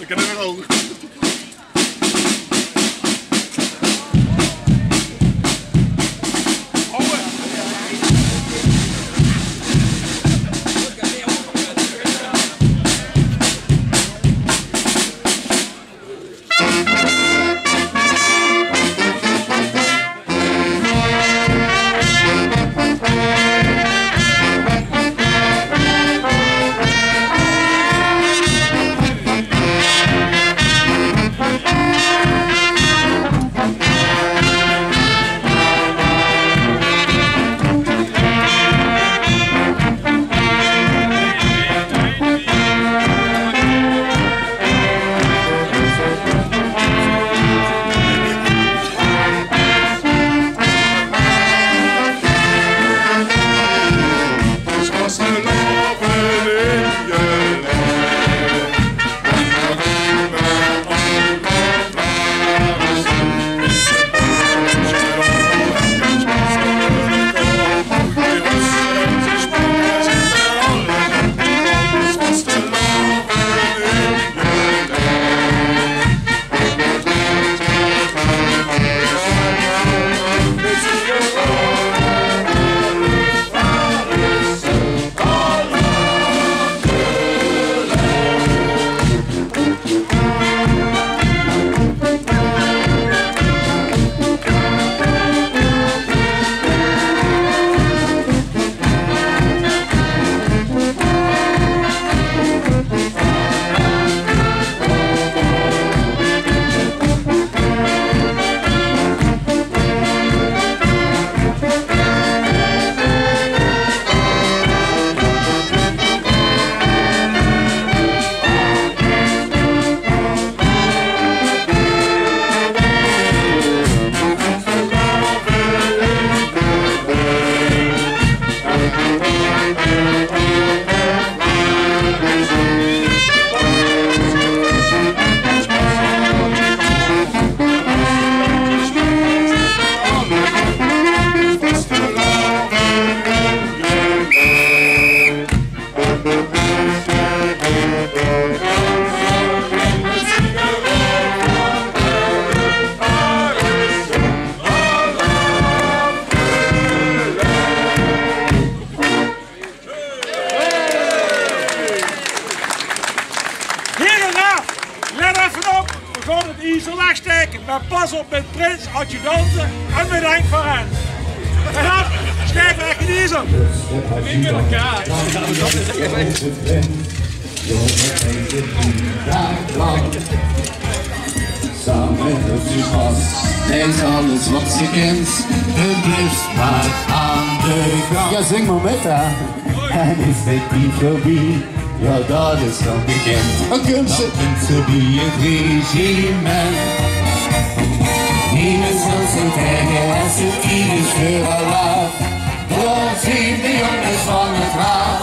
Ik heb er ook. Maar pas op met Prins, adjudanten en met Henk van Rens. En dan schrijf weg in deze. Ik wil elkaar. Samen met u vast, deed alles wat ze kent. De blift maar aan de gang. Ja, zing maar met haar. En is dit niet voorbij? Ja, dat is dan bekend. Dan kunt ze bij het regiment. Niemand zal ze tegen als het is voor Allah. Daar zien de jongens van het raad.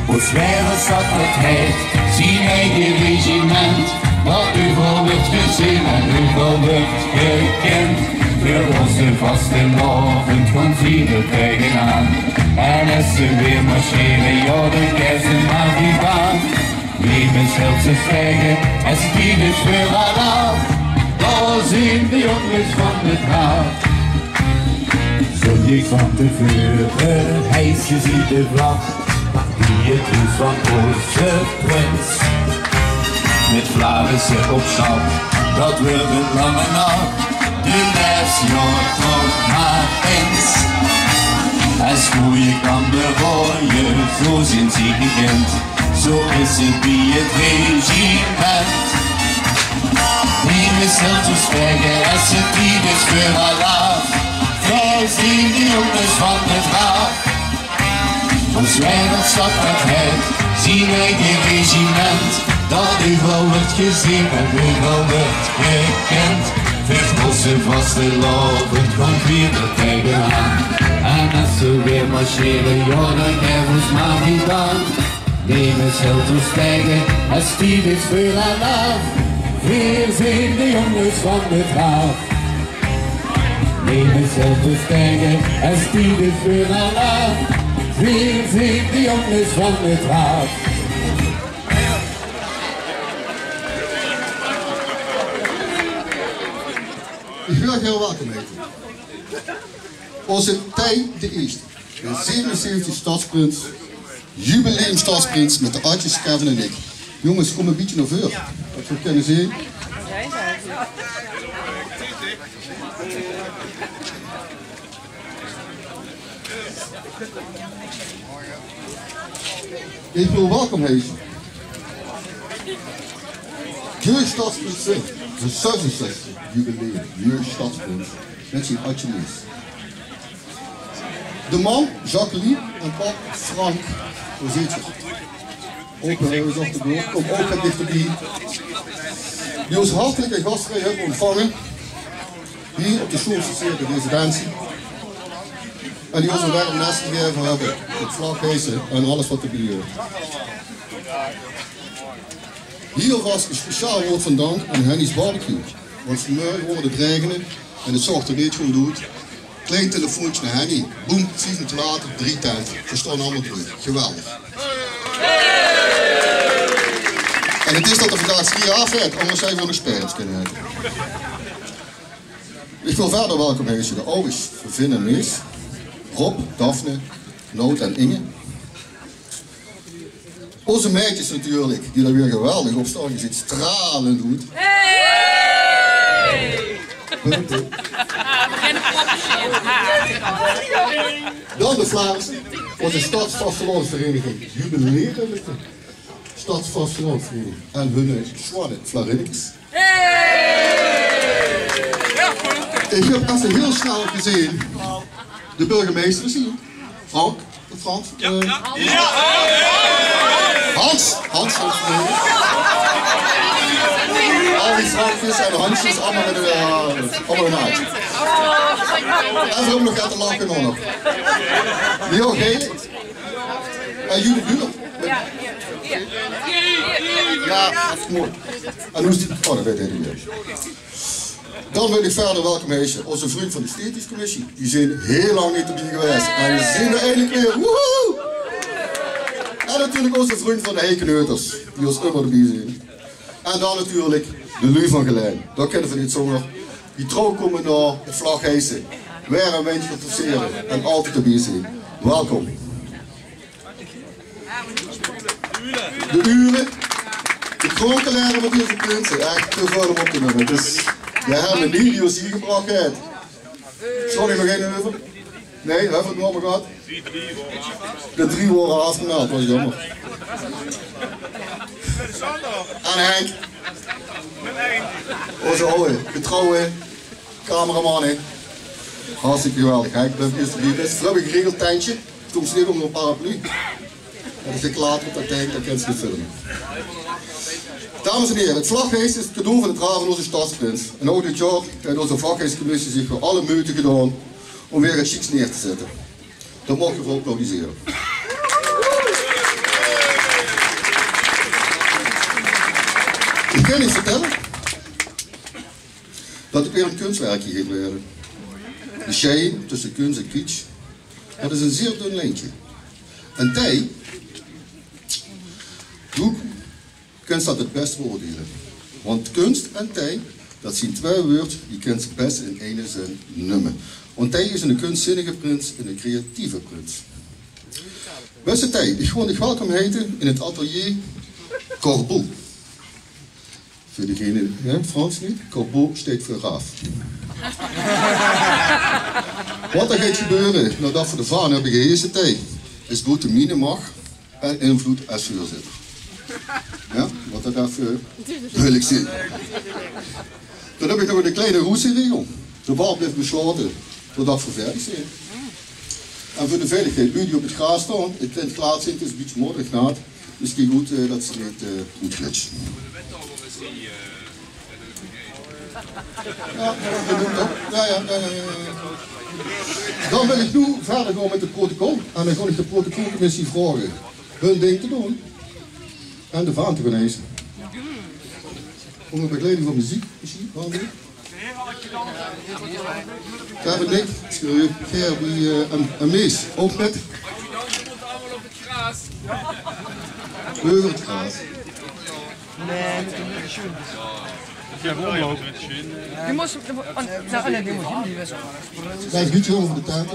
Hoe zwaar als dat het heet, zien wij dit regiment. Dat overal wordt gezien en overal wordt gekend. Voor onze vaste avond komt ieder tegenaan. En als ze weer marcheren, ja dan krijgen ze maar die baan. Niemand zal ze zeggen, als het is voor Allah. Daar zien de jongens van het raad. Zondag van tevoren, hijsje ziet de vlag. Die het is van onze prins. Met Vlaamse op stap, dat wordt een lange nacht. De les jaar toch maar eens. Als goeie kan bewaaien, zo zijn ze gekend. Zo is het bij het regiment. Niemand zal te spreken als het niet is voor Allah. Wij zien de jongens van het raad. Als wij nog stad het heet, zien wij dit regiment. Dat overal wordt gezien en overal wordt gekend. Voor onze vaste lopen komt weer de tegenaan. En als ze weer marcheren, ja dan geven ons maar niet aan. Nemen zelfs ons stijgen, als die is voor Allah. Weer zijn de jongens van het raad. Nemen zelfs ons stijgen, als die is voor Allah. Weer zijn de jongens van het raad. Ik wil heel welkom heten. Onze Tij de Eerste, de 77 stadsprins, jubileum stadsprins met de Adjes, Kevin en ik. Jongens, kom een beetje naar voren, dat we kunnen zien. Ik wil welkom heten. Jeugdstadsprins, de 66 jubileum jeugdstadsprins met zijn ateliers. De man, Jacqueline en pap, Frank, hoe zit je? Open eens op de deur, kom ook wat dichterbij. Die ons hartelijk en gastvrij hebben ontvangen, hier op de Soortse residentie. En die ons een warm nest gegeven hebben, het vlaghezen en alles wat erbij hoort. Hier was een speciaal woord van dank aan Henny's Barbecue. Want vanmorgen worden het regenen en het zorgt er niet goed doet. Klein telefoontje naar Henny. Boem, 5 minuten later, 3 tijd. Verstaan allemaal terug. Geweldig. En het is dat er vandaag 4 afwerkt, anders zijn we nog spijt kunnen hebben. Ik wil verder welkom heten de ouders van Vin en Mees. Rob, Daphne, Noot en Inge. Onze meisjes natuurlijk, die daar weer geweldig op staan. Je ziet stralend doet. Hey! Dan de Vlaamse, onze stadsvastelandsvereniging. Jubilerende stadsvastelandsvereniging. En hun Swanne Flarinnix. Ik heb even heel snel gezien de burgemeester zien. Frank, Frans. Hans. Al die Frankjes en Hansjes, allemaal met een haartje. En ze hebben nog uit de lachen nog. Die ook heel. En jullie buren. Ja, dat is mooi. En hoe is die? Oh, dat weet ik niet. Dan wil ik verder welkom heten onze vriend van de Esthetische Commissie. Die zijn heel lang niet erbij geweest. En die zijn er eindelijk weer. Woehoe! En natuurlijk onze vriend van de Heikenheuters, die ons immer erbij zijn. En dan natuurlijk de Lu van Gelijn. Dat kennen we niet zomaar. Die trouw komen naar het vlaghijsen. Weer een windje te versieren en altijd erbij zijn. Welkom. De uren. De kronkelaren met deze prinsen. Echt te veel om op te nemen. Dus we hebben een die ons hier gebracht heeft. Sorry, nog één over? Nee, hebben we het nog maar gehad? De 3 worden afgemeld, was jammer. En Henk. Onze oude, getrouwe cameraman. Hartstikke geweldig. Henk, blijf eerst erbij. Dit is een vlubbig geregeld tentje. Toen sleep onder een paraplu. En als ik later op dat tank, dan kan je het filmen. Dames en heren, het vlaggeest is het cadeau van het Ravenloze stadsprins. En ook dit jaar heeft onze vlaggeestcommissie zich voor alle moeite gedaan om weer het chics neer te zetten. Dat mag je voor applaudisseren. Ik kan niet vertellen dat het weer een kunstwerkje gaat worden. De scheiding tussen kunst en kitsch, dat is een zeer dun lijntje. En jij, doe kunst dat het best beoordelen. Want kunst en tij, dat zijn 2 woorden die kunt het best in één zin noemen. Want tij is een kunstzinnige prins en een creatieve prins. Beste tij, ik wil je welkom heten in het atelier Corbeau. Voor degene, Frans niet, Corbeau staat voor raaf. Wat er gaat gebeuren nadat we de vaan hebben gehezen tij, is goed de mine mag en invloed als voorzitter. Ja, wat dat even wil ik zien. Dan heb ik nog een kleine roesregel. De bal blijft besloten totdat we verder zijn. En voor de veiligheid, nu die op het gras staan, het klein klaar zijn, het is een beetje modderig naad, dus kijk goed dat ze niet goed glitsen. Ja, dat doet dat. Ja. Dan wil ik nu verder gaan met het protocol. En dan ga ik de protocolcommissie vragen hun ding te doen. En de vaan te genezen. Onder begeleiding van muziek, misschien, waarom niet? Kevin, Nick, Gerby en Mees, ook met. Over het gras. Nee, Die moest... Nee, die moet je niet. Kijk, een beetje over de tijd.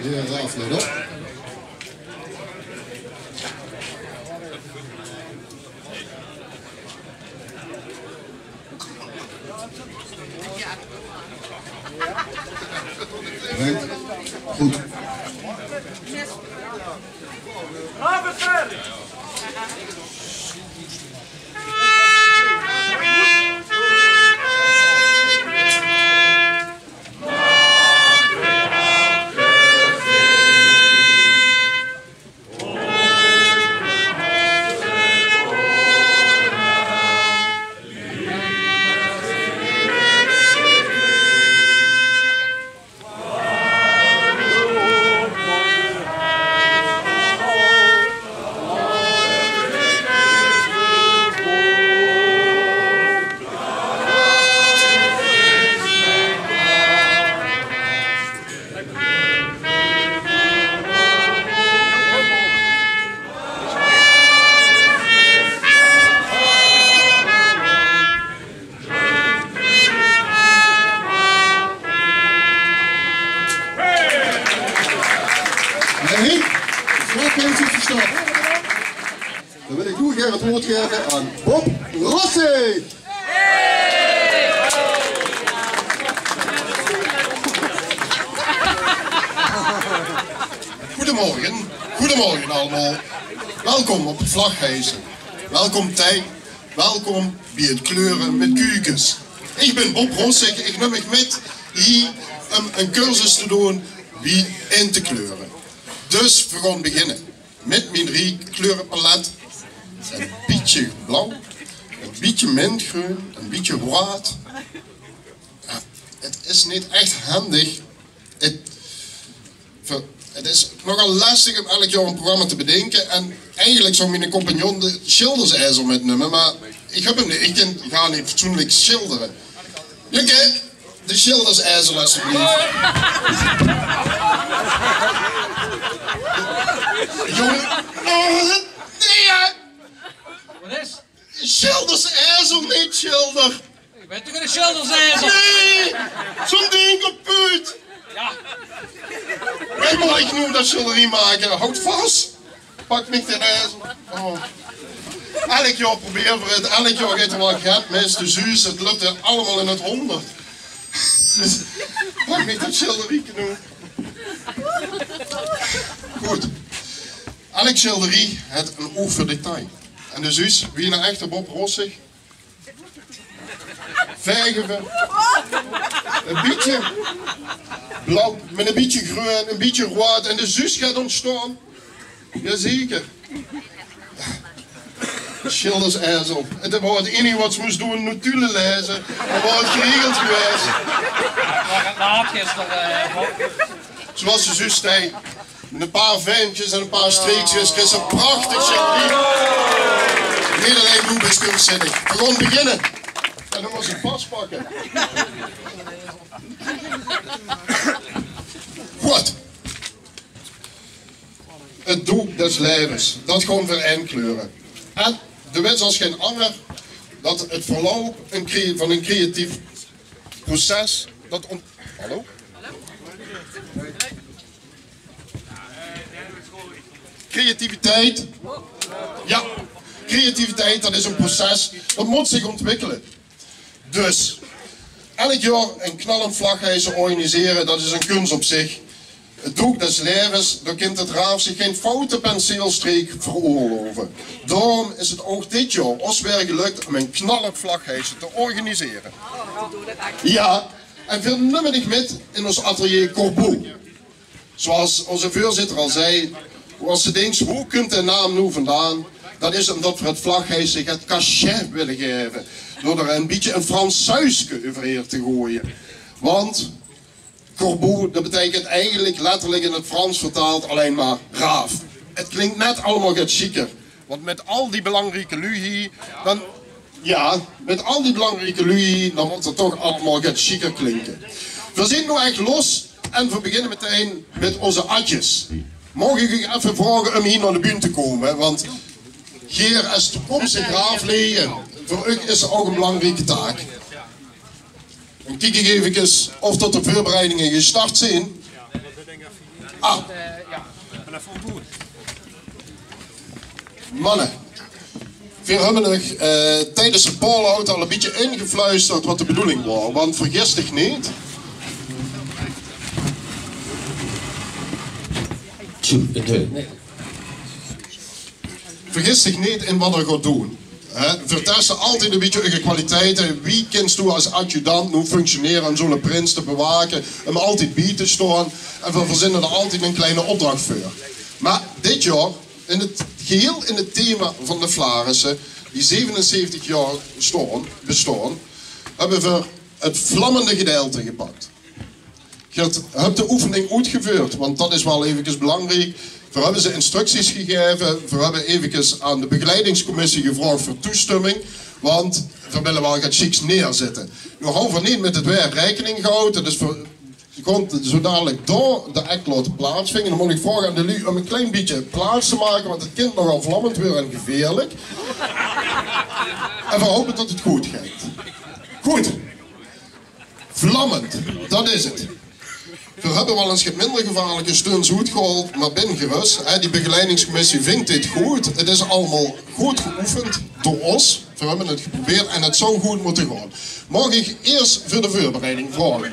Ja, Raaf, let op. Right. Goed. Gaan we verder! Nee, vlakhuis is gestapt. Dan wil ik nu het woord geven aan Bob Rossi. Goedemorgen, goedemorgen allemaal. Welkom op het vlaghijsen. Welkom Tij, welkom bij het kleuren met kuikens. Ik ben Bob Rossig, ik neem ik met hier een cursus te doen wie in te kleuren. Dus we gaan beginnen met mijn 3 kleurenpalet. Een beetje blauw, een beetje mintgroen, een beetje rood. Ja, het is niet echt handig. Het is nogal lastig om elk jaar een programma te bedenken en eigenlijk zou mijn compagnon de schildersijzer metnemen, maar ik heb hem niet, ik ga niet fatsoenlijk schilderen. Jukke, de schildersijzer alsjeblieft. Jongen, nee hè! Wat is? Schildersijzer, niet schilder! Ik ben toch een schildersijzer? Nee! Zo'n ding kapot! Ja. Wij mag ik nu dat schilderie maken, houd vast! Pak me de ijzer. Oh. Elk jaar proberen we het, elk jaar gaat er wel geld mis, de zuus, het lukt er allemaal in het 100. Dus, pak me dat schilderie nu. Goed. Elk schilderie heeft een oog voor detail. En de zus, wie nou echt op Bob Rossig? Vergen we een beetje blauw met een beetje groen, een beetje rood en de zus gaat ontstaan. Jazeker. Schildersijzer. Het was het enige wat ze moest doen, notulen lezen. Dan was het geregeld geweest. Laat gisteren. Zoals de zus zei. Met een paar ventjes en een paar streekjes. Het is een prachtig schilderie. Nederland Bloem is kunstzinnig. We gaan beginnen. En dan moet ze vastpakken. Goed. Het doek des levens. Dat gewoon voor kleuren. En de wet als geen ander dat het verloop van een creatief proces dat Hallo? Creativiteit. Ja, creativiteit dat is een proces dat moet zich ontwikkelen. Dus elk jaar een knallend vlaghijsen organiseren, dat is een kunst op zich. Het doek des levens, daar kent het raaf zich geen foute penseelstreek veroorloven. Daarom is het ook dit jaar ons weer gelukt om een knallend vlaghijsen te organiseren. Ja, en veel nummer met in ons atelier Corbeau. Zoals onze voorzitter al zei, als ze denkt, hoe komt de naam nu vandaan? Dat is omdat we het vlaghijsen het cachet willen geven. Door er een beetje een Frans sausje overheen te gooien. Want corbeau, dat betekent eigenlijk letterlijk in het Frans vertaald alleen maar raaf. Het klinkt net allemaal wat chiquer. Want met al die belangrijke lui dan... Ja, met al die belangrijke lui, dan moet het toch allemaal wat chiquer klinken. We zijn nu echt los en we beginnen meteen met onze atjes. Mag ik u even vragen om hier naar de bühne te komen? Want hier als toekomstig graafleden, voor u is er ook een belangrijke taak. Dan kijk ik even of tot de voorbereidingen gestart zijn. Ah. Mannen, we hebben nog tijdens de poolhout al een beetje ingefluisterd wat de bedoeling was. Want vergis dich niet. Vergis dich niet in wat er gaat doen. We testen altijd een beetje je kwaliteiten. Wie kent u als adjudant nu functioneren en zo'n prins te bewaken, hem altijd bij te staan. En we verzinnen er altijd een kleine opdracht voor. Maar dit jaar, in het geheel in het thema van de Flarissen, die 77 jaar bestaan, hebben we het vlammende gedeelte gepakt. Je hebt de oefening uitgevoerd, want dat is wel even belangrijk. We hebben ze instructies gegeven, we hebben even aan de begeleidingscommissie gevraagd voor toestemming, want we willen wel wat chics neerzetten. Nu gaan we niet met het werk rekening gehouden, dus komt zo dadelijk door de act laten plaatsvinden. Dan moet ik vragen aan de lui om een klein beetje plaats te maken, want het kind nogal vlammend weer en gevaarlijk. En we hopen dat het goed gaat. Goed. Vlammend, dat is het. We hebben wel eens minder gevaarlijke stunts uitgehaald, maar ben gerust. Die begeleidingscommissie vindt dit goed. Het is allemaal goed geoefend door ons. We hebben het geprobeerd en het zou goed moeten gaan. Mag ik eerst voor de voorbereiding vragen?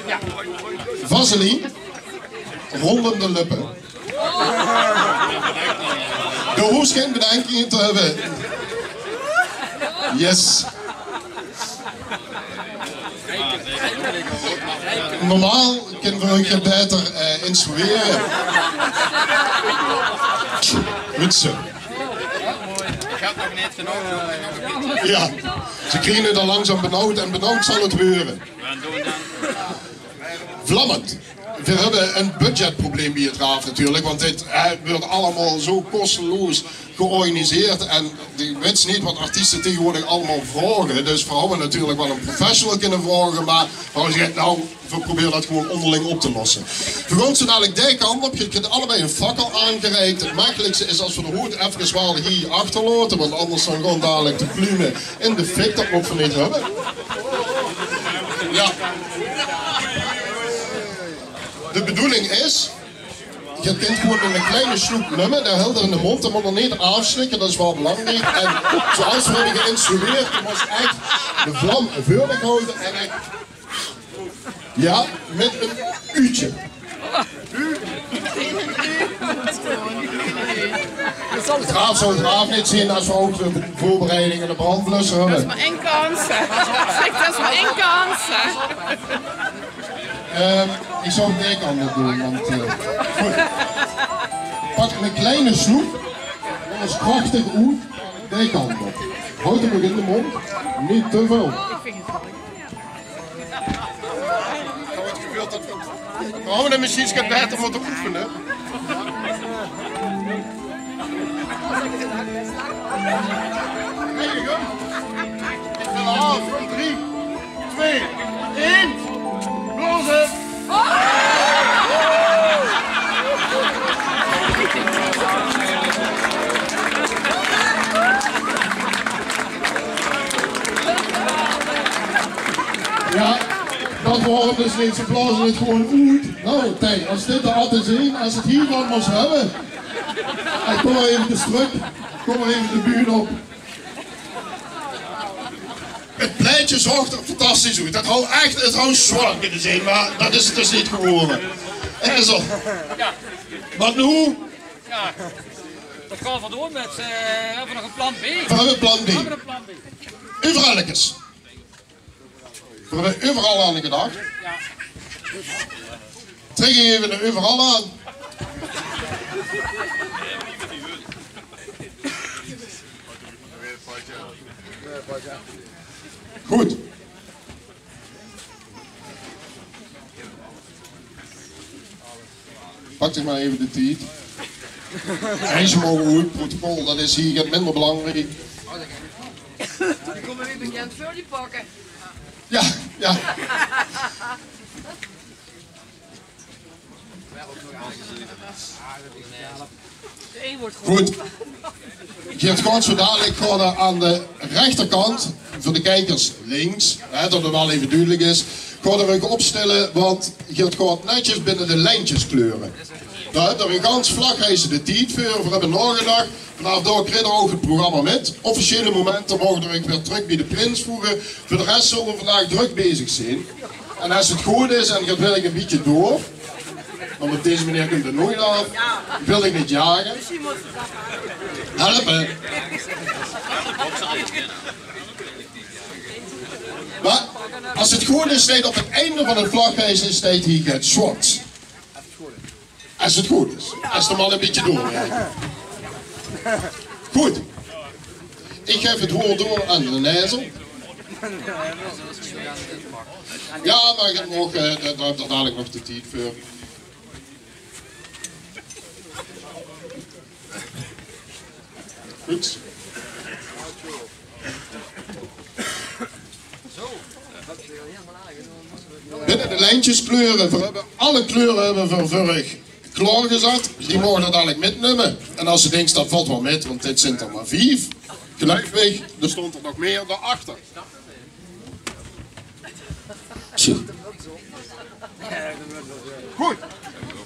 Ja. Vaseline, rondende lippen. Je hoeft geen bedenkingen te hebben. Yes. Normaal kunnen we je beter instrueren. Goed zo. Gaat nog niet, Ja, ze krijgen het al langzaam benauwd en benauwd zal het worden. Vlammend. We hebben een budgetprobleem bij het RAF natuurlijk, want dit wordt allemaal zo kosteloos georganiseerd en ik weet niet wat artiesten tegenwoordig allemaal vragen, dus we hadden natuurlijk wel een professional kunnen vragen, maar we proberen dat gewoon onderling op te lossen. We gaan zo dadelijk die kant op, je kunt allebei een fakkel aangereikt. Het makkelijkste is als we de hoed even wel hier achterlaten, want anders dan gewoon dadelijk de plumen in de fik, dat moeten we niet hebben. Ja. De bedoeling is, je kunt gewoon in een kleine snoep nemen, daar helder in de mond, dat moet er niet afslikken, dat is wel belangrijk. En zoals we hebben geïnstrueerd, je moest echt de vlam vuurlijk houden en echt, ja, met een uurtje. Het raaf zou het raaf niet zien als we ook de voorbereidingen en de brandblusser hebben. Dat is maar één kans. Dat is maar één kans. Ik zou het dek anders doen, want goed. Pak een kleine snoep, dat is krachtig uit, dek kant op. Houd hem nog in de mond, niet te veel. We houden de machines beter moeten oefenen. There you go. Ik wil af. 3, 2, 1. Blozen. Ja, dat waren dus niet, ze blazen het gewoon uit. Nou, kijk, als dit de at is in, als het hier dan moest hebben. En kom maar even terug, kom maar even de buurt op. Het pleitje zorgt er fantastisch uit. Dat houdt echt, het houdt zwaar kunnen zijn, maar dat is het dus niet geworden. En zo. Wat nu? Ja, dat gaan we doen met, hebben we nog een plan B? We hebben plan B. Overalletjes. We hebben overal aan gedacht. Ja. Trek je even de overal aan. Goed. Pak zich maar even de tijd. En ze mogen goed, het protocol, dat is hier minder belangrijk. Die komen weer bekend voor die pakken. Ja, ja. De een wordt goed. Goed. Geert gaat zo dadelijk gewoon aan de rechterkant, voor de kijkers links, hè, dat het wel even duidelijk is, gaat er ook opstellen, want Geert gaat netjes binnen de lijntjes kleuren. Daar hebben we een gans vlagreizen de tijd voor, we hebben nagedacht. Vanaf daar krijgen we ook het programma met. Officiële momenten mogen we weer terug bij de prins voegen. Voor de rest zullen we vandaag druk bezig zijn. En als het goed is en gaat wil ik een beetje door, want op deze manier komt het nooit af, wil ik niet jagen. Helpen. Maar als het goed is, staat op het einde van het vlagreizen staat hier Gert Schwartz. Als het goed is. Als het maar een beetje doorrijden. Goed. Ik geef het woord door aan de Nijzel. Ja, maar ik heb nog, daar dadelijk nog de tijd voor. Goed. Binnen de lijntjes kleuren, we hebben alle kleuren hebben we vorig klaargezet. Die mogen er dadelijk metnemen. En als je denkt dat valt wel met, want dit zijn er maar 5. Gelukkig, er stond er nog meer daarachter. Goed.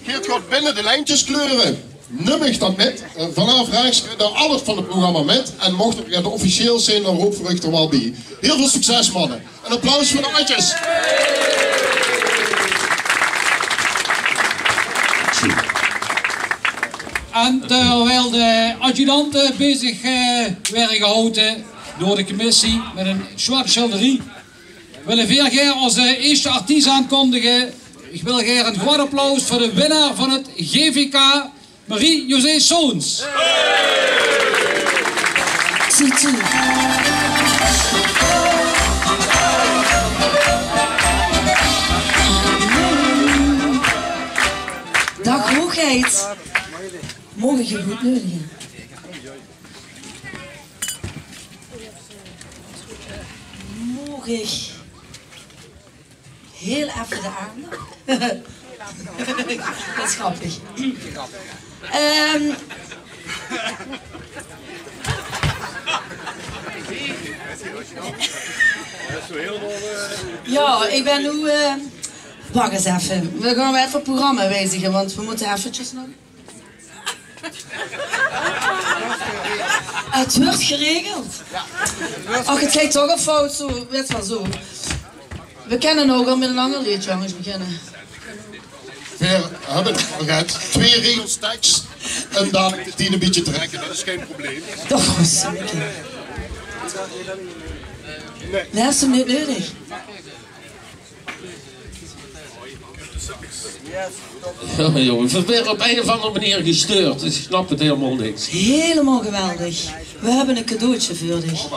Geert gaat binnen de lijntjes kleuren. Nummig dat met. Vanaf rechts krijg je alles van het programma met. En mocht het officieel zijn, dan roep ik er wel bij. Heel veel succes, mannen. Een applaus voor de Adjes. En terwijl de adjudanten bezig werden gehouden door de commissie met een zwarte schilderie, willen we graag onze eerste artiest aankondigen. Ik wil graag een groot applaus voor de winnaar van het GVK, Marie-José Soons. Dag hoogheid. Mogen je goed neurigen? Mogen ik heel even de aandacht? Dat is grappig. Ja, ik ben nu... wacht eens even. We gaan even het programma wijzigen, want we moeten eventjes nog... Het wordt geregeld. Ach, het gaat toch een fout zo. Weet wel zo. We kennen ook al met een ander liedje, jongens, beginnen. We hebben het 2 regels tekst en dan die een beetje trekken, dat is geen probleem. Toch was het een keer. Nee, is hem niet nodig. Ja, jongen, we werden op een of andere manier gestuurd. Ik snap het helemaal niks. Helemaal geweldig. We hebben een cadeautje voor dich.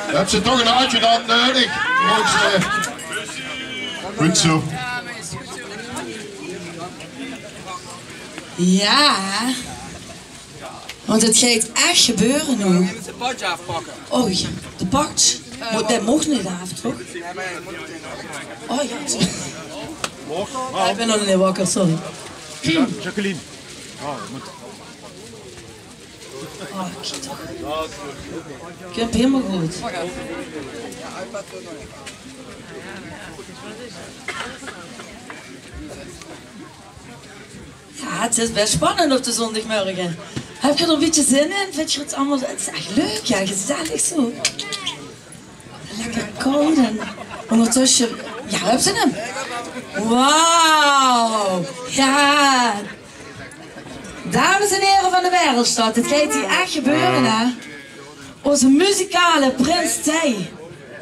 Heb ze toch een adjudant nodig? Goed zo. Ja. Want het gaat echt gebeuren nu. Je moet de badje afpakken. Oh ja, de badge. Dat mocht niet af, toch? Oh ja. Oh, ik ben nog niet wakker, sorry. Jacqueline. Oh, kijk toch. Ik heb helemaal goed. Ja, het is best spannend op de zondagmorgen. Heb je er een beetje zin in? Vind je het allemaal... Het is echt leuk, ja, gezellig zo. Lekker koud en ondertussen... Ja, heb je hem? Wauw! Ja! Dames en heren van de Wereldstad, het gaat hier echt gebeuren, hè? Onze muzikale prins Tij.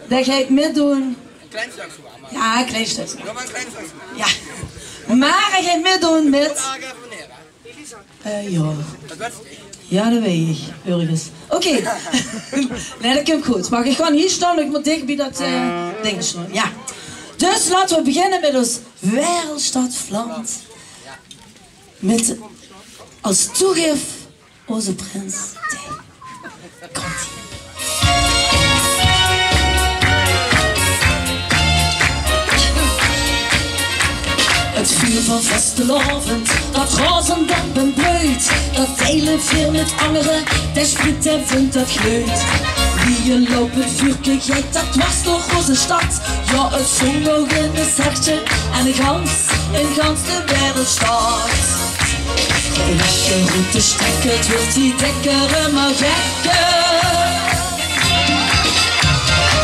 Dat gaat meedoen. Een klein stuk gewoon, maar. Ja, een klein stuk. Nog maar een klein stuk. Ja. Maar hij gaat meedoen met... Vraag even meneer, hè? Ja. Het werd... Ja, dat weet ik, ergens. Oké. Nee, dat komt goed. Maar ik ga hier staan, ik moet dicht bij dat ding staan. Ja. Dus laten we beginnen met ons Wereldstad Vlaams. Met als toegif onze prins Tij. Komt-ie. Het vuur van vastelavond, dat razendamp en bloeit, dat delen veel met anderen, des sprit en vindt dat gleut. Wie een lopend vuur kijkt, dat dwars door onze stad. Ja, het zong nog in het hartje en in gans de Wereldstad. Lekker route stekken, het wordt die dekkeren maar gekker.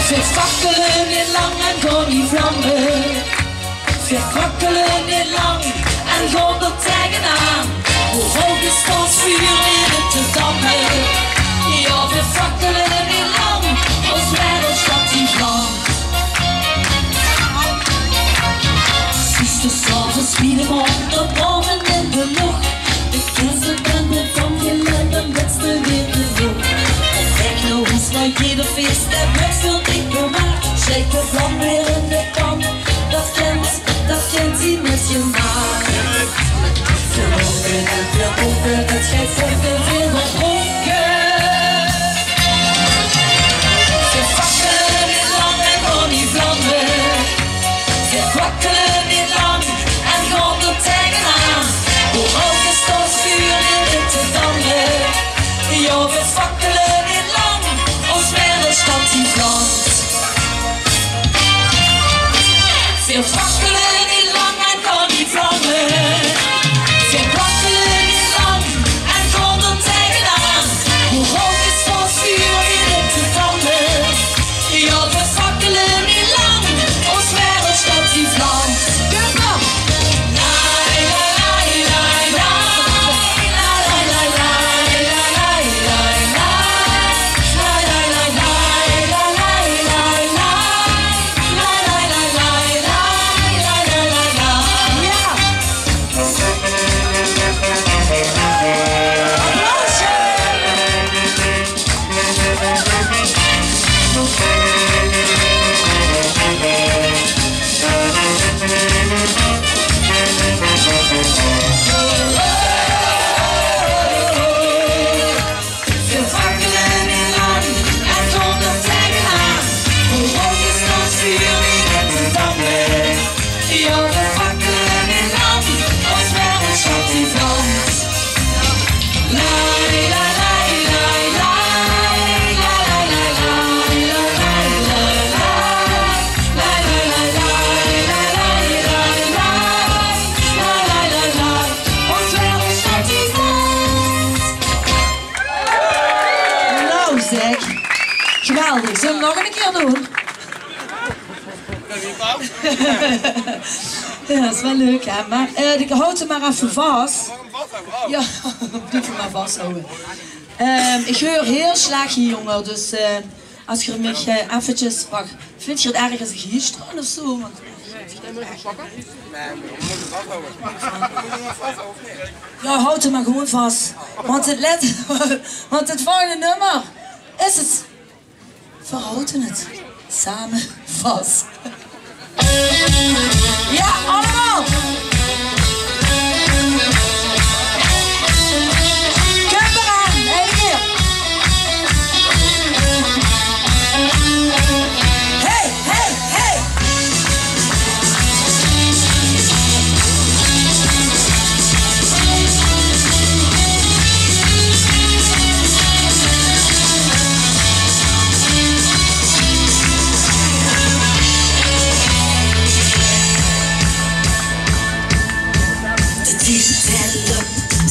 Zet fakkelen in lang en gaan die vlammen. We fakkelen niet lang en gaan er tegenaan. Hoe hoog is ons vuur weer te dammen? Ja, we fakkelen niet lang, ons Wereldstad die vlamt. Zuster, s'avonds spielen onder boven in de lucht. De kersenbanden van gelenden beste weer de lucht. En kijk nou hoe snel jeder feest en met veel drinken maakt. Steekt de vlam weer in de pan, dat kent hij met je maag. Verloren en verbogen, het geeft volken weer dronken. Ze fakkelen niet lang en gaan die vlammen. Ze fakkelen niet lang en gaan er tegenaan. Hoe hoog is ons vuur in te dammen? Ja, we fakkelen niet lang, ons Wereldstad die vlamt. Ze fakkelen niet lang en gaan die vlammen. Ze fakkelen niet lang en gaan er tegenaan. Hoe hoog is ons vuur weer te dammen? Ja, we fakkelen niet lang, ons Wereldstad die vlamt. Kom maar! Geweldig, zullen we nog een keer doen? Ja, dat is wel leuk, hè? Maar ik houd hem maar even vast. Ja, doe hem maar vasthouden. Ik hoor heel slecht hier, jongen, dus als je me eventjes... Wacht, vind je het erg als ik hier sta of zo? Want... Ja, houd hem maar gewoon vast. Want het volgende nummer is het... We houden het samen vast. Ja, allemaal! Kom eraan, één keer! Hey, hey, hey!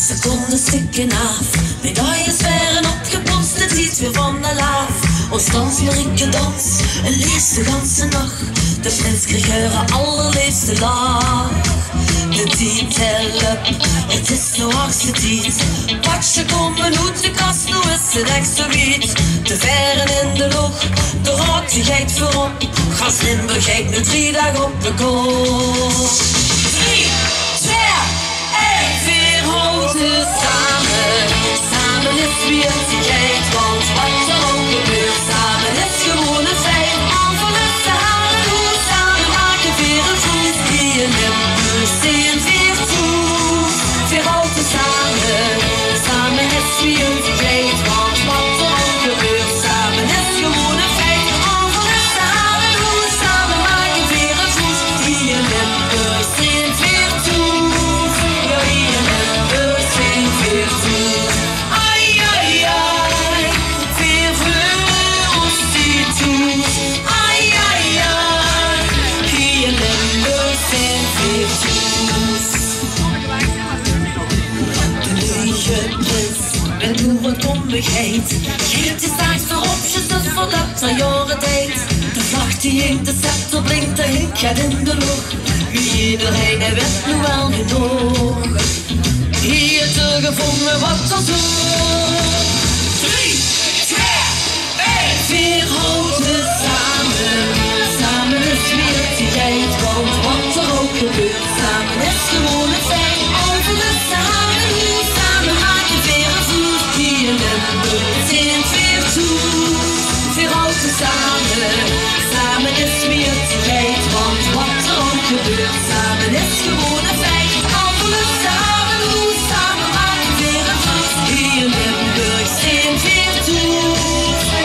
Seconden stikken af, medailles werden opgeplotst, de tijd weer van de laaf. Ons dansmerieke dans, een leefste ganse nacht. De prins kreeg haar allerleefste lach. De tijd help, het is nou achtste tijd. Patje komen uit de kast, nu is het echt zo wiet. De verren in de lucht, de raatigheid voorop. Gas Limburg heeft nu 3 dagen op de kop. 3, 2, 1, 4, houden samen, samen. samen is weertigheid, want wat er ook gebeurt, samen is gewoon een feit. Al verliefd te halen, hoe samen maken weer een voet. Die in Limburg zijn weer toe, weer altijd samen. Samen is weertigheid, want wat er ook gebeurt, samen is gewoon een feit. Al verliefd te halen, hoe samen maken weer een voet. Die in Limburg zijn weer toe, ja hier in Limburg zijn weer toe. Ai ai ai, weer voor ons die toe. Ai ai ai, hier in Limburg zijn weer toe. De lege prins, met hoe wat onbegrijpt, geeft die straks vooropjes, dus voordat er jaren tijd. De vlag die hinkt, de scepter blinkt, de hink gaat in de lucht. Wie iedereen, hij werd nu wel genoeg. Hier te gevonden wat er zoekt. 3, 2, 1. Weer houden samen, samen is weertigheid, want wat er ook gebeurt, samen is gewoon een feit. Over de samen, hoe samen maken weer een voet. Hier in Limburg zijn weer toe, weer houden samen, samen is weertigheid, want wat er ook gebeurt, samen is gewoon een feit. Over de samen, hoe samen maken weer een voet. Hier in Limburg zijn weer toe,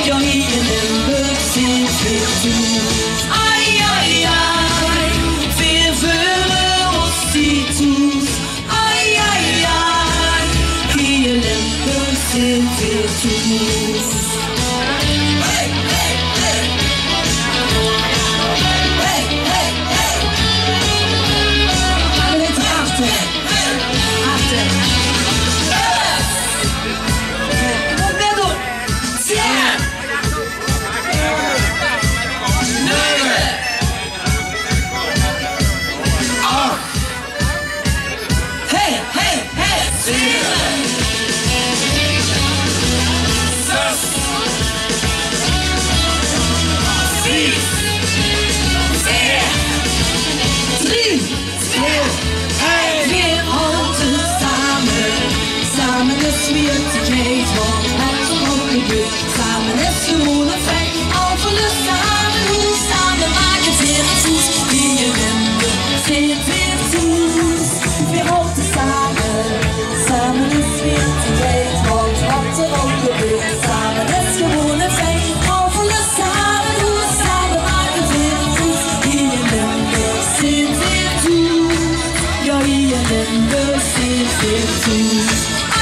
ja hier in Limburg zijn weer toe. Ai ai ai, weer voor ons die toe. Ai ai ai, hier in Limburg zijn weer toe. Hey, hey, hey. Hey, hey, hey. Gaan we even achter. Achter. Kom weer door. 10. 9. 8. Hey, hey, hey. 7. 6. 5. 4. 3. 2. 1. Weer houden samen, samen is weertigheid, want wat er ook gebeurt, samen is gewoon een feit. Al verliefd samen, hoe samen maken weer een voet. Hier in Limburg zijn weer toe, weer houden samen, samen is weertigheid, want wat er ook gebeurt, samen is gewoon een feit. Al verliefd samen, hoe samen maken weer een voet. Hier in Limburg zijn weer toe, ja hier in Limburg zijn weer toe.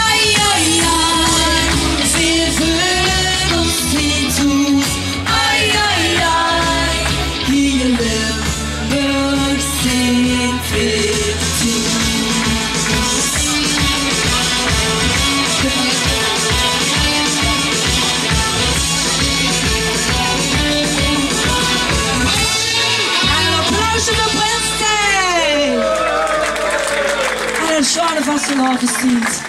Ai ai ai, weer voor ons die toe. Ai ai ai, hier in Limburg zijn weer toe. En een applausje voor Prinstein! En een schade van zijn lagerstiend.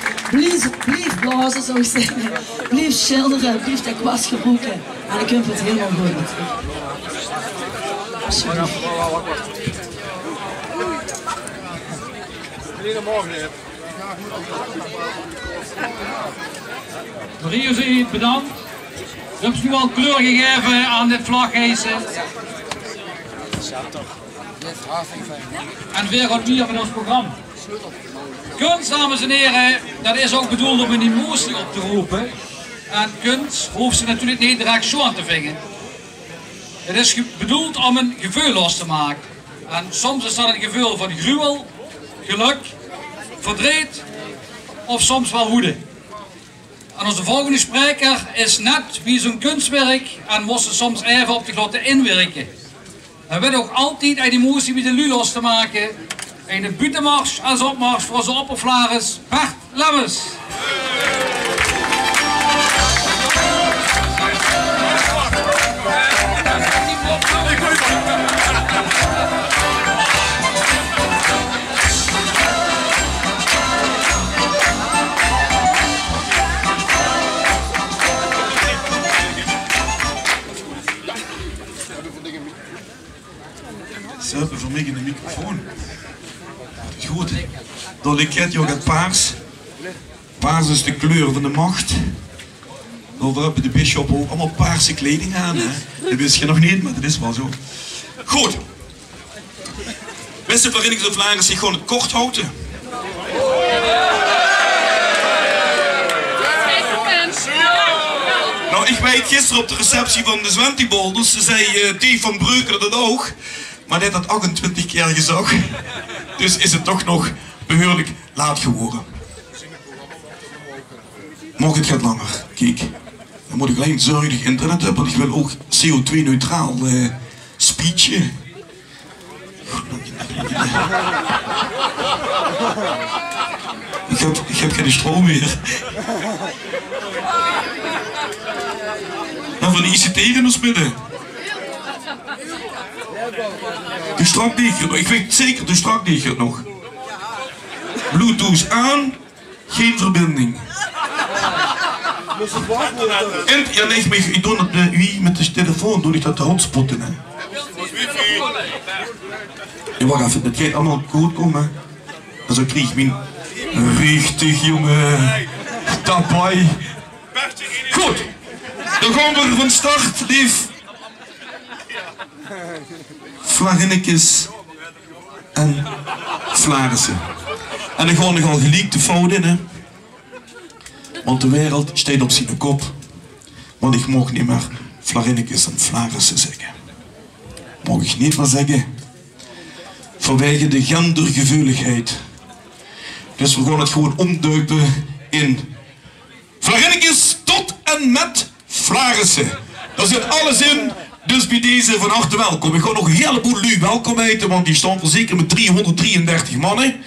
Blijf blazen, zou ik zeggen. Blijf schilderen, blijf dat kwast gebroken. En dan kun je het helemaal goed natuurlijk. Alsjeblieft. Voor hier zie je het bedankt. We hebben nu al kleur gegeven aan dit vlaghijsen. En weer gaat meer van ons programma. Kunst, dames en heren, dat is ook bedoeld om een emotie op te roepen. En kunst hoeft ze natuurlijk niet direct zo aan te vingen. Het is bedoeld om een gevoel los te maken. En soms is dat een gevoel van gruwel, geluk, verdriet of soms wel woede. En onze volgende spreker is net wie zo'n kunstwerk en moest ze soms even op de glotte inwerken. Hij weet ook altijd uit emotie met de lu los te maken. In de buitenmars als opmars voor zijn oppervlaris Bert Lemmens. Ze hebben voor mij een microfoon. Goed, dan ligt je ook het paars. Paars is de kleur van de macht. Over hebben de bisschop ook allemaal paarse kleding aan. Hè? Dat wist je nog niet, maar dat is wel zo. Goed. Beste Verenigde Vlaanderen zich gewoon het kort houden. Nou, ik weet gisteren op de receptie van de Zwentibolders, ze zei T. van Breukelen dat ook. Maar dit had 28 keer gezegd. Dus is het toch nog behoorlijk laat geworden. Morgen het gaat langer. Kijk, dan moet ik alleen zuinig internet hebben, want ik wil ook CO2-neutraal speechen. Ik heb geen stroom meer. En van de ICT in ons midden. De strak dicht, ik weet zeker, de strak dicht nog. Bluetooth aan, geen verbinding. En, ja nee, ik doe dat met de telefoon, doe ik dat te hotspotten. Hè. En wacht even, dat gaat allemaal goed komen. Dan zou ik mijn richtig jongen daarbij. Goed, dan gaan we van start, lief. Vlagginnetjes en Vlarissen. En dan gaan we al gelijk de fout in, hè. Want de wereld staat op zijn kop. Want ik mag niet meer Vlagginnetjes en Vlarissen zeggen. Mag ik niet meer zeggen. Vanwege de gendergevoeligheid. Dus we gaan het gewoon omduipen in Vlagginnetjes tot en met Vlarissen. Daar zit alles in. Dus bij deze van harte welkom. Ik ga nog een heleboel lui welkom heten, want die staan zeker met 333 mannen.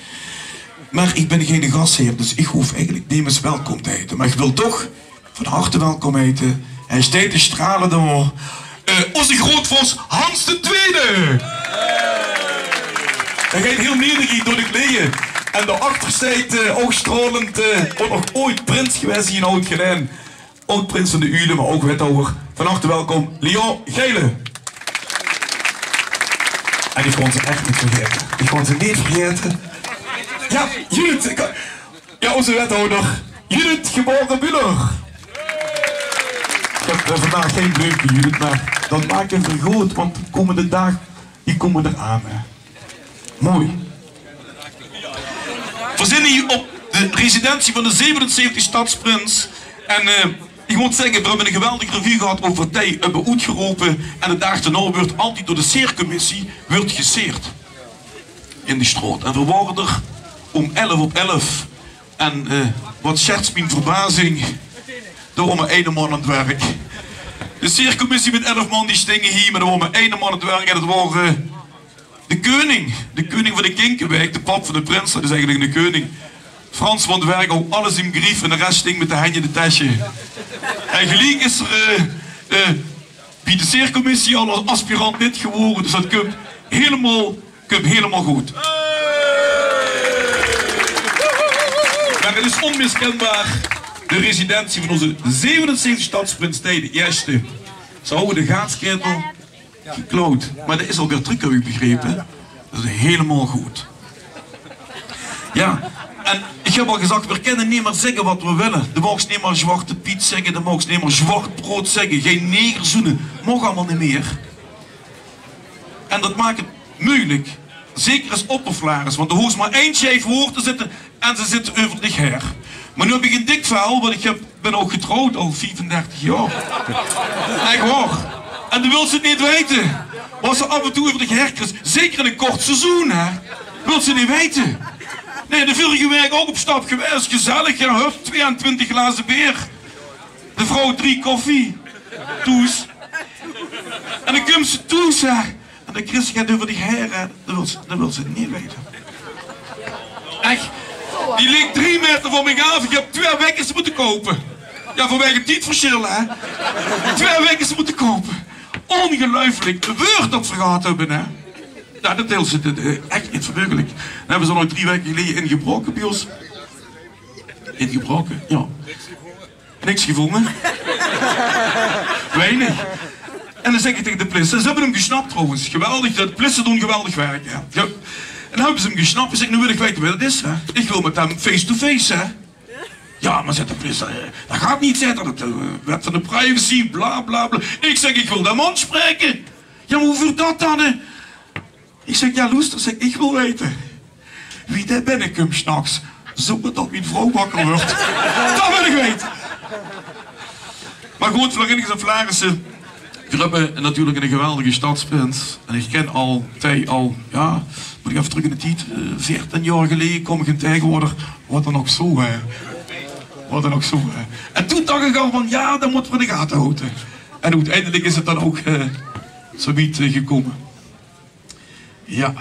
Maar ik ben geen gastheer, dus ik hoef eigenlijk niet eens welkom te heten. Maar ik wil toch van harte welkom heten. Hij staat te stralen door onze grootvos Hans de Tweede. Hij gaat heel nederig door de kleeën. En daarachter staat ook stralend, ook nog ooit prins geweest hier in Oud-Geleen. Ook prins van de Ulen, maar ook wethouder. Van harte welkom, Leon Gele. En ik kon ze echt niet vergeten. Ik kon ze niet vergeten. Ja, Judith. Ja, onze wethouder. Judith geboren Buller. Ik heb vandaag geen breukje, Judith, maar dat maakt hem vergroot, want de komende dag, die komen eraan. Hè. Mooi. We zijn hier op de residentie van de 77 stadsprins. En ik moet zeggen, we hebben een geweldige revue gehad over tijd, hebben uitgeroepen. En de dag daarna wordt altijd door de seercommissie geseerd. In de straat. En we waren er om 11:11. En wat scherts mijn verbazing. Er was maar 1 man aan het werk. De seercommissie met 11 man die stingen hier, maar er was maar 1 man aan het werk. En dat waren de koning. De koning van de Kinkenwijk, de pap van de prins, dat is eigenlijk de koning. Frans van het werk, ook alles in grief en de rest sting met de handje in de tasje. En gelijk is er bij de seercommissie al als aspirant lid geworden, dus dat komt helemaal goed. Maar het is onmiskenbaar de residentie van onze 77 stadsprins de eerste. Ze houden de gaatsketel gekloot, maar dat is alweer terug, heb ik begrepen. Dat is helemaal goed. Ja. En ik heb al gezegd, we kunnen niet meer zeggen wat we willen. De mogen niet meer zwarte piet zeggen, de mogen niet meer zwart brood zeggen, geen negerzoenen. Mogen allemaal niet meer. En dat maakt het moeilijk. Zeker als oppervlaris, want er hoeft maar 1 scheef woord te zitten en ze zitten over de her. Maar nu heb ik een dik verhaal, want ik ben ook getrouwd al 34 jaar. Echt waar. En dan wil ze het niet weten. Was ze af en toe over de her, zeker in een kort seizoen, hè. Wil ze niet weten. Nee, de vorige week ook op stap geweest, gezellig, ja, hup, 22 glazen bier. De vrouw 3 koffie. Toes. En dan komt ze toes, hè. En dan Chris gaat over die heren, dat wil ze niet weten. Echt, die ligt 3 meter van mij af, ik heb 2 wekkers moeten kopen. Ja, vanwege het tijdverschil, hè. 2 wekkers moeten kopen. Ongelooflijk, de woord dat ze gehad hebben, hè. Ja, dat is echt niet verwerkelijk. Dan hebben ze nog 3 weken geleden ingebroken bij ons. Ingebroken? Ja. Niks gevonden. Weinig. En dan zeg ik tegen de plissen, ze hebben hem gesnapt trouwens. Geweldig, de plissen doen geweldig werk. Ja. Ja. En dan hebben ze hem gesnapt en zeg ik, nu wil ik weten wat het is. Hè. Ik wil met hem face to face. Hè. Ja, maar zegt de prins, dat gaat niet zitten. Dat wet van de privacy, bla bla bla. Ik zeg, ik wil de man spreken. Ja, maar hoe voert dat dan? Hè? Ik zeg, ja Loester, zeg, ik wil weten. Wie daar binnenkomt s'nachts, zonder dat mijn vrouw wakker wordt. Dat wil ik weten. Maar goed, Vlarinnigen en Vlarissen, we hebben natuurlijk een geweldige stadsprins. En ik ken ja, moet ik even terug in de tijd, 14 jaar geleden kom ik in tegenwoordig, wat dan ook zo, hè. Wat dan ook zo, hè. En toen dacht ik al van, ja, dan moeten we de gaten houden. En uiteindelijk is het dan ook zoiets gekomen. Ja,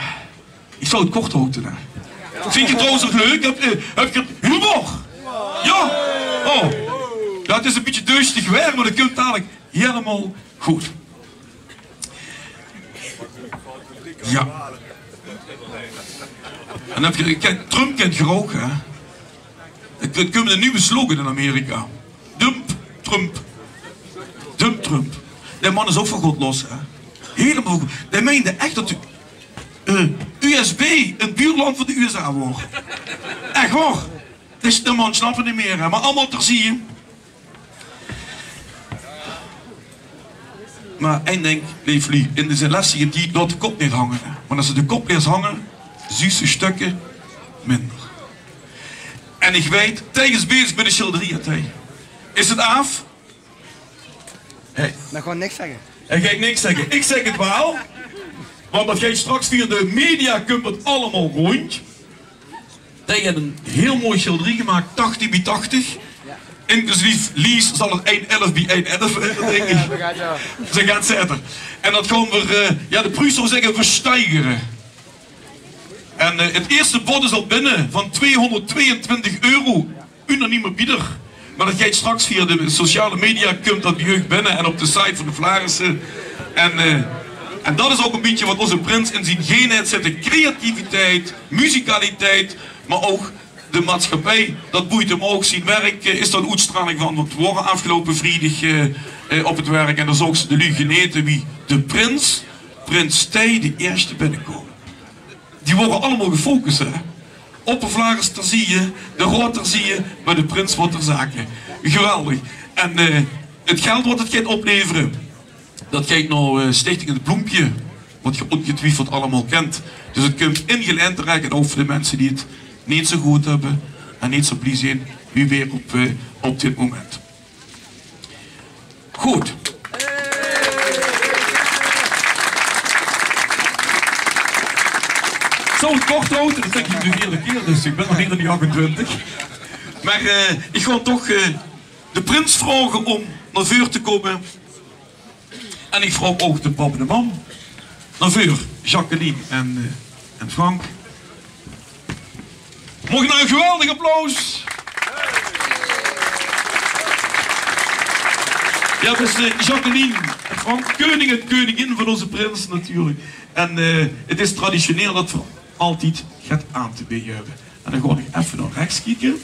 ik zou het kort houden, hè. Vind je het trouwens nog leuk? Heb je humor? Ja? Oh. Ja, het is een beetje deustig weer, maar dat komt dadelijk helemaal goed. Ja. En dan heb je, Trump kent je ook, hè? Er komt een nieuwe slogan in Amerika. Dump Trump. Dump Trump. Die man is ook van God los, hè? Helemaal goed. Die meende echt dat USB een buurland van de USA wordt. Echt waar. Dus de man snapt het niet meer, hè? Maar allemaal ter zie je. Maar één ding, leeflie, in de lastige die laat de kop niet hangen. Hè? Maar als ze de kop leert hangen, zie ze stukken minder. En ik weet, Tij is bezig met de schilderij. Is het af? Hey. Dan gewoon niks zeggen. Hij gaat niks zeggen. Ik zeg het wel. Want dat gaat straks via de media komt het allemaal rond. Tij heeft een heel mooi schilderij gemaakt, 80 bij 80. Inclusief Lies zal het 111 bij 111 denk ik. Ze gaat zetten. En dat gaan we, ja de Pruis zou zeggen, versteigeren. En het eerste bod is al binnen van €222. Unanieme bieder. Maar dat gaat straks via de sociale media, komt dat jeugd binnen en op de site van de Vlarissen. En dat is ook een beetje wat onze prins in zijn geenheid zet. De creativiteit, muzikaliteit, maar ook de maatschappij. Dat boeit hem ook. Zijn werk is daar een uitstraling van. Want we waren afgelopen vrijdag op het werk en dan zag ze de lui geneten wie de prins Tij de eerste binnenkomen. Die worden allemaal gefocust, hè. Op de Vlarissen, daar zie je, de Rood, daar zie je, maar de prins wordt er zaken. Geweldig. En het geld wat het gaat opleveren, dat kijkt naar Stichting Het Bloempje, wat je ongetwijfeld allemaal kent. Dus het komt ingelijnd terecht en ook voor de mensen die het niet zo goed hebben en niet zo blij zijn, wie weer op dit moment. Goed. Ik zou het kort houden, dat zeg ik nu de hele keer, dus ik ben nog niet in die 28. Maar ik ga toch de prins vragen om naar voren te komen. En ik vraag ook de pap en de man naar voren, Jacqueline en Frank. Mag ik nou een geweldig applaus? Ja, dus Jacqueline en Frank, koning en koningin van onze prins natuurlijk. En het is traditioneel dat we altijd gaat aan te bidden hebben. En dan ga ik even naar rechts kijken.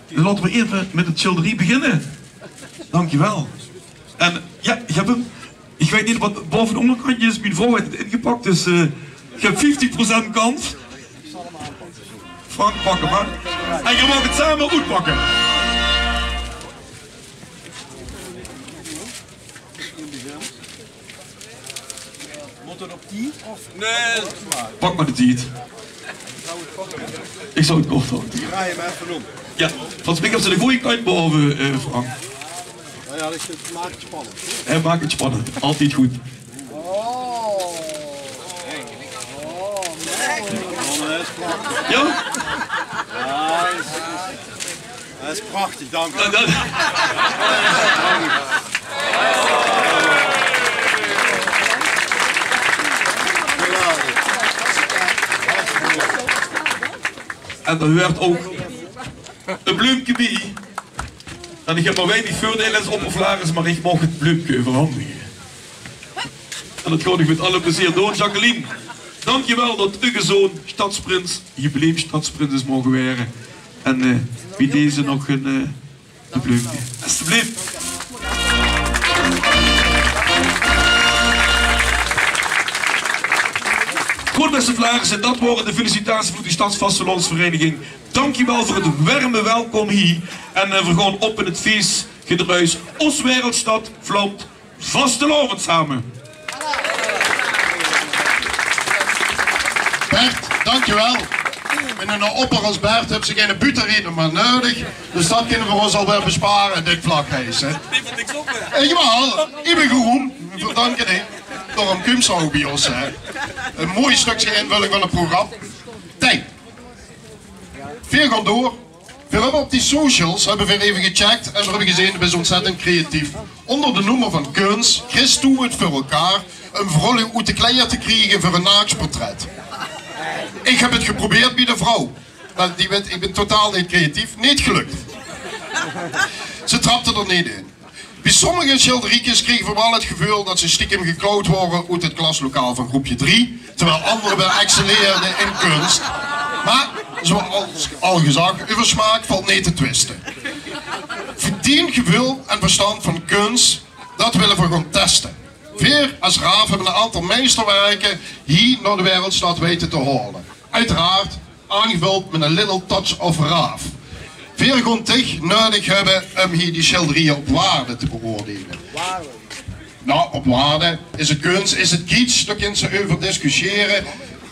Dan laten we even met het schilderij beginnen. Dankjewel. En ja, je hebt hem. Ik weet niet wat boven de onderkantje is. Mijn vrouw heeft het ingepakt, dus je hebt 50% kans. Frank, pak hem aan. En je mag het samen uitpakken. Moet het op die of? Nee. Pak maar de tiet. Ik zou het kort houden. Draai hem even om. Ja, van Spik op ze de goede kant boven, Frank. Nou ja, dat maakt het spannend. Hij maakt het spannend. Altijd goed. Oh, dat is prachtig. Ja? Dat is prachtig, dank u. En er werd ook een bloempje bij. En ik heb maar weinig voordelen op de Vlarissen, maar ik mag het bloempje overhandigen. En dat ga ik met alle plezier doen. Jacqueline, dankjewel dat uw zoon stadsprins, jubileumstadsprins is mogen werden. En bij deze nog een bloempje. Alsjeblieft. Goed, beste Vlaarders, en dat worden de felicitaties voor de Stadsvastelandsvereniging. Dankjewel voor het warme welkom hier. En we gaan op in het feestgedruis. Ons wereldstad vlamt vastelovend samen. Bert, dankjewel. Met een opper als Bert hebben ze geen buterine meer nodig. Dus dat kunnen we ons alweer besparen, dit vlaghuis. Jawel, ik ben goed. Dank je. Daarom Kumsau bij ons. Een mooi stukje invulling van het programma. Tij. Veel gaan door. We hebben op die socials hebben we even gecheckt en we hebben gezien, we zijn ontzettend creatief. Onder de noemer van Kunst, Chris doet het voor elkaar, een vrouw uit de kleier te krijgen voor een naaksportret. Ik heb het geprobeerd bij de vrouw. Maar ik ben totaal niet creatief, niet gelukt. Ze trapte er niet in. Bij sommige schilderiekjes kregen we wel het gevoel dat ze stiekem gekloot worden uit het klaslokaal van groepje 3, terwijl anderen wel excelleerden in kunst. Maar, zoals al gezegd, uw smaak valt niet te twisten. Verdien gevoel en verstand van kunst, dat willen we gewoon testen. Veer als Raaf hebben een aantal meesterwerken hier naar de wereldstad weten te halen. Uiteraard aangevuld met een little touch of Raaf. Veer gewoon tig nodig hebben om hier die schilderieën op waarde te beoordelen. Nou, op waarde. Is het kunst, is het kitsch, daar kunnen ze over discussiëren.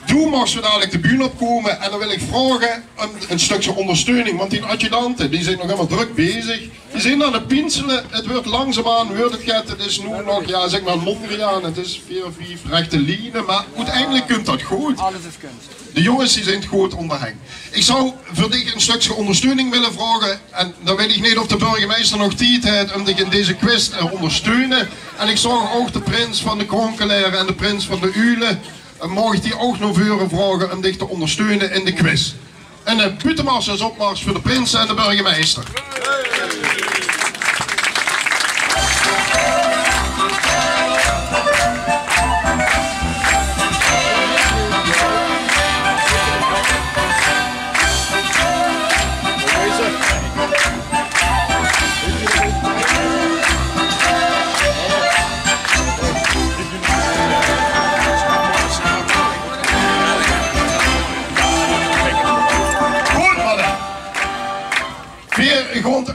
Toen mag ze dadelijk de bühne opkomen en dan wil ik vragen om een stukje ondersteuning, want die adjudanten die zijn nog helemaal druk bezig. Die zijn aan het pinselen, het wordt langzaamaan, het is nu nog, ja zeg maar Mondriaan, het is 4 of 5 rechte lijnen, maar uiteindelijk komt dat goed. Alles is kunst. De jongens die zijn het goed onderheng. Ik zou voor dich een stukje ondersteuning willen vragen en dan weet ik niet of de burgemeester nog tijd heeft om dich in deze quiz te ondersteunen. En ik zou ook de prins van de Kronkelaar en de prins van de Ulen, mag ik die ook nog vragen om dich te ondersteunen in de quiz. En de buitenmars is opmars voor de prins en de burgemeester.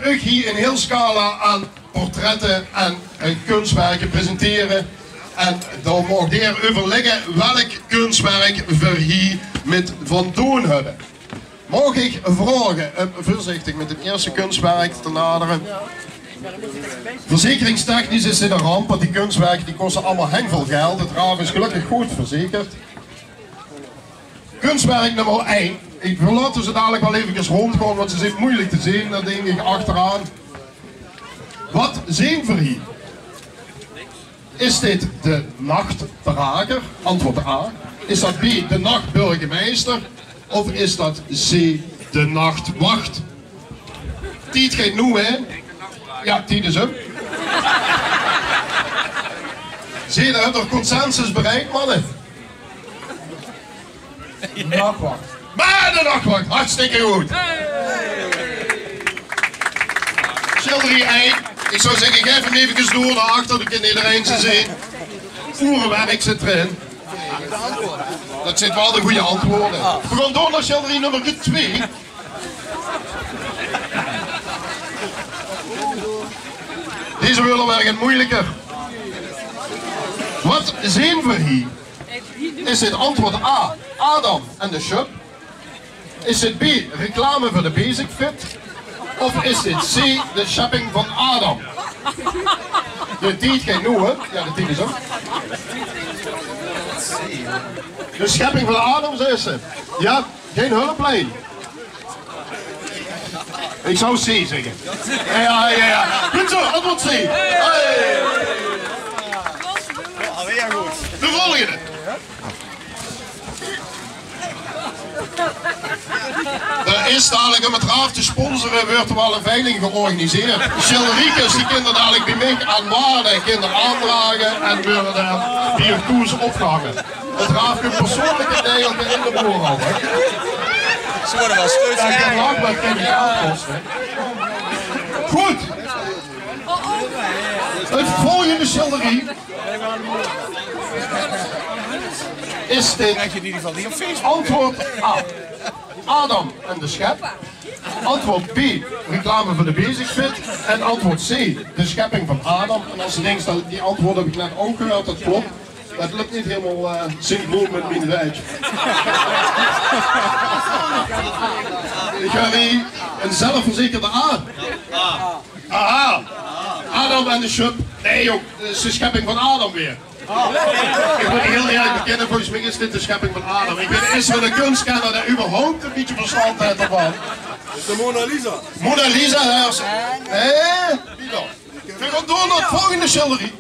Ik hier een heel scala aan portretten en kunstwerken presenteren. En dan mag de heer overleggen welk kunstwerk we hier met van doen hebben. Mag ik vragen, voorzichtig met het eerste kunstwerk te naderen. Verzekeringstechnisch is dit een ramp, want die kunstwerken die kosten allemaal heel veel geld. Het Raaf is gelukkig goed verzekerd. Kunstwerk nummer 1. Ik wil laten ze dadelijk wel even rondgaan, want ze zijn moeilijk te zien, dat denk ik achteraan. Wat zien we hier? Is dit de nachtdrager? Antwoord A. Is dat B, de nachtburgemeester? Of is dat C, de nachtwacht? Tiet gaat nu, hè? Ja, Tiet is hem. Zie je, hebt er consensus bereikt, mannen? De nachtwacht. Maar de nachtwacht, hartstikke goed. Schilderie 1. Ik zou zeggen, geef hem even door naar achter, dan kan iedereen ze zien. Voerenwerk zit erin. Dat zijn wel de goede antwoorden. We gaan door naar schilderie nummer 2. Deze willen we ergens moeilijker. Wat zien we hier? Is het antwoord A, Adam en de Shub? Is het B, reclame voor de Basic Fit? Of is dit C, de shopping van Adam? De tijd gaat nu, hè? Ja, de tijd is ook. De schepping van Adam, zei ze. Ja, geen hulplijn. Ik zou C zeggen. Ja. Goed zo, antwoord C. Hey. Alweer goed. De volgende. Er is dadelijk om het Raaf te sponsoren, wordt er wel een veiling georganiseerd. Schilderiekers die kinderen dadelijk bij mij aan waarde en kinderen aandragen en worden daar bierkoers opgehangen. Het Raaf kunt persoonlijk een deeltje in de boer houden. Ze worden wel steeds en lang met geen geld kosten. Goed. Het volgende schilderie Is dit antwoord A, Adam en de schep? Antwoord B, reclame voor de Basic-Fit. En antwoord C, de schepping van Adam. En als je denkt, die antwoorden heb ik net ook gehoord, dat klopt. Dat lukt niet helemaal synchroon met mijn wijf. Ik ga weer een zelfverzekerde A. Aha. Adam en de schep. Nee joh, dat is de schepping van Adam weer. Ik moet heel eerlijk bekennen, volgens mij is dit de schepping van Adam. Ik weet eens van de kunstkenner daar überhaupt een beetje verstand uit ervan. De Mona Lisa. Mona Lisa, wie dan? We gaan door naar het volgende schilderie.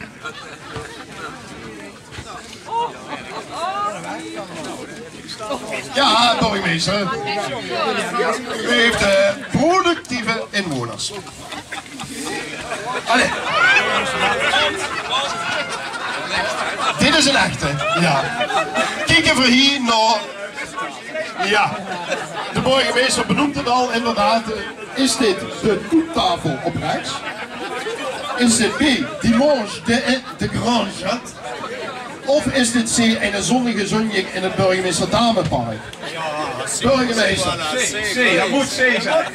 Ja, burgemeester. U heeft productieve inwoners. Allee. Dit is een echte, ja. Kijken we hier naar... Ja, de burgemeester benoemt het al, inderdaad. Is dit de toettafel op rechts? Is dit B, dimanche de Grand Chat? Of is dit C, een zonnige zonnig in het burgemeester Damepark? Burgemeester. C, dat moet C zijn.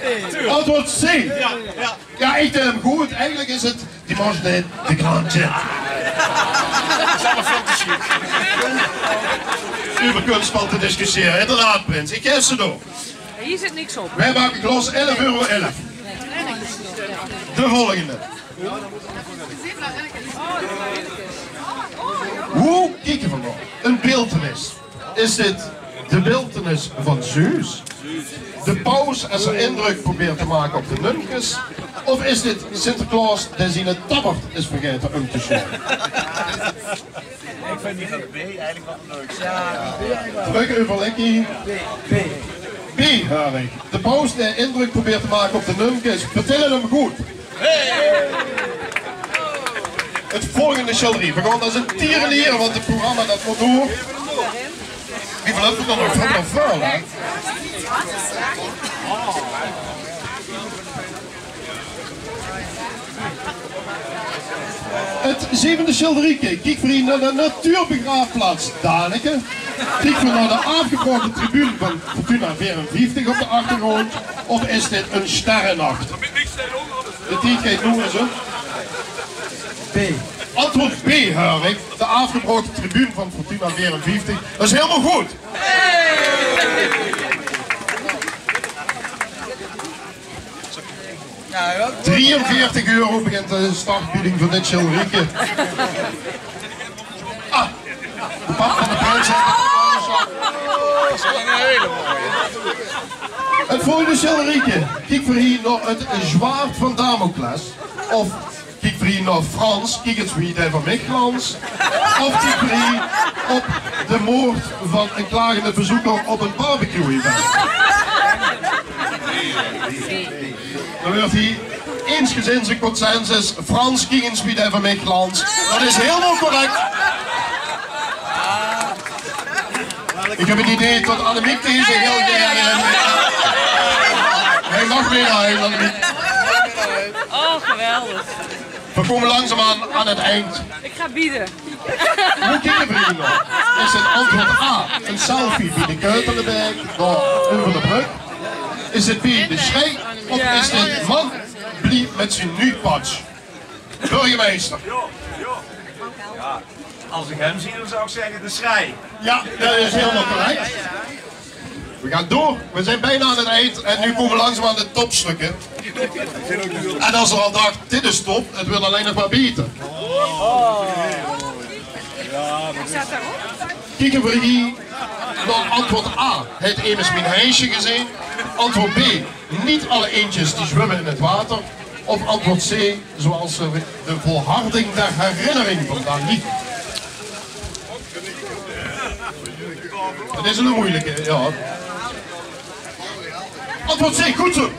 Antwoord C. Ja, ik denk hem goed. Eigenlijk is het dimanche de Grand Chat. Dat is allemaal veel te chic. Over kunstspel te discussiëren. Inderdaad, Prins. Ik geef ze door. Hier zit niks op. Wij maken glas 11,11 €. De volgende. Hoe kijken we nou? Een beeltenis. Is dit de beeltenis van Zeus? De paus en zijn indruk probeert te maken op de nunkes? Of is dit Sinterklaas die zijn tabbert is vergeten om te slaan? Ik vind die van B eigenlijk wel leuk. Ja, Druk overleggen. B, Haring. De paus die indruk probeert te maken op de nunkes. Vertellen hem goed. Het volgende schilderie. We gaan als een tierenlier, want het programma dat moet door. Wie wil het dan nog van vuil, hè? Het zevende schilderie. Kijk vrienden naar de natuurbegraafplaats Daneke. Kijk naar de afgebroken tribune van Fortuna 54 op de achtergrond. Of is dit een sterrennacht? De tijd noemen ze. B. Antwoord B, hoor ik. De afgebroken tribune van Fortuna 54. Dat is helemaal goed. 43 € begint de startbieding voor dit schilderieke. Ah, de pap van de prins heeft dat is een hele mooie. het volgende schilderieke. Kijk voor hier naar het zwaard van Damocles. Of kijk voor hier naar Frans, kijk eens wie daar van Mechelen. Of kijk voor hier op de moord van een klagende bezoeker op een barbecue-event. Dan wordt hier eensgezind een consensus. Frans, kijk eens wie daar van Mechelen. Dat is helemaal correct. Ik heb het idee dat Annemiek deze heel graag... Hij mag weer naar huis, Annemiek. Oh, geweldig. We komen langzaamaan aan het eind. Ik ga bieden. Hoe kijken we hier nog? Is het antwoord A, een selfie bij de Kuitenberg, over de brug? Is het B, de schrei? Of is dit man blieb met zijn nuutpatch? Burgemeester. Ja, als ik hem zie, dan zou ik zeggen de schrei. Ja, dat is helemaal correct. We gaan door. We zijn bijna aan het eind en nu komen we langzaam aan de topstukken. En als er al dacht, dit is top, het wil alleen nog maar beter. Wat staat daarop? Kijken we hier naar antwoord A. Het is mijn huisje gezien. Antwoord B. Niet alle eendjes die zwemmen in het water. Of antwoord C. Zoals de volharding der herinnering vandaan liep. Dat is een moeilijke, ja. Antwoord C, goed zo.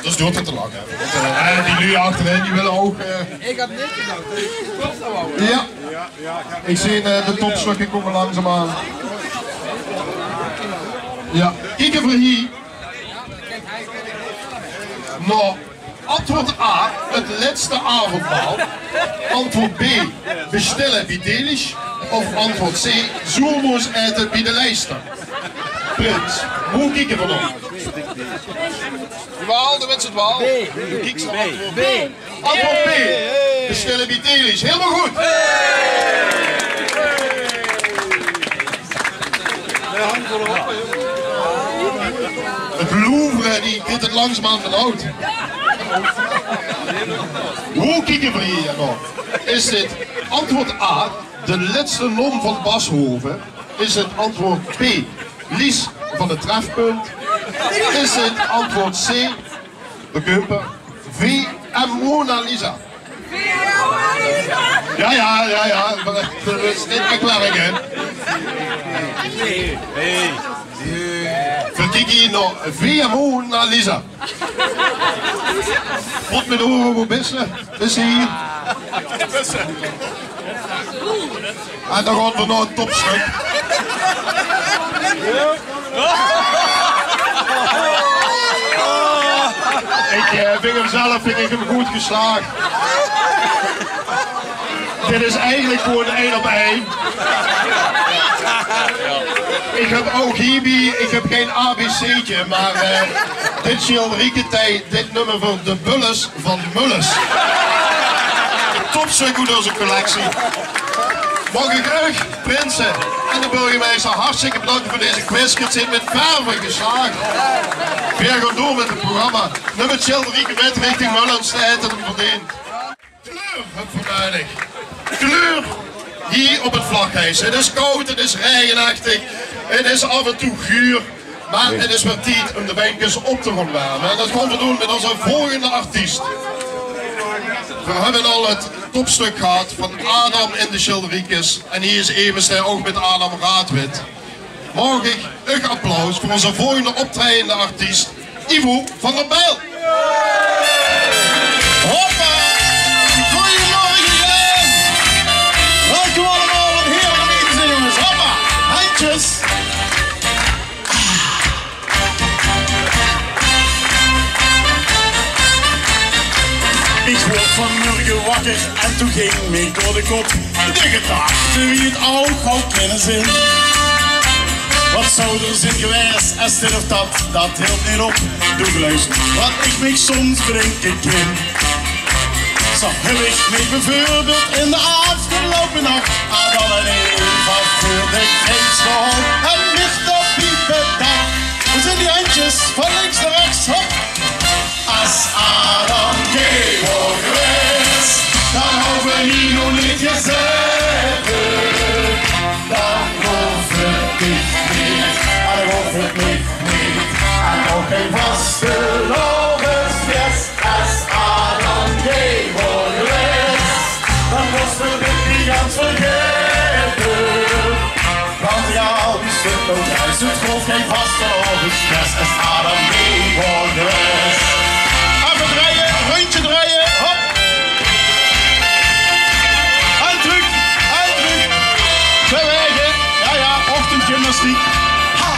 Dus doet het te lang, hè. Die nu achterin, die willen ook... Ik heb niks gedaan. Ja. Ik zie de topstukken komen langzaamaan. Ja. Kijken we hier. Nou, Antwoord A, het laatste avondmaal. Antwoord B, bestellen bij Delisch. Of antwoord C, zoermoes eten bij de lijster. Prins, hoe kijken we nog? Dwaal, de mensen dwaal. Kijk ze antwoord B. Antwoord B, bestellen bij Delisch. Helemaal goed. Het Louvre die dit het langzamerhand benauwd. Hoe kijken we hier nog? Is dit antwoord A, de laatste non van Bashoven? Is het antwoord B, Lies van het Trefpunt? Is het antwoord C, de Kumper? V en Mona Lisa? Ja. Dat is niet belangrijk, hè? Verkijk hier nog via Mona Lisa. Wat met de oren, hoe best ze? Is ze hier? En dan gaan we naar een topstuk. Ik vind hem zelf goed geslaagd. Dit is eigenlijk gewoon 1 op 1. Ik heb ook hierbij, ik heb geen ABC'tje, maar dit is Rieke tijd, dit nummer van de Bulles van Mulles. Topstuk door zijn collectie. Mag ik terug, Prinsen en de burgemeester, hartstikke bedankt voor deze quiz. Het zit met verve geslaagd. Weer gaan door met het programma. Nummer Rieke met richting Mullens, de het hem verdient. Kleur, het verduidelijk. Kleur hier op het vlaghuis. Het is koud, het is regenachtig, het is af en toe guur. Maar het is weer tijd om de benkers op te gaan warmen. En dat gaan we doen met onze volgende artiest. We hebben al het topstuk gehad van Adam en de Schilderiekes. En hier is Evenster ook met Adam Raadwit. Mag ik een applaus voor onze volgende optredende artiest, Ivo van der Bijl. Hoppa! Goedemorgen! Welkom allemaal, wat heerlijk om hier te zijn, jongens. Hoppa! Handjes! Ik werd vanmorgen wakker en toen ging mij door de kop de gedachte wie het ook gauw kennen zijn. Wat zou er zijn geweest als dit of dat, dat hield niet op. Doe luisteren wat ik me soms bedenken kan. Zo heb ik me bijvoorbeeld in de afgelopen nacht Adam en Eva voor de grens gehad. En licht op die beddag, we zijn die handjes van links naar rechts, hop. Als Adam Georg geweest, dan hoeven we hier nog niet gezeten. Dan hoeft het niet, en dan hoeft het niet. En ook geen vaste lovensfest. Als Adam Georg geweest, dan moesten we dit niet ganz vergeten. Want ja, die zit ook juist, het geloof geen vaste lovensfest. Als Adam Georg geweest. Draaien, rondje draaien, hop. En terug, bewegen. Ja, ochtendgymnastiek. Ha.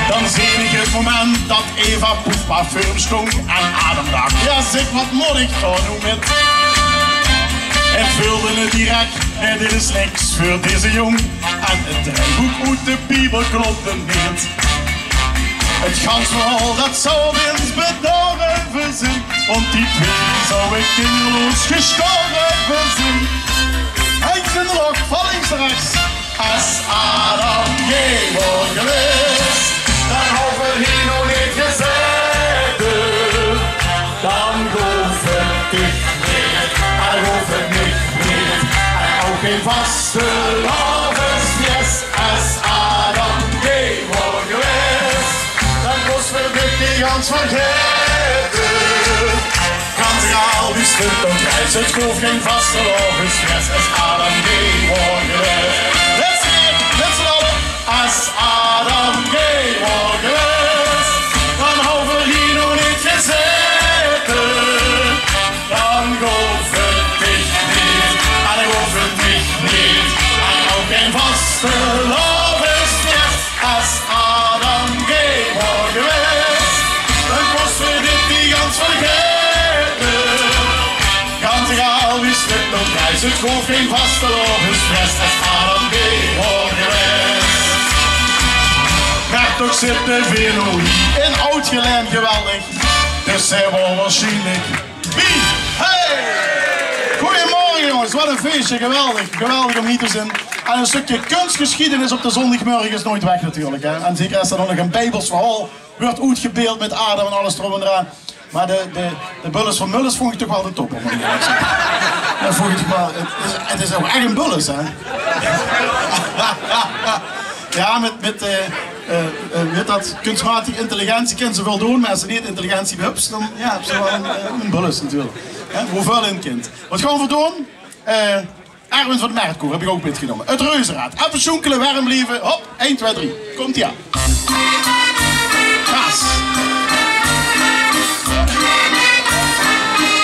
Dan zie ik het moment dat Eva poesparfum stonk en Adam dacht, ja zeg, wat moet ik gaan doen met? En vulde het direct, en dit is niks voor deze jong. En het draaiboek moet de Bijbel kloppen niet. Het gansverhaal dat zou eens bedorven zijn, want die twee zou ik kinderloos gestorven zijn. Hangt in de lucht van links naar rechts. Als Adam Georg geweest, dan hoeven we hier nog niet gezeten. Dan hoeft het niet, en hoeft het niet. Geen vaste lovensfest als Adam Georg geweest. Dan moesten we dit niet ganz vergeten. Ganz raal, wie stond op reis, het geloof geen vaste lovensfest als Adam Georg geweest. Let's sing, let's allen. Als Adam Georg geweest, dan hoeven we hier nog niet gezeten. Dan hoeft het niet, en dan hoeft het niet. En ook geen vaste loven is het gewoon geen vastelovensfles, dat gaat een weer geweest. Maar toch zit de velo in Oud-Geleen geweldig, dus zijn we waarschijnlijk wie? Hey! Goedemorgen jongens, wat een feestje, geweldig. Geweldig om hier te zijn. En een stukje kunstgeschiedenis op de zondagmorgen is nooit weg natuurlijk. Hè? En zeker als er dan nog een bijbels verhaal wordt uitgebeeld met Adam en alles erop en eraan. Maar de bulles van Mullis vond ik toch wel de top. Dat vond ik toch wel, het is ook echt een bulles, hè. Ja, met dat kunstmatige intelligentie kunnen ze wel doen, maar als ze niet intelligentie hebben, dan ja, hebben ze wel een bulles natuurlijk. Hoeveel in het kind. Wat gaan we doen? Erwin van de Merkkoer heb ik ook metgenomen. Het Reuzenrad. Even schoenkelen, warm blijven. Hop, 1, 2, 3. Komt ie aan. Gas.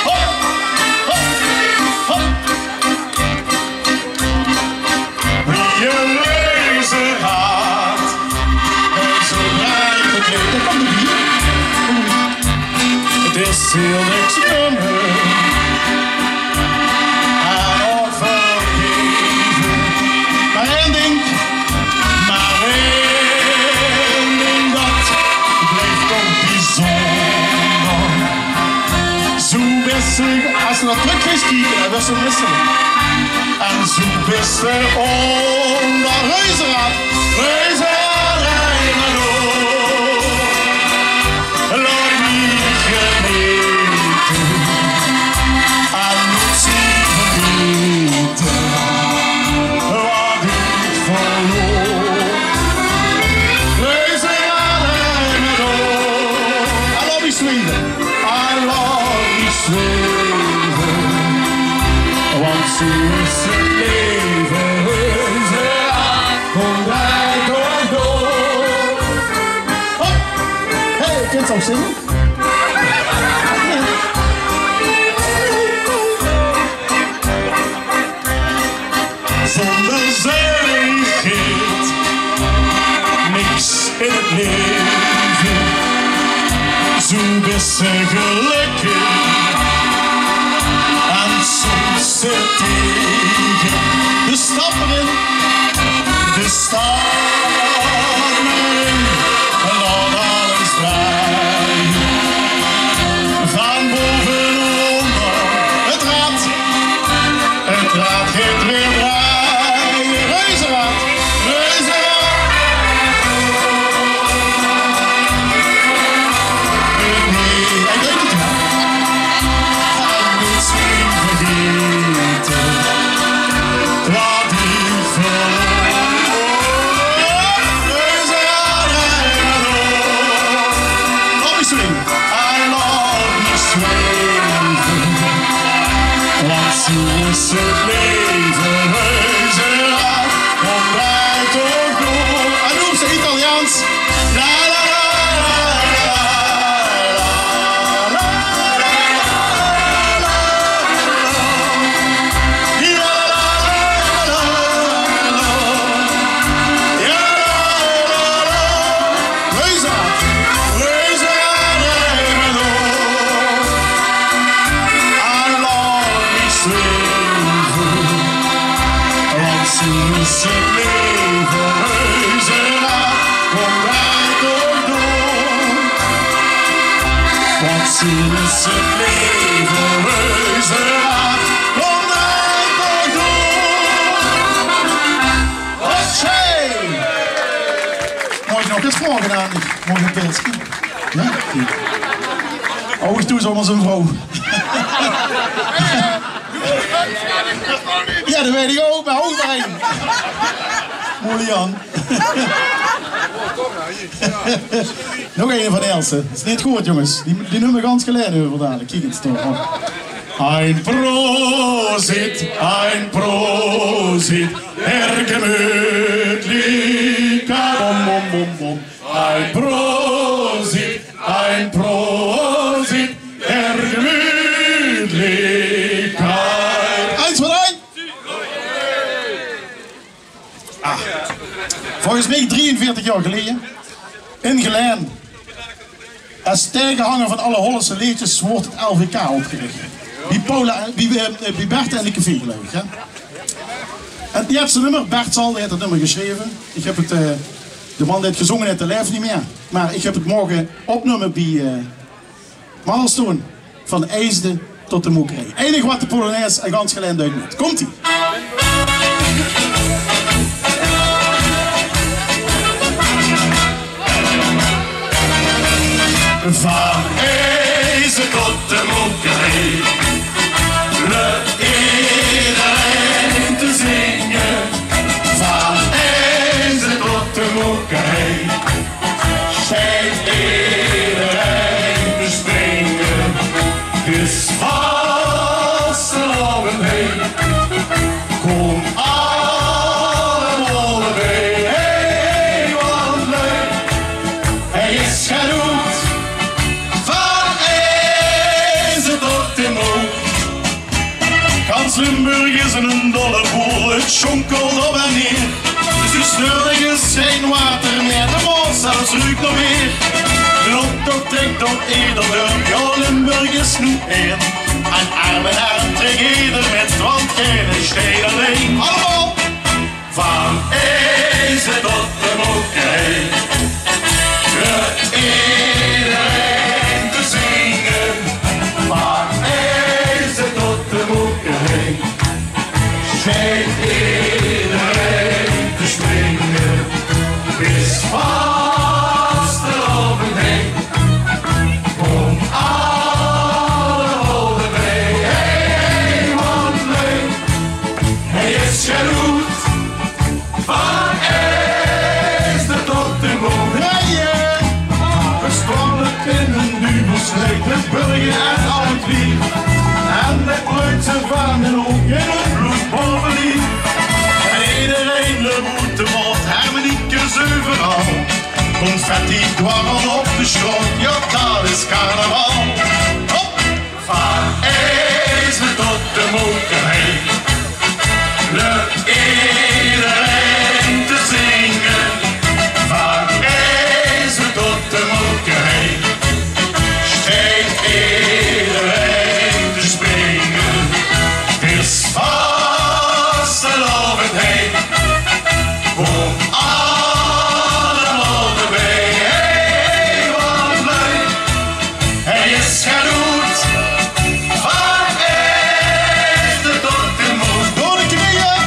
Hop, hop, hop. Je Reuzenrad. En zo draait het leed. Dat komt er hier. Het is heel niks nummer. Als ze naar terug is kijken, dan was ze misselijk. En zo is er onder Reuzenrad, Reuzenrad rijden door. Laat niet genieten, en moet zien vergeten, wat ik verloor. Reuzenrad rijden door. I love you swingen, I love you zweven, want zo is het leven, Reuzenrad, kom wij door. Hop, hey, je kunt ook zingen. Zonder zekerheid, niks in het leven, zo is ze gelukkig. Soms zit tegen de stappen in, de stad erin, en laat alles draaien. Van boven onder het rad gaat weer draaien. Reuzenrad, Reuzenrad. Nee, ik weet het wel. Wat ik verloor. Reuzenrad rijden door. Love me swing, I love me zweven, want zo is het leven. Reuzenrad, kom wij toch door. En noem ze Italiaans. La la la la la. Is het leven, Reuzenrad, kom wij toch door. Want zo is het leven, Reuzenrad, kom wij toch door. Hotje! Mooi nog eens voorgedaan, mooi een pilsje. Ja? Oh, ik doe zo maar zijn vrouw. Ja, dat weet ik ook, mijn hoofdpijn. Mooi Jan. Nog een van Else. Dat is niet goed, jongens. Die noemen we ganz geleden over dadelijk. Kijk eens toch. Ein Prosit, der gemütlicher Bom, bom, bom, bom. Ein Prosit, der gemütlichkeit. 1, 2, 3. Ah. Volgens mij 43 jaar geleden, in Geleen, als tegenhanger van alle Hollandse liedjes wordt het LVK opgericht. Bij Bert en de café geloof ik. Hè? En die heeft zijn nummer, Bert Zal, die heeft het nummer geschreven. Ik heb het, de man die het gezongen heeft, de lijf niet meer. Maar ik heb het morgen opgenomen bij Mandelstoon. Van de IJsde tot de Mokerij. Enig wat de Polonaise en gans gelijk duidelijk met. Komt-ie! Van IJsde tot de Mokerij. Lukt iedereen te zingen. Van IJsde tot de Mokerij. Schijnt iedereen te springen. Dus vastelavond heen. Kom allemaal bij. Hey, wat leuk. Hij is genoeg. Van IJsde tot de Mook. Gans Limburg is een dolle boel. Het schonkelt op en neer. Dus snurrig is geen water meer. De mos zelfs ruikt nog meer. De optocht trekt op Ederdorp. Ja, Limburg is nu één. En arm in arm trekt ieder met. Want geen steen alleen. Allemaal! Van IJsde tot de Mokerij. Lukt iedereen te zingen. Van IJsde tot de Mokerij. Schijnt iedereen te springen. Is vastelavond heen. Kom allemaal bij. Hey, wat leuk. Hij is genoeg. Van IJsde tot de Mokerij. Gesproken in een duvelsleep. De burger en al het lief. En de Preutse van den ook in het bloed bovendien. En iedereen de moed wordt harmonieke overal. Confetti dwarrelt op de strot, ja dat is carnaval. Hop! Van IJsde tot de Mokerij. Lukt iedereen te zingen. Van IJsde tot de Mokerij. Stijgt iedereen te springen. Het is vastelavond heen. Kom allemaal erbij. Hey, wat leuk. Hij is genoeg. Van IJsde tot de Mook. Door de knieën.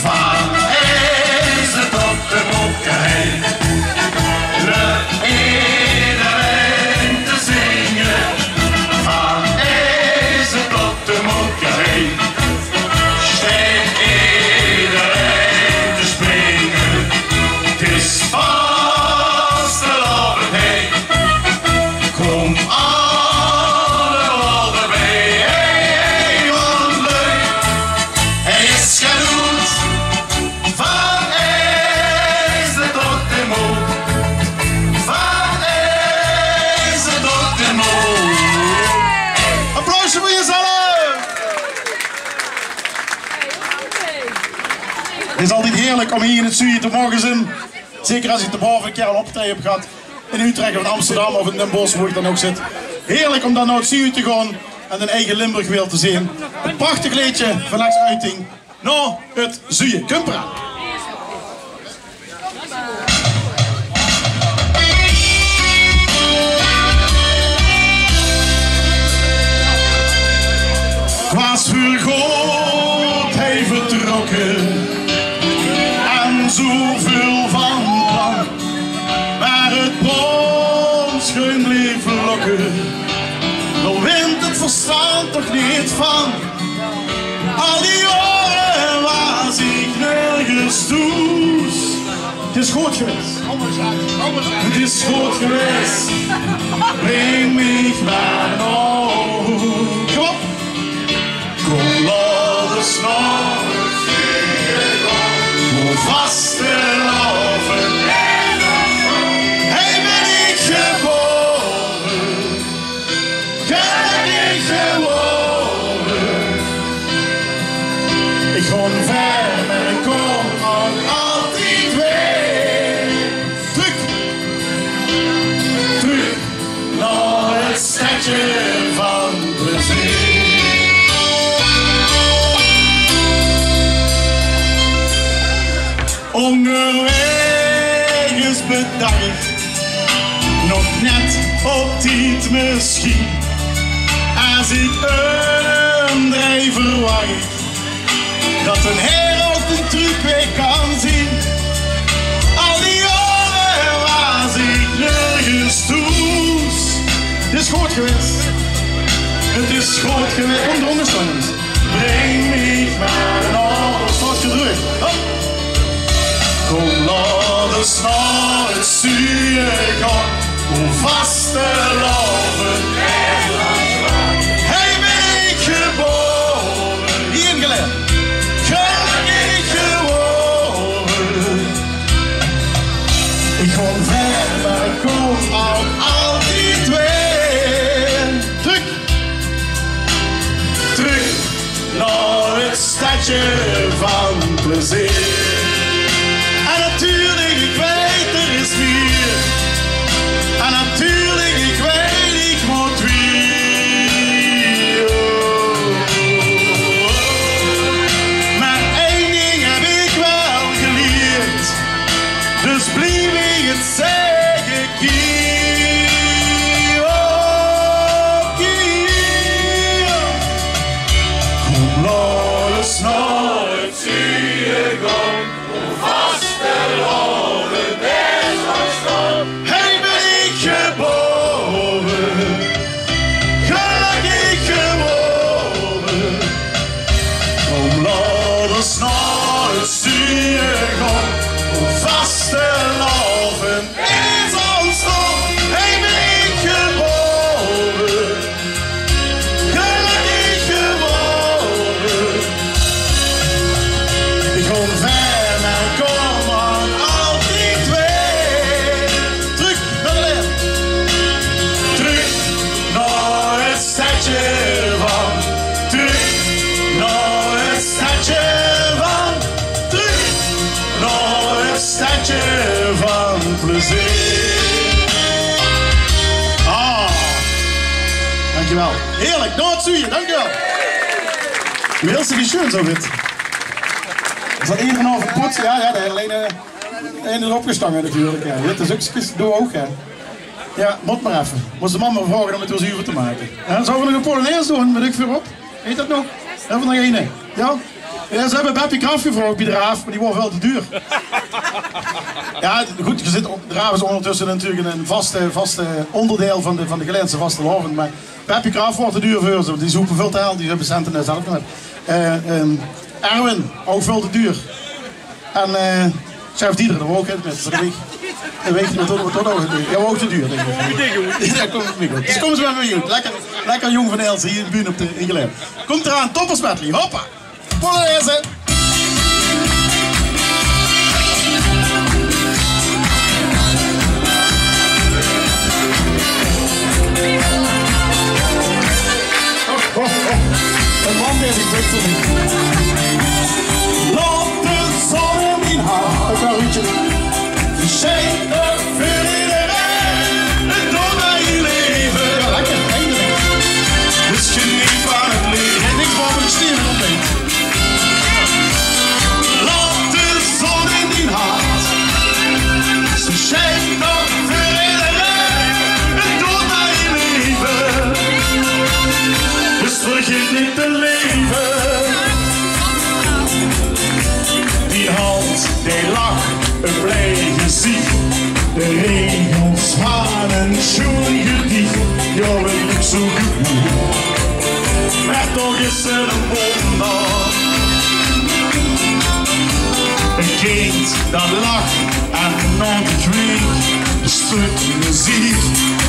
Van IJsde tot de Mokerij. Lukt iedereen te zingen. Van IJsde tot de Mokerij. Stijgt iedereen te springen. Het is vastelavond heen. Kom allemaal erbij. Hey, wat leuk. Hij is genoeg. Van IJsde tot de Mook. Van IJsde tot de Mook. Applausje voor jezelf! Het is altijd heerlijk om hier in het zuiden te mogen zijn. Zeker als ik de boven een keer al optreden heb gehad. In Utrecht of in Amsterdam of in Den Bosch, waar ik dan ook zit. Heerlijk om dan naar het zuiden te gaan en een eigen Limburg weer te zien. Een prachtig liedje van Lex Uiting. Nou, het zuiden. Kom eraan. Was voor God hij vertrokken en zoveel van plan, maar het bronsgroen bleef lokken. Dan wint het verstand toch niet van. Al die jaren was ik nergens toes. Het is goed geweest. Het is goed geweest. Breng mij maar naar huis. Kom op. Kom, laat ons nog vastelavond. Hey, ben ik geboren? Ben ik geboren? Ik ga ver, maar ik kom nog altijd weer. Terug naar het stadje van plezier. bedankt. Nog net op tijd misschien. Als ik een drijver wacht. Dat een heer ook een truc weer kan zien. Al die jaren was ik nergens toes. Het is goed geweest. Het is goed geweest. Kom eronder staan jongens. Breng me maar een ander stadje terug. Kom laat eens naar het stuur gaan. Hoe vast te lopen. Hey, ben ik geboren. Hier geleerd. Gelukkig geworden. Ik kom ver, maar ik kom ook altijd weer. Terug naar het stadje van plezier. En natuurlijk, ik weet er is meer. En natuurlijk, ik weet, ik moet weer. Maar één ding heb ik wel geleerd. Dus blijf ik het zeggen, Kiel. Kiel. Kom laat eens naar het zuur gaan. Hoe vast te lopen is ons staan. Hey, ben ik geboren. Gelukkig geworden. Kom laat eens naar het stuur gaan. Hoe vast te lopen is ons staan. Hey, ben ik geboren. Gelukkig geworden. Ik kom ver, maar ik kom aan altijd weer. Terug naar de leer. Terug naar het stadje van. Terug naar het stadje van. Terug naar het stadje van plezier. Ah, dankjewel. Heerlijk, Noord-Zuur, dankjewel. Uw heel schön zo wit. Is dat 1,5 poets? Ja, de hele ene erop gestangen natuurlijk. Ja. Witte zoekjes, doe ook. Ja. Ja, moet maar even. Moest de man maar vragen om het weer zuiver te maken. Ja, zouden we nog een Polonaise doen met ik voorop? Weet dat nog? Hebben we nog één? Ja? Ja, ze hebben Beppie Kraf gevraagd bij de Raaf, maar die wordt wel te duur. Ja, goed, de Raaf is ondertussen natuurlijk een vaste onderdeel van de Gelense vastelavond. Maar Beppie Kraf wordt te duur voor ze, die zoeken veel te halen, die hebben centen zelf nog. Erwin, ook veel te duur. En Chef Dieter, daar ook in met. Dat weet je wat ook te duur. Ja, ook te duur, denk ik. Ja, komt het niet goed. Dus kom eens maar bij jou. Lekker jong van Elsen hier in de buurt op de Ingeleer. Komt eraan, toppers medley, hoppa. Polonaise. Een man deze ik voor niet. Laat de zon in mijn haar. Ook wel Ruudje. Schijn de vuurderij. En door mijn leven. Ja, lekker. Eindelijk. Dus geniet van het leven. En niks boven de stier omheen. Laat de zon in mijn hart. Ze schijnt de vuurderij. En door mijn leven. Dus vergeet niet te leven. Die hand, die lach, een blij gezicht. De regels waren schoon gedicht. Jouw lukt zo goed. Maar toch is er een wonder. Een kind dat lacht en nooit klinkt. Een stuk muziek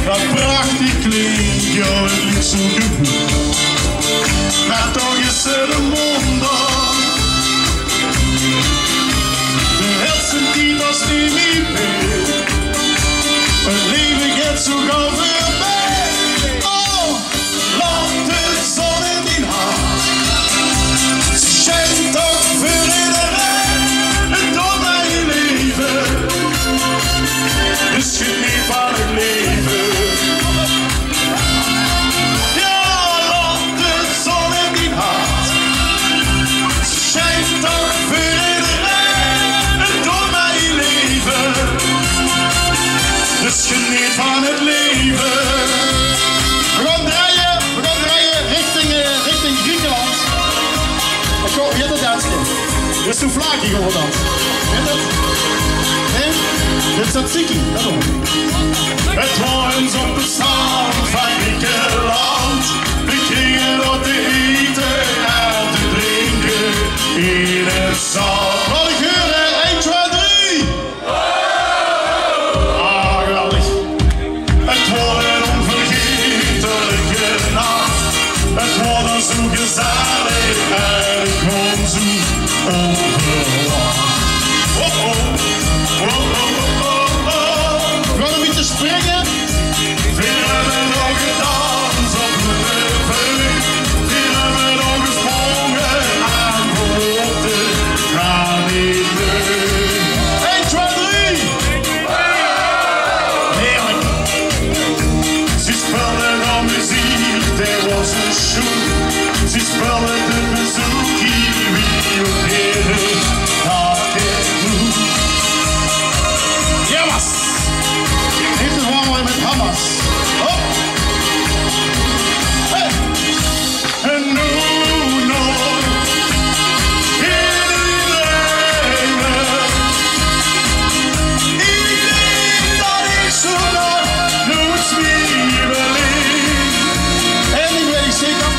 dat prachtig klinkt. Jouw lukt zo goed. Maar toch is er een wonder. De helft die was niet meer. Het leven gaat zo gauw voorbij. Oh, laat de zon in mijn hart. Ze schijnt toch voor iedereen. En door mijn leven. Dus geniet van het leven. Ja, laat de zon in mijn hart. Ze schijnt toch voor iedereen. En door mijn leven. geniet van het leven. We gaan draaien richting Griekenland. Je hebt het dansje. Dit is souvlaki gewoon dan. Weet het? Nee? Dit is tzatziki. Dat ook. Het was op de strand van Griekenland. We gingen door te eten en te drinken in het zand. Wat ik hoor, 1, 2, 3. Ah, geweldig. Het was een onvergetelijke nacht. Het was zo gezellig en ik kon zo overal. Oh, oh, oh, oh, oh, oh. We gaan een beetje springen. We hebben nog gedanst op de rivier. We hebben nog gesprongen en verloten. Ga niet meer. 1, 2, 3. Heerlijk. Ze speelden dan muziek, er was een show. Ze speelden de bezoekie, wie op heren dat ik doe. Jamas! Dit is waar met Hamas. Hop! Hey! En nu nog in die leven. Ik denk dat ik zo nog nooit meer beleef. En ik weet zeker.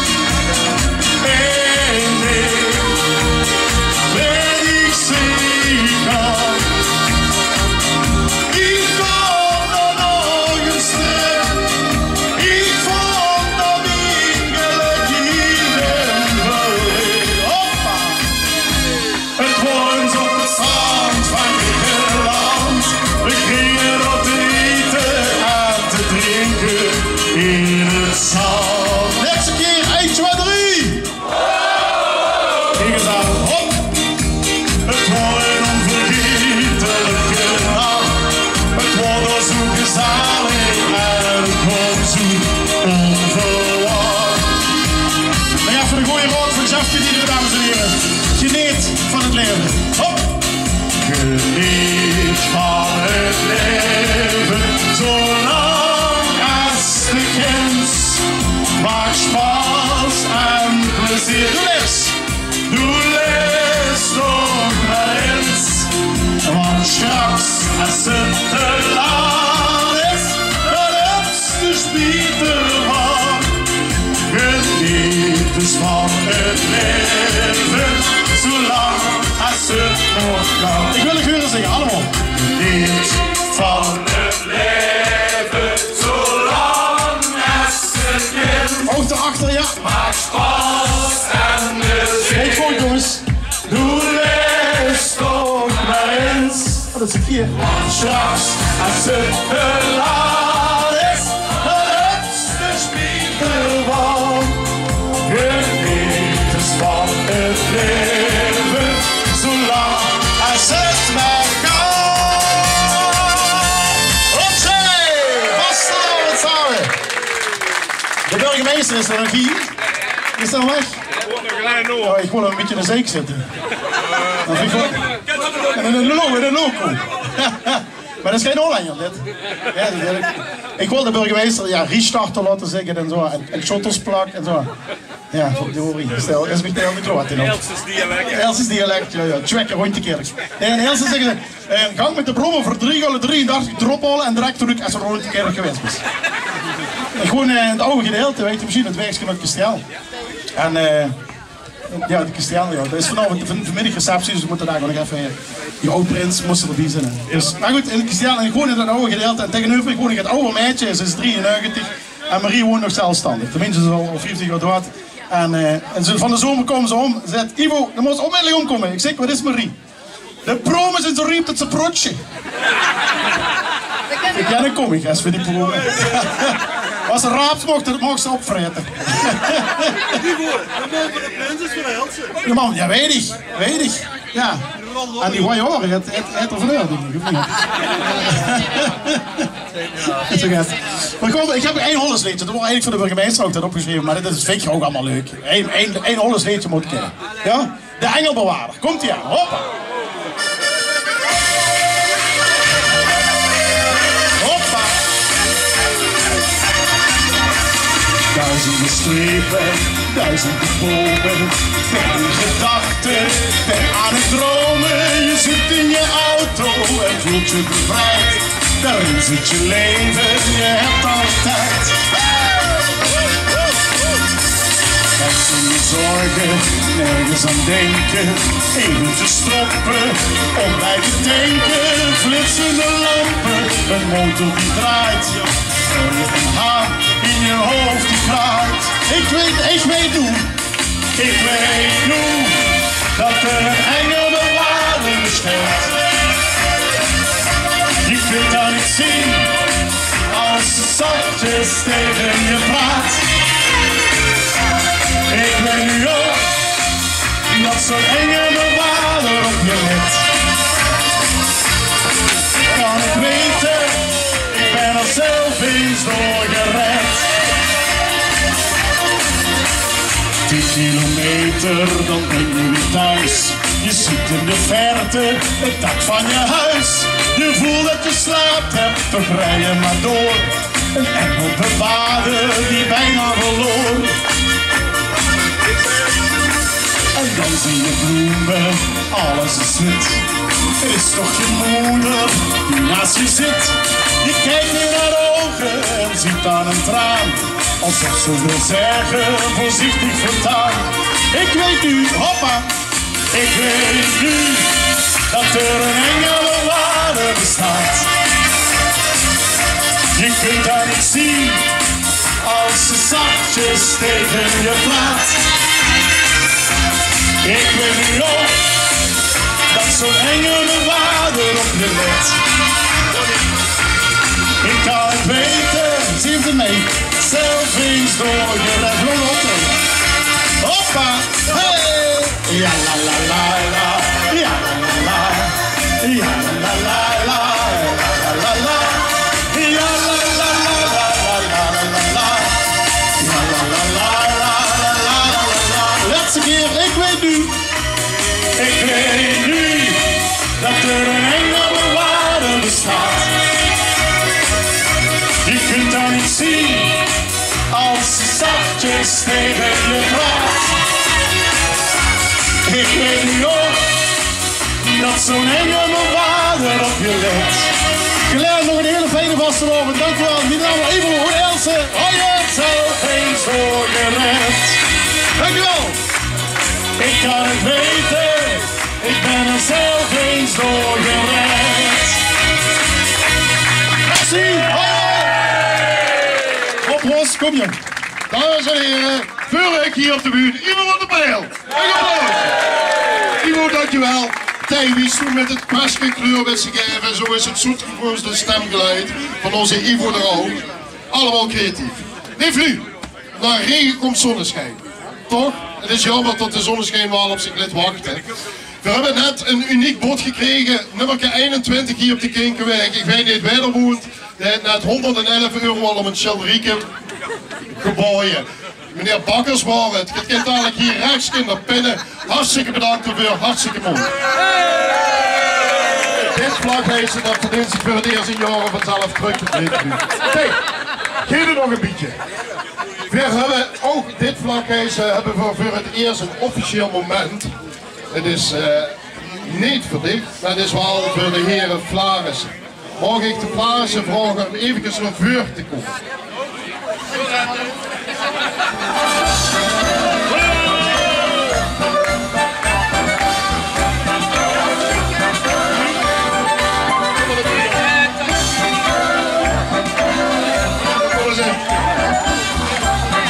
En ik weet zeker. Ik kom er nog een stuk. Ik vond dat ik geluk hierin verleed. Hoppa! Het was op het strand van Griekenland. We gingen op te eten en te drinken in het zand. Laatste keer, 1, 2, 3. Kijk eens aan, hop. Het was een onvergetelijke nacht. Het was zo gezellig en het kwam zo onverwacht. Nou ja, voor de goeie rood, voor jezelf genieten, dames en heren. Geniet van het leven. Hop. Geniet van het leven, zolang als de kind. Maak spaas en plezier. Doe les nog maar eens. Want straks als het te laat is, dan heb je spijt ervan. Geniet dus van het leven, zolang als het nog kan. Ik wil het weer zingen, allemaal. Geniet van het leven, zolang als het kind. Hoogte achter, ja. Maak spaas en plezier. Goed voor jongens. Doe les toch maar eens. Oh, dat is een 4. Straks als het te laat is, dan heb je spijt ervan. Geniet dus van het leven, zolang als het maar kan. Opzij! Vast samen. De burgemeester is er nog hier. Is dat weg? Ja, ik wil een beetje in de zeek zitten. En in een loco. Maar dat is geen Hollander, dit. Ja, ik wil de burgemeester, ja, riestarten laten zeggen en zo. En shottersplak en zo. Ja, voor de horie. Stel, is met de hele kloot in. Elsisch dialect, ja. Tjekke rondjekerk. Nee, en Elsisch zeggen ze, gang met de brommen voor 3,33 drophalen en direct toen ik als een rondjekerk geweest was. En gewoon in het oude gedeelte, weet je, misschien het wegsje naar het kasteel. En ja, de kasteel, ja. Dat is vanavond vanmiddag receptie, dus we moeten daar gewoon nog even... Die oude prins moest erbij zijn. Dus, maar goed, in het kasteel en gewoon in het oude gedeelte. En tegenover gewoon het oude meisje, ze is 93. En Marie woont nog zelfstandig. Tenminste, ze is al 50 jaar oud. En van de zomer komen ze om. Ze zegt, Ivo, je moet onmiddellijk omkomen. Ik zeg, wat is Marie? De promen zijn zo riep dat ze protje. Ik ken een comic, als we die promen. Als een raaps mocht ze opvreten. De man, ja, weet ik. Ja. En die mooie horen, het er vanuit, denk ik. Maar kom, ik heb één Hollandsliedje, dat wordt eigenlijk voor de burgemeester ook dat opgeschreven, maar dit vind je ook allemaal leuk. Eén Hollandsliedje moet ik kennen. Ja? De Engelbewaarder, komt ie aan, hoppa. Hoppa. Duizenden strepen, duizenden bomen. Ben in gedachten, ben aan het dromen. Je zit in je auto en voelt je bevrijd. Daarin zit je leven, je hebt altijd. Kijk zonder zorgen, nergens aan denken. Even te stoppen, om bij te denken. Flitsende lampen, een motor die draait. Een haan in je hoofd die draait. Ik weet hoe dat er een engel de waarde besteedt. Je kunt dat niet zien als ze zachtjes tegen je praat. Ik weet nu ook dat zo'n engel de waarde op je let. Kan ik weten, ik ben er zelf eens doorgered. 10 kilometer, dan ben je weer thuis. Je ziet in de verte het dak van je huis. Je voelt dat je slaapt hebt, toch rij je maar door. Een engelbewaarder die bijna verloor. En dan zie je bloemen, alles is wit. Het is toch je moeder die naast je zit. Je kijkt in haar ogen en ziet aan een traan. Alsof ze wil zeggen, voorzichtig voortaan. Ik weet nu, hoppa, ik weet nu dat er een engelenwaarde bestaat. Je kunt haar niet zien als ze zachtjes tegen je praat. Ik weet nu ook dat zo'n engelenwaarde op je let. Ik kan het weten, zie het mee, zelf eens door je revolutie. Hoppa, hey! Ja la la la la, ja la la la, ja la la la la, la la la, ja la la la la la la la, ja la la la la la la. Laatste keer, ik weet nu dat er een engelenwaarde bestaat. Je kunt haar niet zien als ze zachtjes tegen je praat. Ik weet nu ook dat zo'n engelenwaarder op je let. Claire, nog een hele fijne vastelovend, dankjewel. Niet allemaal even voor Else. Oh je hebt zelf eens voorgered. Dankjewel. Ik kan het weten, ik ben er zelf eens doorgered. Merci. Op Ros, kom je. Dames en heren, Vurik hier op de buurt, Ivo van der Pijl. Ivo, dankjewel. Tijwies toen met het persgekleur met zich geven en zo is het zoetgevoerde stemgeluid van onze Ivo de Roo. Allemaal creatief. Lieflu, na regen komt zonneschijn. Toch? Het is jammer dat de zonneschijn wel op zich liet wachten. We hebben net een uniek bod gekregen, nummer 21 hier op de Kinkenweg. Ik weet niet waar er woont. Die heeft net €111 al om een Schilderieke gebouwen. Meneer Bakkers was het. Je kunt eigenlijk hier rechts in de pinnen. Hartstikke bedankt ervoor, hartstikke mooi. Dit vlaghezen dat verdient zich voor het eerst in jaren vanzelf terug te treden. Kijk, geef er nog een beetje. We hebben ook dit vlaghezen hebben we voor het eerst een officieel moment. Het is niet verdicht, maar het is wel voor de heren Flarissen. Mag ik de Flarissen vragen om even naar voren te komen?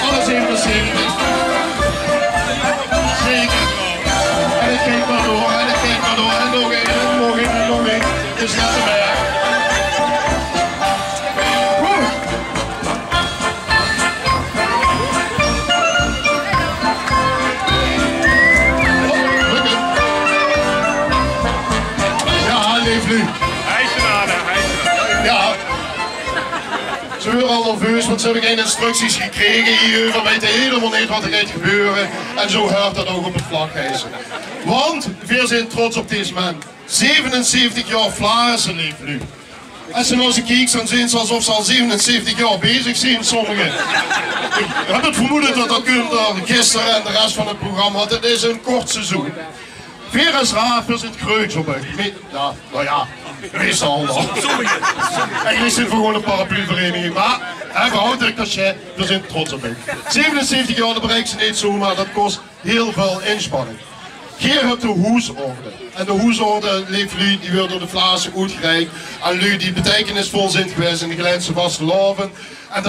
Alles even passeren. Zeker. En ik kijk maar door, en ik kijk maar door, en nog één, en nog één, en nog één. Dus net erbij. Ja, ze waren al nerveus, want ze hebben geen instructies gekregen hierover, weten helemaal niet wat er gaat gebeuren. En zo hoort dat ook op het vlaghezen. Want we zijn trots op deze man. 77 jaar Flarissen leeft nu. Als ze nou eens kijkt, dan zien ze alsof ze al 77 jaar bezig zijn, sommigen. Ik heb het vermoeden dat dat kunt gisteren en de rest van het programma, want het is een kort seizoen. Veres Raaf is het Kreutselbeek. Ja, nou ja, meestal nog. Eigenlijk is het gewoon een parapluvereniging, maar we houden het cachet, we zijn trots op het. 77 jaar, dat bereikt ze niet zo, maar dat kost heel veel inspanning. Hier hebt de hoesorde. En de hoesorde leeft lui die weer door de Vlaamse uitgereikt. En lui die betekenisvol zijn geweest in de Gelijnse vasteloven. En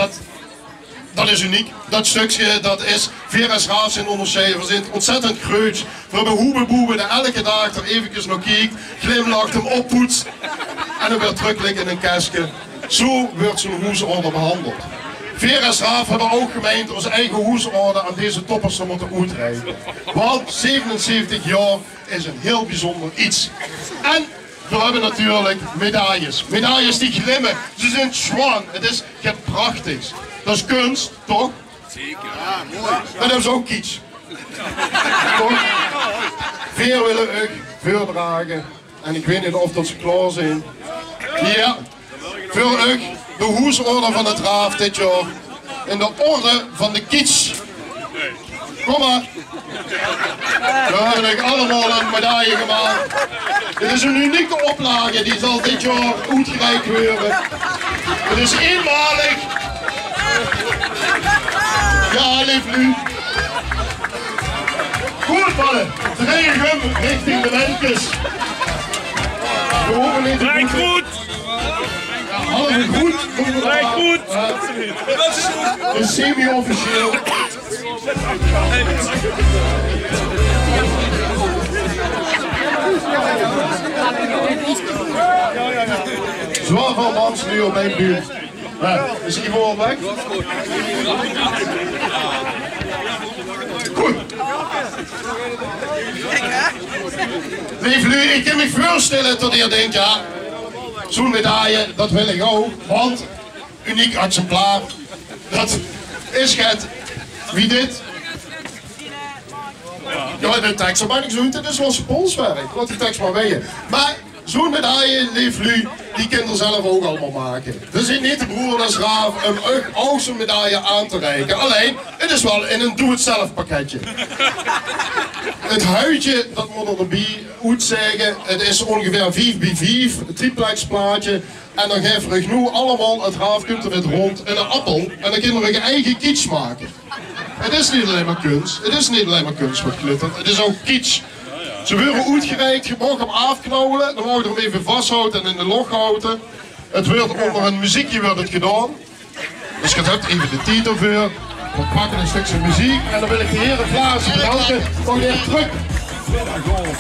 dat is uniek. Dat stukje, dat is Veres Raaf zijn onderscheiden. We zijn ontzettend groots. We hebben hoebeboeben die elke dag er eventjes nog kijkt, glimlacht, hem oppoetst. En dan weer terugleggen in een kastje. Zo wordt zo'n hoesorde behandeld. Veres Raaf hebben ook gemeend onze eigen hoesorde aan deze toppers te moeten uitreiken. Want 77 jaar is een heel bijzonder iets. En we hebben natuurlijk medailles. Medailles die glimmen. Ze zijn zwan. Het is prachtig. Dat is kunst, toch? Zeker. Ja, mooi. Dat hebben ze ook kitsch. Toch? Veer willen ook voordragen. En ik weet niet of dat ze klaar zijn. Ja. Voor ook de hoesorde van het Raaf dit jaar. In de orde van de kitsch. Kom maar. We hebben allemaal een medaille gemaakt. Dit is een unieke oplage. Die zal dit jaar uitgereikt worden. Het is eenmalig. Ja, lief nu. Goed mannen, dreig hem richting de Wenkes. We hoeven niet te goed. Ja, half goed. Dreig goed. Dat is semi-officieel. Zoveel mensen nu op mijn buurt. Is hij gewoon weg? Goed. Lief nu, ik kan me voorstellen dat je denkt, ja, zo'n medaille, dat wil ik ook, want uniek exemplaar, dat is het. Wie dit? Ja, de tekst maar niks doen, het is wel sponswerk, laat die tekst maar wegen. Maar zo'n medaille, lief Lu, die kan er zelf ook allemaal maken. We zijn niet de broers Raaf om ook zo'n medaille aan te reiken. Alleen, het is wel in een doe-het-zelf pakketje. Het huidje, dat moet er erbij uitzeggen, het is ongeveer 5x5, een triplex plaatje. En dan geven we nu allemaal het Raaf kunt er rond in een appel. En dan kunnen we een eigen kitsch maken. Het is niet alleen maar kunst, het is niet alleen maar kunst wat glittert, het is ook kitsch. Ze worden uitgereikt, je mag hem afknauwen, dan mogen we hem even vasthouden en in de log houden. Het wordt onder een muziekje wordt het gedaan. Dus je hebt even de titel voor. We pakken een stukje muziek en dan wil ik de heren Vlaamse bedanken. Nog weer terug. Vrijdagavond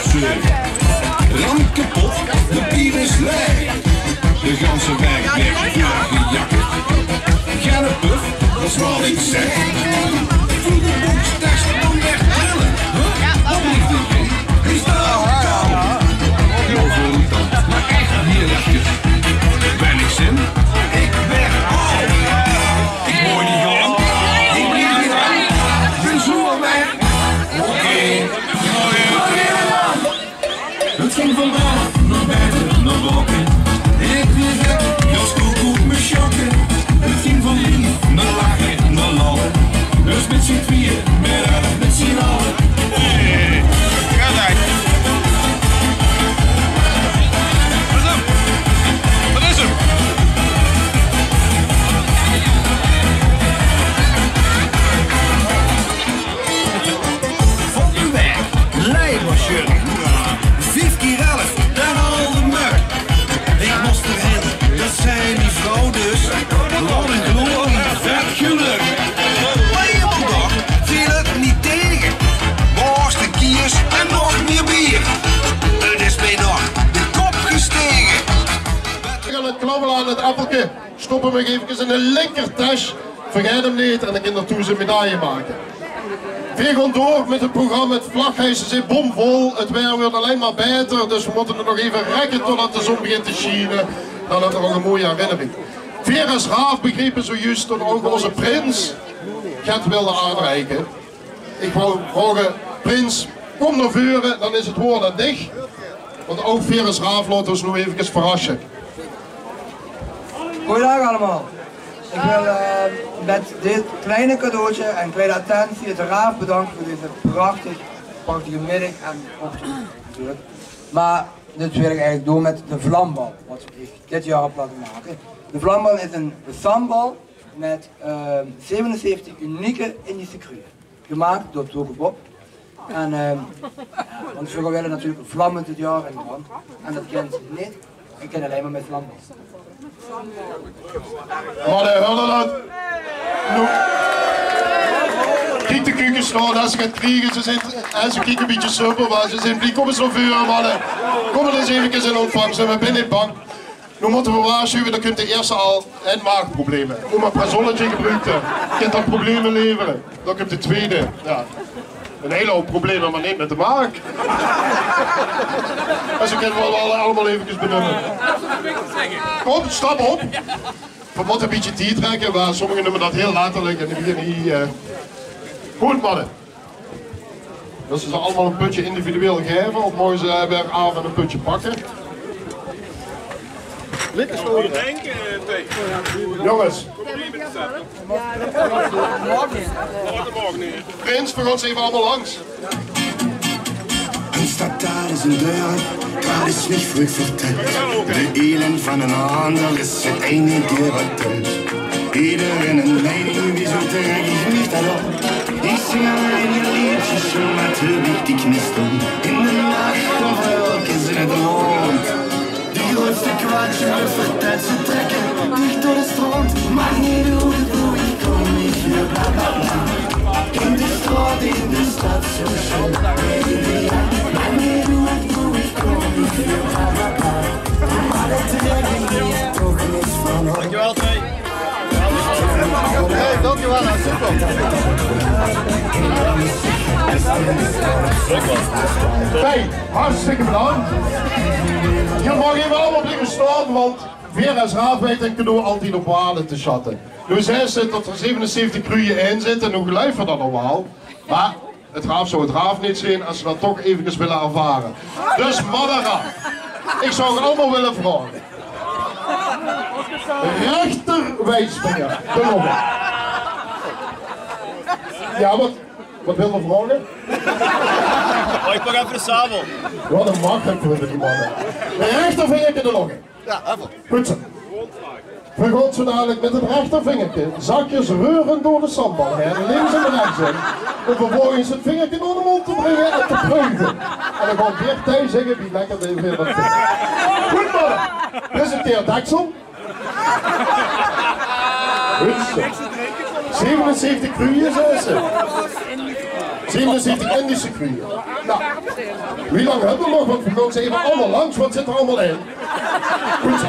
6:30. Ram kapot, de bier is leeg. De ganse wijk werd jakken. Gelle puff, dat is wat ik zeg. Voel de boekstest dan weg bellen. Wat ligt er in? Is daar al heel veel dan, maar echt hier even. Ben ik zin? Ik ben al. Ik hoor niet gaan. Ik ben niet aan. Ik ben zo al weg. Oké. Het ging van braaf naar buiten, naar bokken. Ik weer gek, als koekoek me schokken. Het ging van lief naar lachen, naar lallen. Dus met z'n tweeën, met z'n allen. Hey, ga daar. Wat is hem? Wat is hem? Van uw werk, lijnmachine. 5 keer 11, daar al de mug. Ik moest erheen, dat zijn die vrouw dus. Lang en glorie, vet geluk. Maar iemand nog viel het niet tegen. Borst en kiers en nog meer bier. Het is mij nog de kop gestegen. We gaan het knabbelen aan het appeltje. Stoppen we even in een linkertas. Vergeet hem niet en dan kan naartoe zijn medaille maken. We gaan door met het programma. Het vlaghijsen zit bomvol. Het weer wordt alleen maar beter. Dus we moeten er nog even rekken totdat de zon begint te schijnen. Dan hebben we nog een mooie herinnering. Veres Raaf begrepen zojuist dat ook onze prins het wilde aanreiken. Ik wou vragen, prins, kom naar voren, dan is het woord aan dich. Want ook Veres Raaf laat ons nog even verrassen. Goedendag allemaal. Ik wil met dit kleine cadeautje en kleine attentie de Raaf bedanken voor deze prachtige middag en ochtend natuurlijk. Maar dit wil ik eigenlijk doen met de vlambal, wat ik dit jaar heb laten maken. De vlambal is een sambal met 77 unieke Indische kruiden. Gemaakt door Togo Bob. En want we willen natuurlijk vlammen dit jaar in de brand. En dat kent ze niet. Ik ken alleen maar met vlambal. Wat hoorde dat? Kijk de kuken staan, als ze gaat kriegen, ze kijken een beetje super, maar ze zijn blij, kom eens zo vuur, mannen. Kom er eens even in ontvangst, we zijn niet bang. Nu moeten we waarschuwen, dan kunt de eerste al en maagproblemen. Moet maar een zonnetje gebruiken, je kunt dan problemen leveren. Dan komt de tweede, ja. Een hele hoop problemen, maar niet met de maag. En ze kunnen we allemaal even benoemen. Kom, stap op. We moeten een beetje thee trekken, maar sommigen noemen dat heel laterlijk en hier niet. Goed mannen. Dus ze allemaal een putje individueel geven, of mogen ze bij avond een putje pakken. Lekker zo. Jongens. Prins, we gaan ze even allemaal langs. Een stadtaal is een deur, dat is niet vroeg verteld. De elend van een ander is het enige verteld. Iedereen een mening, wieso trek ik niet aan op? Ik zing alleen je liedjes, zo natuurlijk die knistel. In de nacht of welk is het rond. De grootste kwaadje vertelt ze trekken, niet door de strand. Maar niet door de boer, ik kom niet meer bla bla bla. In de straat, in de stad, zo schoon. Maar niet door de boer, ik kom niet meer bla bla bla. Maar dat trekken hier toch niks van op. Dankjewel, Twee. Hey, dankjewel, super. Hey, hartstikke bedankt. Je mag even allemaal blijven staan, want Vera's Raaf weet een cadeau altijd op waarde te schatten. Nu zei ze dat er 77 kruien in zitten, en hoe geluid dat allemaal. Maar het Raaf zou het Raaf niet zijn als ze dat toch even willen ervaren. Dus Madara, ik zou het allemaal willen vragen. Rechterwijsvinger, de longen. Ja, wat wil je vragen? Oh, ik pak even de sabel. Wat een makkelijk voor die mannen. De rechtervingertje de longen. Ja, even. Goed zo. We gaan zo dadelijk met het rechtervingertje zakjes reuren door de sambal heen, links en rechts in. Om vervolgens het vingertje door de mond te brengen en te proeven. En dan gaat weer Thij zeggen wie lekker deze weer wat vindt. Goed mannen, presenteer Daksel. Goed zo. 77 kruien zijn ze. 77 Indische kruien. Nou, wie lang hebben we nog? Want we gaan ze even allemaal langs, wat zit er allemaal in? Goed zo.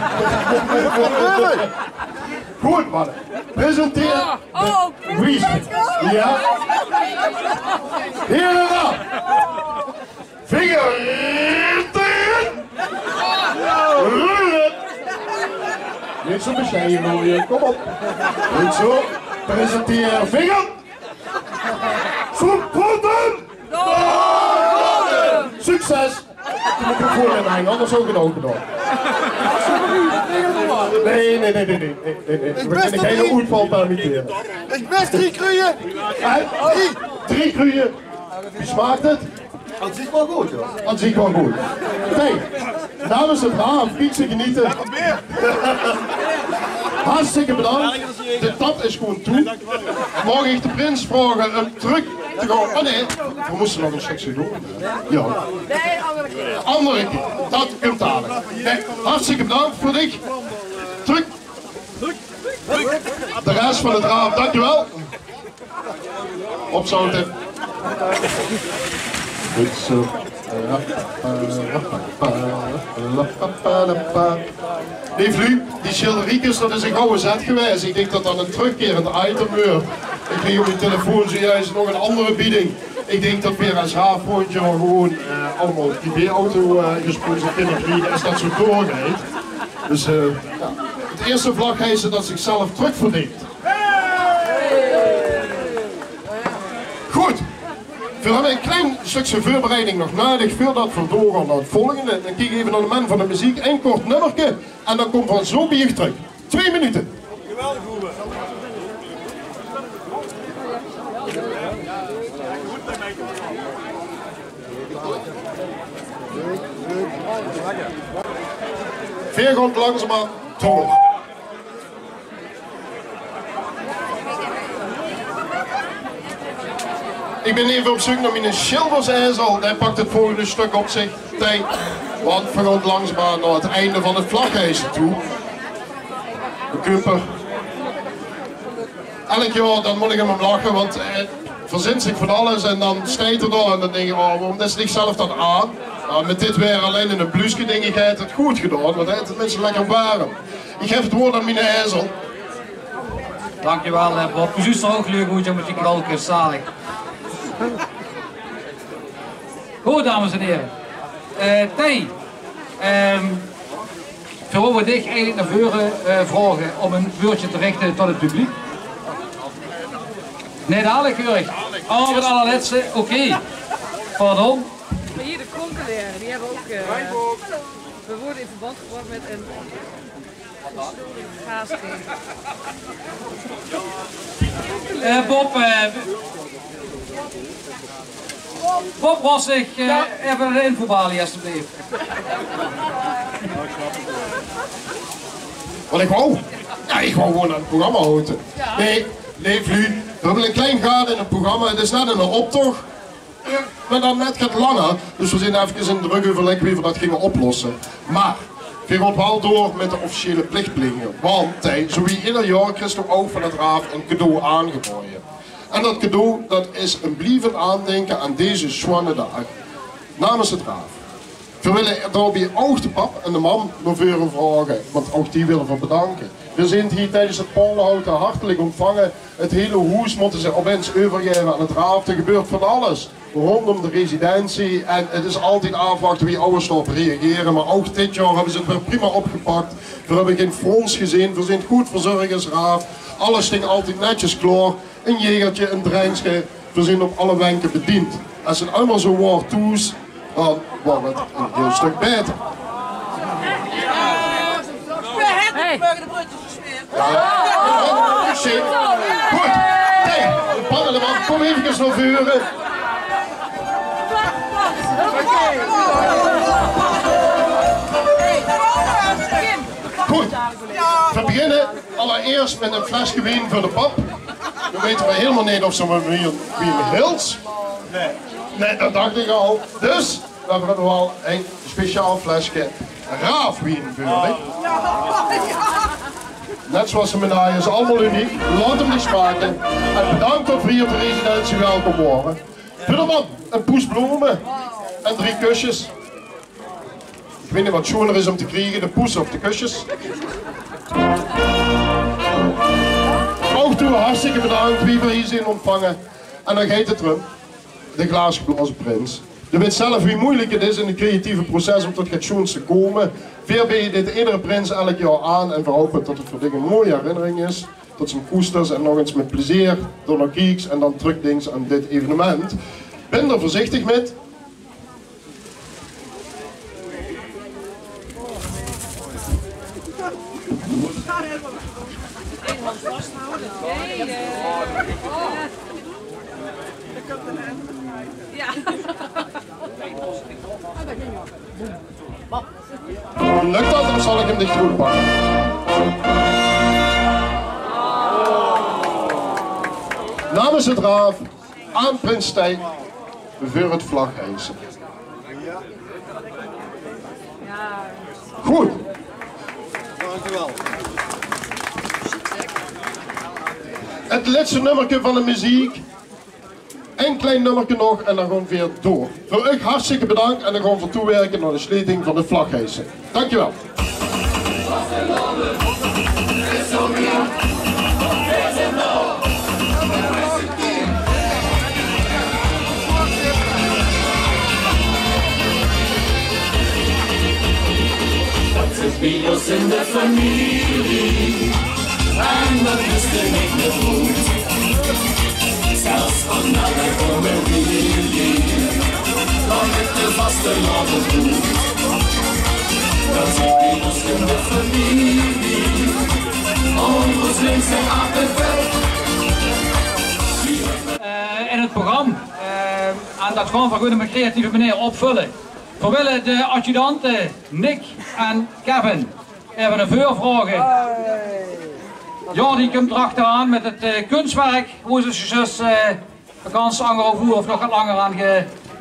Goed mannen, presenteer de Wiesel. Ja. Hier en daar. Vinger erin. Rullen. Niet zo bescheiden hoor je, kom op. Goed zo, presenteer vinger. Verpoten. Succes. De microfoon in mijn, anders ook het ook gedaan. Nee. We kunnen geen uitval permitteren. Ik best 3 kruien. 3 kruien. Wie smaakt het? Het ziet wel goed, joh. Het ziet wel goed. Kijk, namens het Raaf, fietsen genieten. Hartstikke bedankt. De tap is gewoon toe. Mag ik de prins vragen een truc te gaan? Oh nee, we moesten nog een stukje doen. Ja. Nee, andere keer. Andere keer, dat komt dadelijk. Nee, hartstikke bedankt voor dich. Truc. De rest van het Raaf, dankjewel. Opzouten. Goed zo. Lief Lu, die schilderiekjes, dat is een gouden zet geweest. Ik denk dat dat een terugkerend item wordt. Ik kreeg op mijn telefoon zojuist nog een andere bieding. Ik denk dat Vera's Raaf volgend jaar gewoon allemaal die B-auto gesponsord kunnen krijgen als dat zo doorgaat. Dus ja, het eerste vlag hijsen dat zichzelf terugverdient. Goed. We hebben een klein stukje voorbereiding nog nodig voordat we doorgaan naar het volgende. Dan kijk even naar de man van de muziek, een kort nummertje en dan komt van zo bier terug. 2 minuten. Geweldig Ruben. Veer komt langzaamaan door. Ik ben even op zoek naar mijn Schildersezel. Hij pakt het volgende stuk op zich. Tijd. Want we gaan langzaamaan naar het einde van het vlaghuis toe. De Cooper. Elk jaar dan moet ik hem lachen, want hij verzint zich van alles en dan staat er door en dan denk je, oh, waarom is niet zelf dan aan? Nou, met dit weer alleen in een bluesje denk ik, hij heeft het goed gedaan, want hij heeft het mensen lekker warm. Ik geef het woord aan mijn ezel. Dankjewel Bob. Je zuster ook leuk goed met die krolkers, zalig. Goed dames en heren. Tij. Zullen we dich eigenlijk naar voren vragen om een woordje te richten tot het publiek? Nee, dadelijk keurig. Oh, met allerlaatste. Oké. Pardon. Maar hier de Kronkelaren, die hebben ook... we worden in verband gebracht met een gaasking. Bob Rossig, even een infobalie alsjeblieft. Wat ik wou? Ja, ik wou gewoon aan het programma houden. Nee, Vlu. We hebben een klein gat in het programma. Het is net een optocht. Maar dan net gaat langer. Dus we zijn even in de rugoverleg wie we dat gingen oplossen. Maar we gaan wel door met de officiële plichtplegingen. Want zo wie ieder jaar krijgt toch ook van het Raaf een cadeau aangeboden. En dat cadeau dat is een blijvend aandenken aan deze zwanne dag. Namens het Raaf. We willen daarbij ook de pap en de mam naar voren vragen, want ook die willen we bedanken. We zijn hier tijdens het Paulhouten hartelijk ontvangen. Het hele huis moeten ze opeens overgeven aan het Raaf. Er gebeurt van alles rondom de residentie en het is altijd afwachten wie ouders erop reageren. Maar ook dit jaar hebben ze het weer prima opgepakt. We hebben geen frons gezien, we zijn goed verzorgd als Raaf. Alles stinkt altijd netjes klaar. Een jegertje, een dreinsche, we zijn op alle wenken bediend. Als het allemaal zo wordt toes, dan wordt het een heel stuk beter. Goed, hey, Panneman, kom even naar voren. Goed, we beginnen allereerst met een flesje wijn voor de pap. Dan weten we helemaal niet of ze me weer hield. Nee, dat dacht ik al. Dus, we hebben nog wel een speciaal flesje Raafwijn voor. Net zoals de medaille is allemaal uniek. Laat hem niet smaken. En bedankt dat we hier op de residentie welkom worden. Voor de man, een poes bloemen en 3 kusjes. Ik weet niet wat schoner is om te krijgen, de poes of de kusjes. Ook toe, hartstikke bedankt wie we hier zijn ontvangen. En dan gaat het erom, de glaasgeblazen prins. Je weet zelf hoe moeilijk het is in het creatieve proces om tot het te komen. Veel ben je dit iedere prins elk jaar aan en we hopen dat het voor dingen een mooie herinnering is. Tot zijn koesters en nog eens met plezier door naar kijks en dan terugdenks aan dit evenement. Ben er voorzichtig met. Vasthouden. Ja. Lukt dat, dan zal ik hem dicht goed pakken. Namens het Raaf aan Prins Stijn voor het vlaghijsen. Goed. Dankjewel. Het laatste nummertje van de muziek. Een klein nummertje nog en dan gaan we weer door. Voor u hartstikke bedankt en dan gaan we toewerken naar de sluiting van de vlaghijsen. Dankjewel. Dat is bij ons in de familie en dat wist ik niet meer goed. Zelfs van alle familie, dan met de vaste laden goed. Dat is bij ons in de familie Prinsen aan de veld. In het programma, en dat gaan we goed met creatieve manier opvullen. We willen de adjudanten Nick en Kevin even een voorvragen. Ja, die komt erachteraan met het kunstwerk, hoe ze dus vakantieangeroepen of nog wat langer aan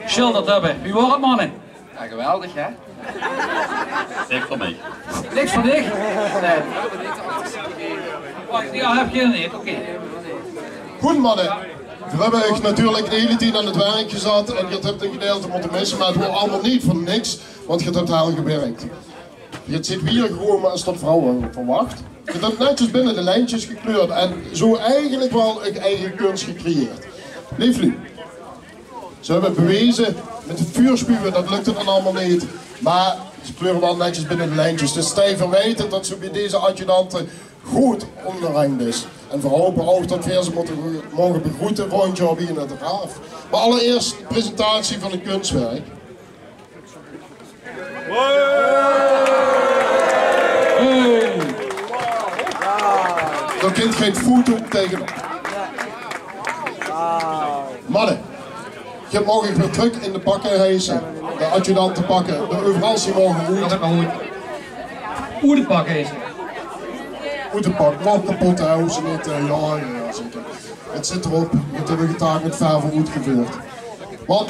geschilderd hebben. Wie wordt het, mannen? Ja, geweldig, hè? Niks voor mij. Niks voor dich? Nee. Ja, heb je niet, oké. Goed, mannen. We hebben echt natuurlijk de hele tijd aan het werk gezet en je hebt een gedeelte moeten missen, maar het wordt allemaal niet voor niks, want je hebt heel gewerkt. Je zit hier gewoon maar als dat vrouwen verwacht. Je hebt netjes binnen de lijntjes gekleurd en zo eigenlijk wel een eigen kunst gecreëerd. Lieflu. Ze hebben bewezen met het vuurspuwen, dat lukt het dan allemaal niet, maar ze kleuren wel netjes binnen de lijntjes. Dus zij verwijten dat ze bij deze adjudanten goed onderrangd is. En we hopen ook dat we ze mogen begroeten voor een job hier naar de Raaf. Maar allereerst de presentatie van het kunstwerk. Daar kent geen foto tegenop. Mannen, je mag weer terug in de pakken reizen, de adjudanten pakken, de overalsie mogen goed. Dat heb ik goed. Hoe de pakken is. Hoe de pak, wat kapot huizen niet, ja zeker. Het zit erop, het hebben we getaakt met verf goed gevuld. Want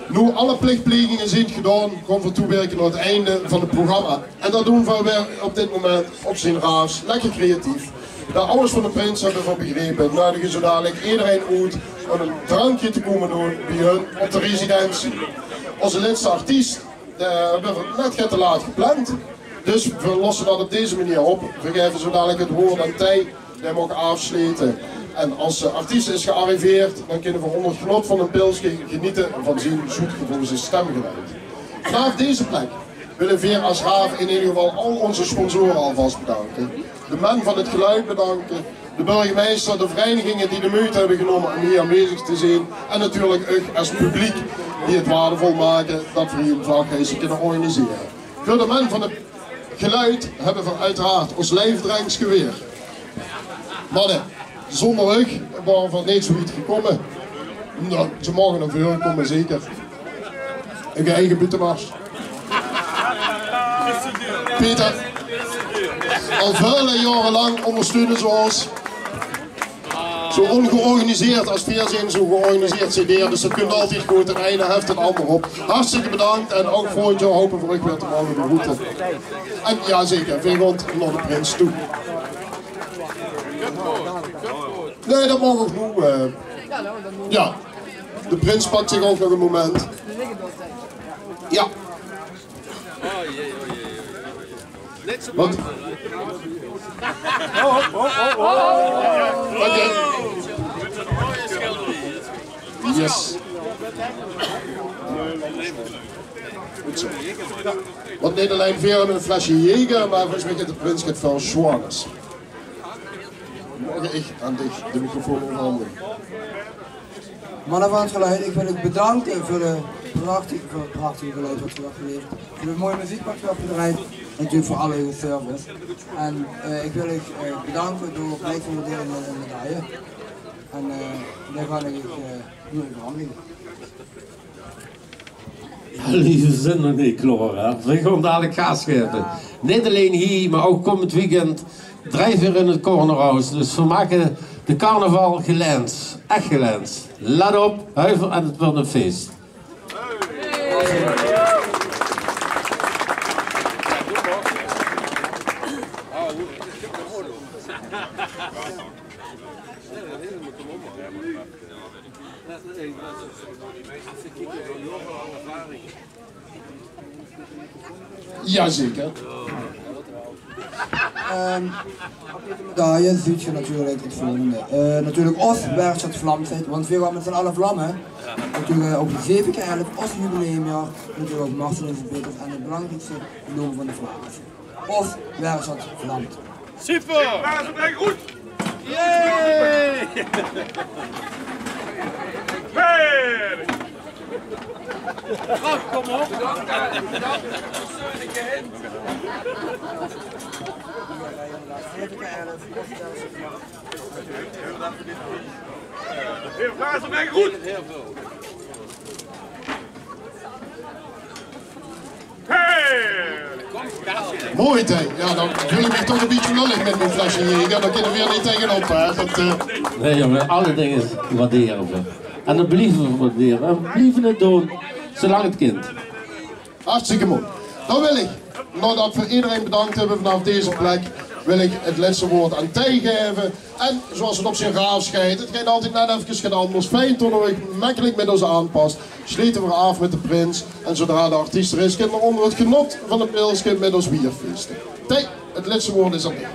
nu alle plichtplegingen zijn gedaan, gaan we toewerken naar het einde van het programma. En dat doen we weer op dit moment op zijn Raafs, lekker creatief. De ouders van de prins hebben van begrepen, nodigen zo dadelijk iedereen uit om een drankje te komen doen bij hun op de residentie. Onze laatste artiest hebben we net te laat gepland, dus we lossen dat op deze manier op. We geven zo dadelijk het woord aan Tij, die mogen afsluiten. En als de artiest is gearriveerd, dan kunnen we onder het genot van een pilsje genieten van zijn zoetgevoelige stemgeluid. Vanaf deze plek willen we als Raaf in ieder geval al onze sponsoren alvast bedanken. De man van het geluid bedanken, de burgemeester, de verenigingen die de moeite hebben genomen om hier aanwezig te zijn. En natuurlijk ook als publiek die het waardevol maken dat we hier een vlagreis kunnen organiseren. Voor de man van het geluid hebben we uiteraard ons lijfdrangsgeweer. Mannen, zonder rug waren we niet zoiets gekomen. Nou, ze mogen naar voren komen, zeker. Een eigen buitenmars. Peter, al vele jaren lang ondersteunen ze ons. Zo ongeorganiseerd als we zijn, zo georganiseerd zijn die, dus dat kunt altijd goed. Het ene heft het ander op. Hartstikke bedankt en ook volgend jaar hopen we weer te mogen begroeten. En ja zeker, we gaan naar de prins toe. Nee, dat mag ook nog. Ja, de prins pakt zich ook nog een moment. Ja. Wat? Oké. Yes. Goed zo. Want Nederland weer met een flesje Jäger, maar volgens mij gaat de prins het veel Schwanners. Morgen ik aan dich de microfoon overhandigen. Mannen van het geluid, ik wil u bedanken voor het prachtige geluid wat u hebt geleverd. Voor de mooie muziek wat u hebt gedraaid en natuurlijk voor alle uw service. En ik wil u bedanken door mij te delen met een medaille. En daar ga ik nu in verhandeling. Ja, lieve zin nog niet klaar, hè. We gaan dadelijk gas geven. Niet alleen hier, maar ook komend weekend drijven we in het Cornerhouse. Dus we maken de carnaval gelens. Echt gelens. Let op, huiver en het wordt een feest. Jazeker. Op deze medaille ziet je natuurlijk het volgende. Natuurlijk ons Werkstad Vlamtijd, want we gaan met z'n allen vlammen. Natuurlijk ook de 7 keer 11 ons jubileumjaar. Natuurlijk ook Marcel en Peters en het belangrijkste logo van de vlag. Ons Werkstad Vlamt. Super! Ja, ze brengen goed! Yay! Hey! Kom op! Heel graag, dan ben ik goed. Mooi thee. Ja, dan wil ik toch een beetje lullig met mijn flesje hier. Ja, dan kunnen we weer niet tegenop. Hè. Dat, Nee jongen, alle dingen waarderen we. En dat blijven we waarderen. En we blijven het doen, zolang het kind. Hartstikke mooi. Dan wil ik, nadat we iedereen bedankt hebben vanaf deze plek, wil ik het laatste woord aan Tij geven. En zoals het op zijn gaaf schijnt, het gaat altijd net even gedaan. Het fijn toen we makkelijk met ons aanpast. Sluiten we af met de prins. En zodra de artiest er is, kunnen we onder het genot van het pilsje met ons bier feesten. Tij, het laatste woord is aan jou.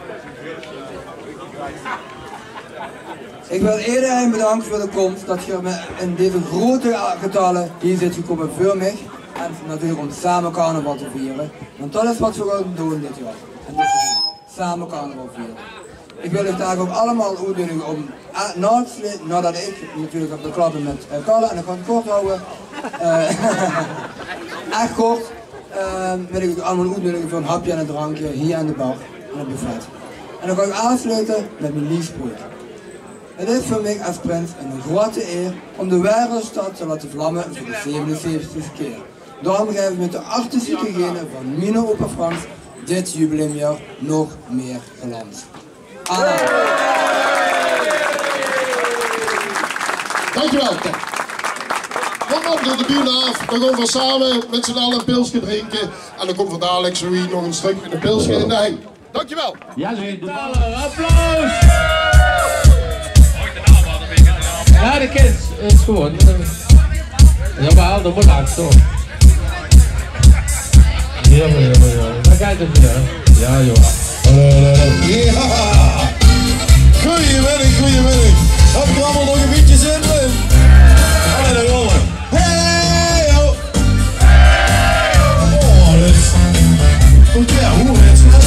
Ik wil iedereen bedanken voor de komst, dat je in deze grote getallen hier zit gekomen voor mij. En natuurlijk om samen carnaval te vieren. Want dat is wat we gaan doen dit jaar. En dit is samen carnaval vieren. Ik wil het daar ook allemaal uitnodigen om nadat ik natuurlijk heb beklappen met Kalle en ik kan het kort houden. Echt kort. Wil ik ook allemaal uitnodigen voor een hapje en een drankje hier aan de bar en het buffet. En dan ga ik aansluiten met mijn liefspreuk. Het is voor mij als prins een grote eer om de wereldstad te laten vlammen voor de 77e keer. Daarom geven we met de artistieke genen van Mino Opa Frans dit jubileumjaar nog meer glans. Anna. Dankjewel. Kom op, doe de bier af. Dan gaan we samen met z'n allen een pilsje drinken. En dan komt van dadelijk zo hier nog een stuk met een pilsje in de heen. Dankjewel. Ja, zie je. Applaus! Ja, de kids, het is gewoon. Jawel, dat moet langs toch. Ja, daar gaat het weer. Ja, joh. Ja! Goedemiddag. Heb ik allemaal nog een beetje zin in? Allee, daar gaan we. Hey, ho! Oh, dit is... Ja, hoe is het?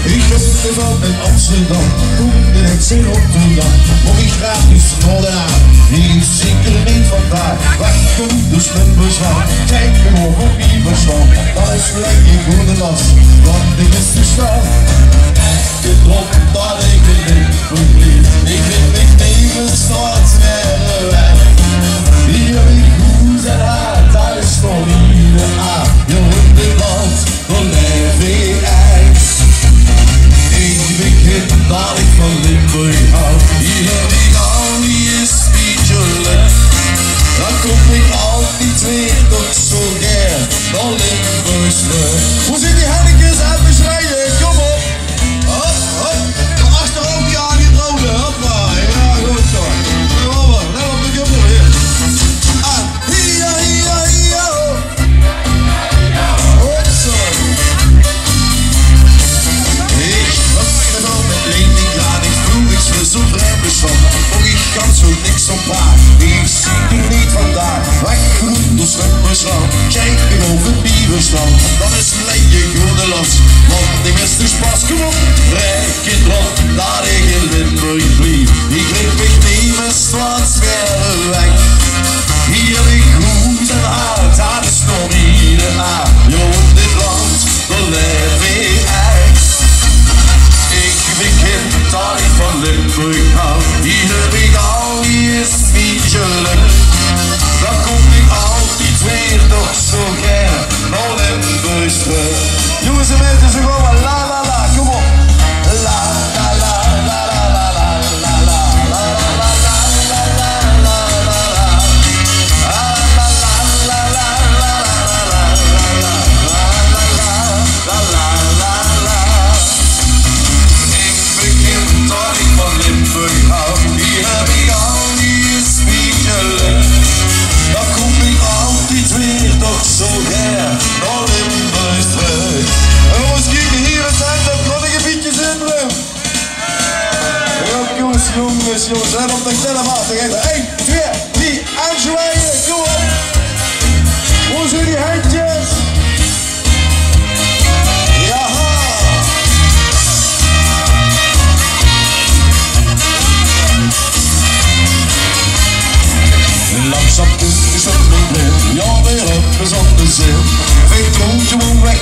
Ik ben van in Amsterdam, toen direct in Rotterdam. Mocht ik graag iets rodden, die is zeker niet vandaag. Wachten, dus met bezwaar, kijken over wie bestand. Dat is gelijk je goede last, want ik is de stad. Het klopt dat ik het niet verlies. Ik vind mich nemen staat verder weg. Hier ik goed en hard, daar is toch ieder aan. Je hoort dit land, dan leef ik echt. Ik begin dat ik van Limburg hou. Hier heb ik al die is speechless. Dan kom ik altijd weer toch zo gern dan Limburgs terug. Hoe zit die hennekes uit beschrijven? Kom op! Hop, hop! Achterover die aangetrokken, hoppa! Ja, goed zo. Kom op, let op de jubbel hier. Ah, hier, oh! Goed zo! Zo vrij bestand, oh ik kan zo niks op haar. Ik zie er niet vandaag, weggroen door zwembersland. Kijk me over bieberstand, dat is leidje goede last. Want die beste spas, kom op, rijk in het land, daar ik in Limburg blijf. Ik leef mich niet met straat verder weg. Hier ik goed en hard, daar is nog ieder aan. Je woont dit land, dan leef ik echt. Ik begin dat ik van Limburg hou. Hier heb ik al die speechless. Dan kom ik altijd weer toch zo gern naar Limburgs terug. Jongens en mensen, ze gaan maar la la la, kom op. La la la la la la la la la la la la la la la la la. La la la la la la la la la la la. Dat ik van Limburg hou, hier heb ik al die speechless. Dan kom ik altijd weer toch zo gern naar Limburgs terug. En jongens, kijken hier het zijn, dat kan ik een beetje zin in. Ja, jongens, let op de telefoon. 1, 2, 3, en zwaaien, kom op. Hoe zijn die handjes? Langzaam is dat mijn bril, ja weer op gezonde zin. Veel troontje om weg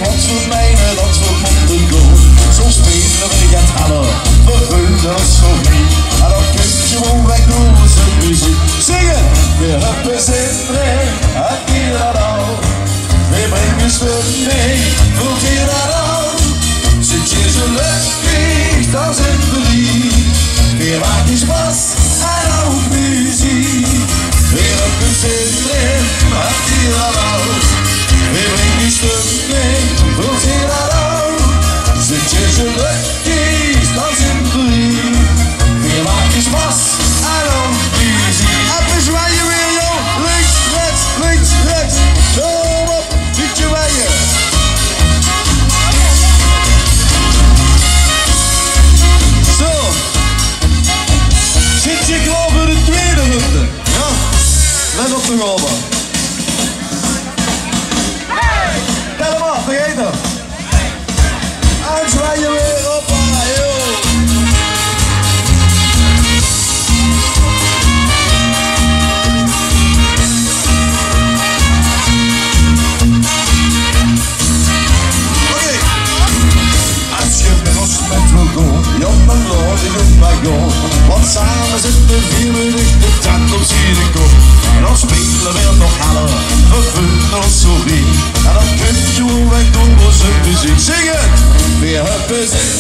Want samen zitten 4 minuten de tent op z'n kop. En dan spelen we nog halen, we vinden ons zo lief. En dan kun je gewoon weg doen voor zijn muziek. Zing het! Weer het bezit,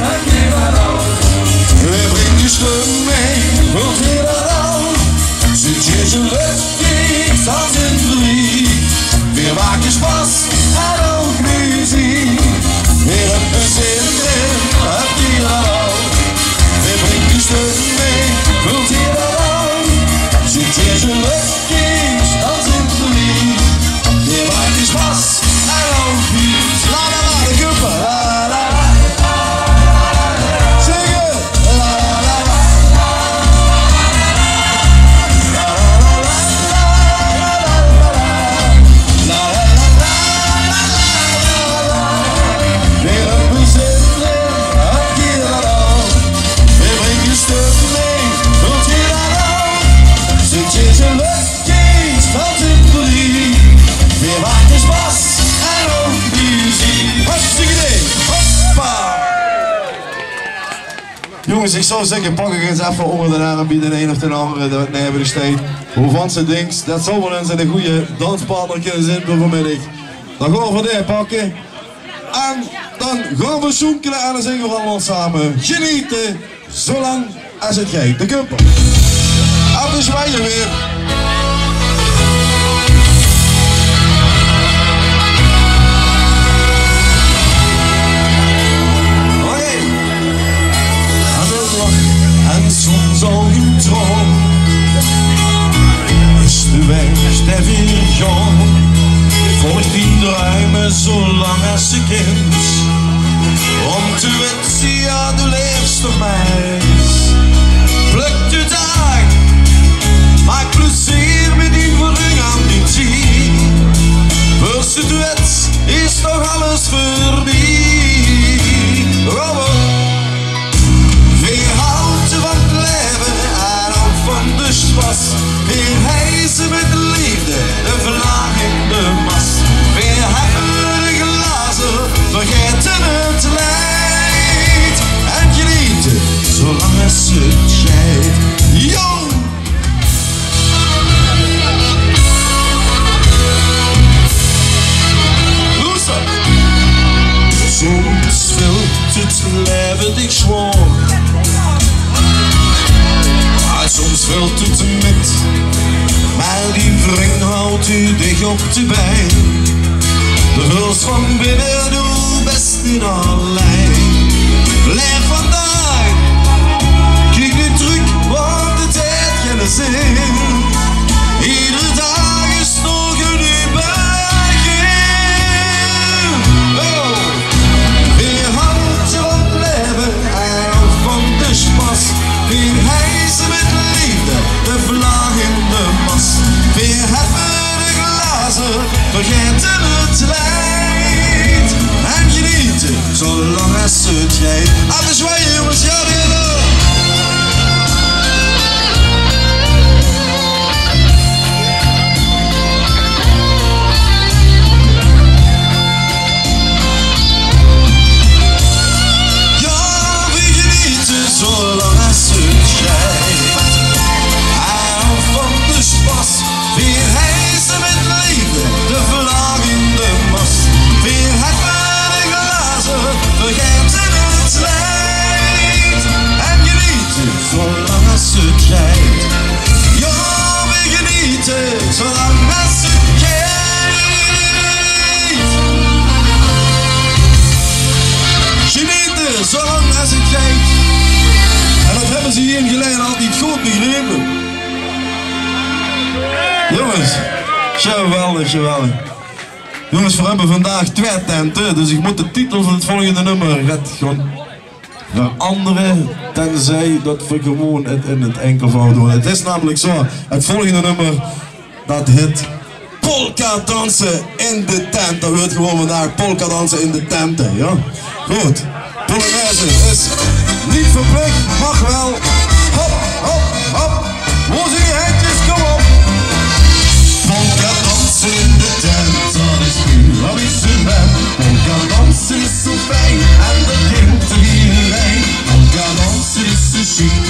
het liberal. We brengen je stem mee, voor het liberal. Zit je zo lustig als in verliefd. Weer maak je spas en ook muziek. Weer het bezit, het liberal. We brengen je stem mee, voor het liberal. Zit je zo lustig als in verliefd. Weer maak je spas en ook muziek. La la la, de kuppen, la la la. Jongens, ik zou zeggen, pak ik eens even onder de arm, bieden de een of de andere dat het hebben steekt. Hoe van ze dings, dat zou wel eens een goede danspartner kunnen zijn voor vanmiddag. Dan gaan we die pakken. En dan gaan we zoekelen en dan zingen we allemaal samen. Genieten, zolang als het gaat. De kumper. En de zwijgen weer. En soms al een droom is de weg der weergang. Volgt die druimen zolang als ze kind. Om te weten, ja, de leerst op mij. Pluk de dag, maak plezier met die verring aan die tijd. Voor ze het wet is toch alles voorbij. Van het leven en ook van de spas. Weer hijsen met liefde, de vlag in de mast. Weer hebben de glazen, vergeten het leed. En genieten, zolang als het scheidt. Jong! Loser! Soms vult het leven dich zwaar. Soms vult het met, maar die vriend houdt u dicht op de been. De huls van binnen doet best in allerlei. Leef vandaag, kijk niet terug, want de tijd geen zin. Iedere dag is nog een nieuw begin. Oh. Weer houdt je van het leven en ook van de spas. Weer hijsen met liefde, de vlag in de mast. Weer hebben de glazen, vergeten het leid. En genieten, zolang als het gaat. Aan de zwaaien jongens, ja weer. Zolang als het schijnt. En van de spas. Weer hijsen met liefde, de vlag in de mast. Weer hebben de glazen, vergeten het slijt. En genieten, zolang als het schijnt. Ja, we genieten, zolang als het schijnt. Genieten, zolang als het schijnt. En dat hebben ze hier in Geleen al niet goed begrepen. Jongens, geweldig, geweldig. Jongens, we hebben vandaag 2 tenten, dus ik moet de titel van het volgende nummer gewoon veranderen, tenzij dat we gewoon het in het enkelvoud doen. Het is namelijk zo, het volgende nummer, dat heet Polka dansen in de tent. Dat wordt gewoon vandaag polka dansen in de tenten, ja? Goed. Polonaise is niet verplicht, mag wel. Hop, hop, hop. Hoe zijn die handjes? Kom op. Polka dansen in de tent, dat is puur wat ik ze ben. Polka dansen is zo fijn en dat klinkt er iedereen. Polka dansen is zo chic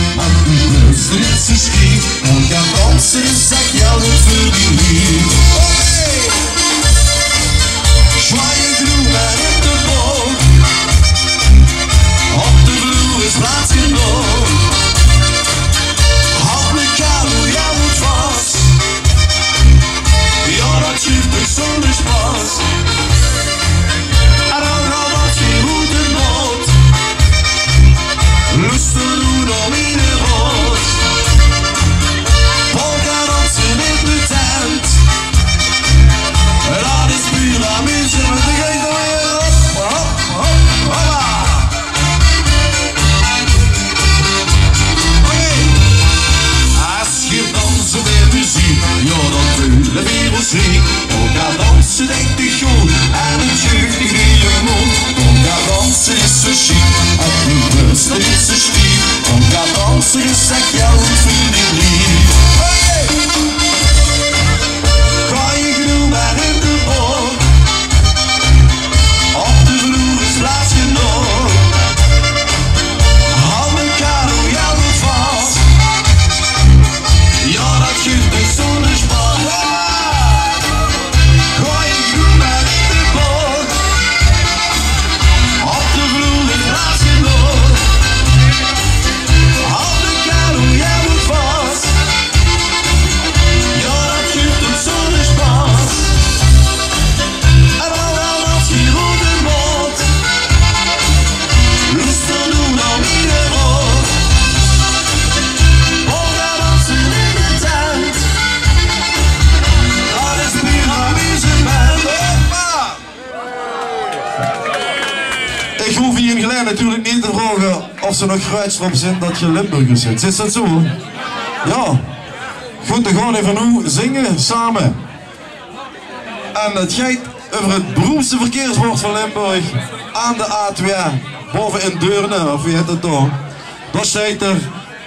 ik hoef hier in Geleen natuurlijk niet te vragen of ze nog kruidst erop zijn dat je Limburgers zit. Is dat zo? Ja. Goed, dan gaan we even nu zingen samen. En het gaat over het beroemdste verkeersbord van Limburg aan de A2, boven in Deurne, of wie heet het dan? Dat staat er.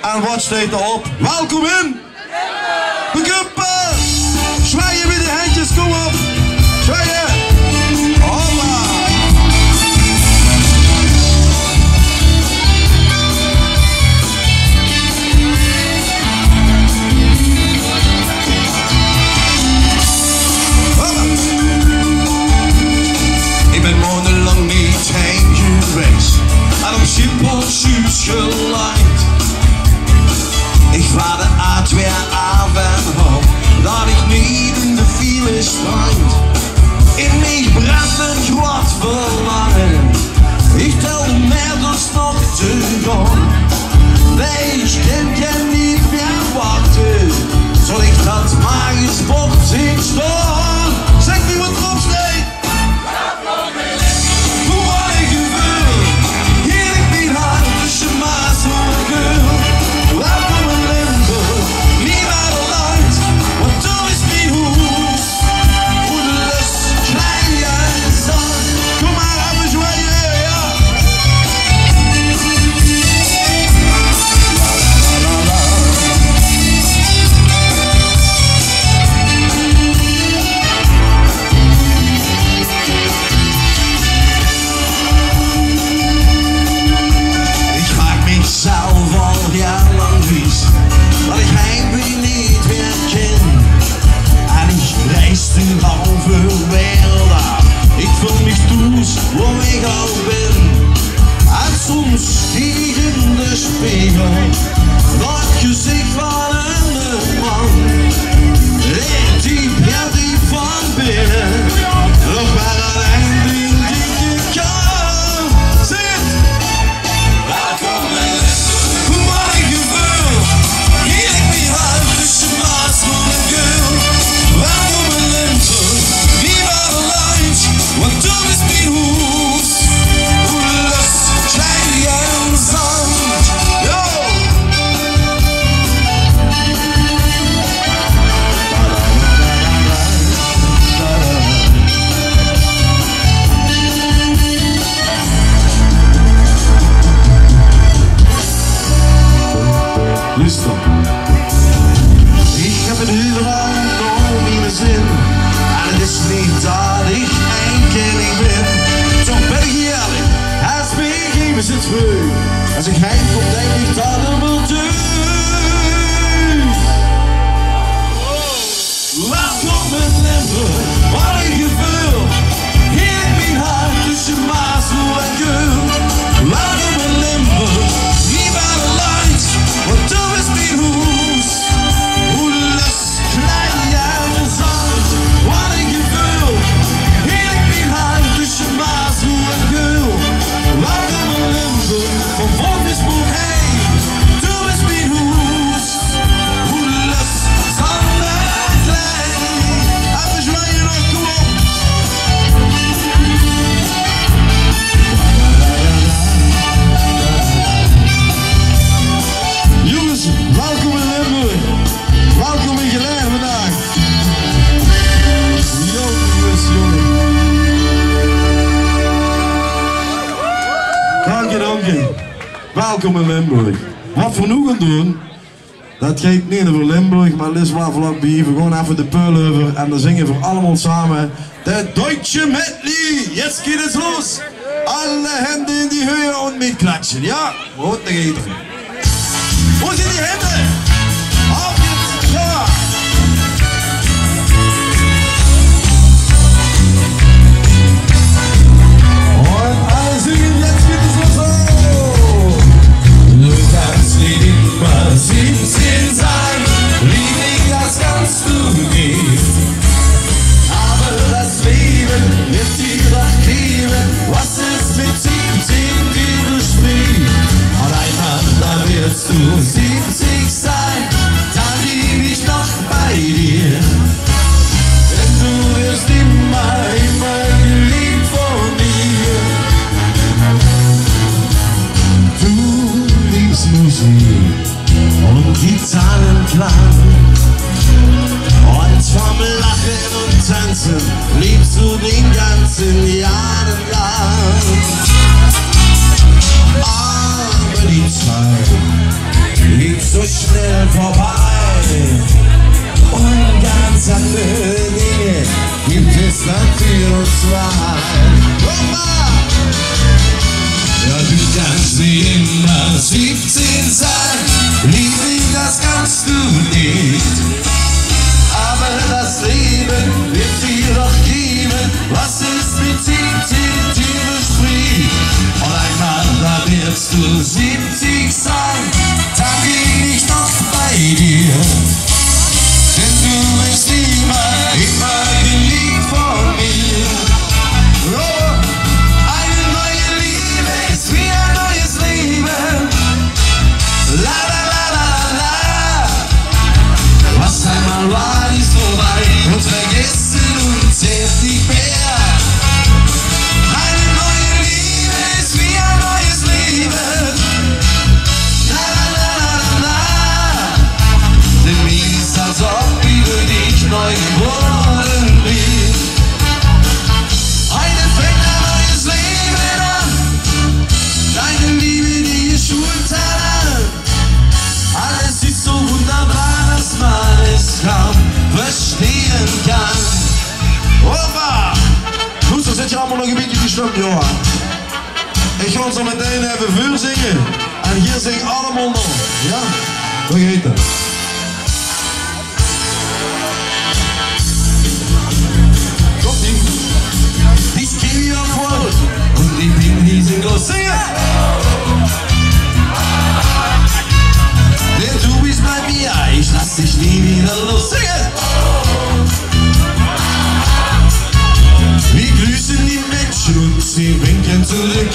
En wat staat erop? Welkom in de Kuppen! Zwaaien met de handjes, kom op! Zwaaien! Hoppa! Ik ben maandenlang niet heen geweest en op Schiphol juist gelijnd. Ik vaar de A2 af en hoop dat ik niet in de file stand. In mij brandt een groot verlangen. Ik tel de meters nog te gaan. Nee, ik kan niet meer wachten tot ik dat magisch bord zie staan. Zeg me wat erop staat. Hoe wat ik gevoel, hier ik niet hard tussen maas en geul. Welkom in Limburg, niet naar de land, want toen is mijn hoes. Hoe de lust, klein en zand. Kom maar, even zwaaien, ja. Ik maak mezelf al jarenlang vies, dat ik heimwee niet meer ken. En ik reis de halve wereld af. Ik vul mich toes, waar ik al ben. En soms stieg in de spiegel dat gezicht van een man. Heel diep van binnen, nog maar een eind in die kan. Zit! Welkom in Limburg, wat ik gevoel. Hier ik niet hard tussen maas en geul. Welkom in Limburg, niet naar de land, want toen is mijn hoes. Hoe de lust, klein en zand. Yo! Luister. Ik heb een huurman om in mijn zin. En het is niet dat ik eenkennig ben. Toch ben ik eerlijk, als me geven zit vreugd. Als ik heimkom denk ik dat het wel deugd. Welkom in Limburg, wat een gevoel. Hier in mijn hart tussen Maasel en Geul. Welkom in Limburg, niet bij de land, want toen is mijn hoes. Hoe de lust, klein en zand, wat een gevoel. Hier in mijn hart tussen Maasel en Geul. Welkom in Limburg, van Wolfsburg heen. Toen is mijn hoes. Hoe de lust, zand en klein. Even zwaaien nog, kom op. Jongens, welkom in Limburg. Welkom in Geleen vandaag. Jongens, jongen. Dank je. Welkom in Limburg. Wat we nu gaan doen, dat gaat niet over Limburg, maar is wel vlakbij. We gaan even de peul over en dan zingen we allemaal samen de Deutsche Medley. Jetzt geht es los. Alle Hände in die Höhe und mitklatschen. Ja, und da geht es. Wo sind die Hände? Auf jetzt, ja. Und alle singen, jetzt geht es los. Du kannst nicht immer 17 sein, Liebling, das kannst du nicht. Aber das Leben wird dir doch geben, was ist mit 17 dir gespielt. Und einmal, da wirst du 70 sein. Plan. Und vom Lachen und Tanzen liebst du den ganzen Jahren lang. Aber die Zeit lief so schnell vorbei und ganz andere Dinge gibt es dann für uns zwei. Ja, du kannst wie immer 17 sein, Liebling, das kannst du nicht. Aber das Leben wird dir doch geben, was es mit 17 dir verspricht. Und einmal, da wirst du 70 sein, dann bin ich noch bei dir. Denn du bist immer geliebt von mir. Oh, eine neue Liebe ist wie ein neues Leben. La la la la la. Was einmal war, ist vorbei und vergessen und zählt nicht mehr. Eine neue Liebe ist wie ein neues Leben. La la la la la. Denn mir ist, als ob ich für dich neu geboren bin. Heute fängt ein neues Leben an. Deine Liebe, die ist Schultern. Alles ist so wunderbar, dass man es kaum verstehen kann. Hoppa! Goed, zo zit je allemaal nog een beetje gestemd, Johan. Ik ga zo meteen even vuur zingen. En hier zingen allemaal nog. Ja? Vergeet het. Komt-ie. Die schiet je voor. Und die bin diesen groß singen. Denn du bist bei mir, ich lass dich nie wieder los singen. Wir grüßen die Menschen und sie winken zurück.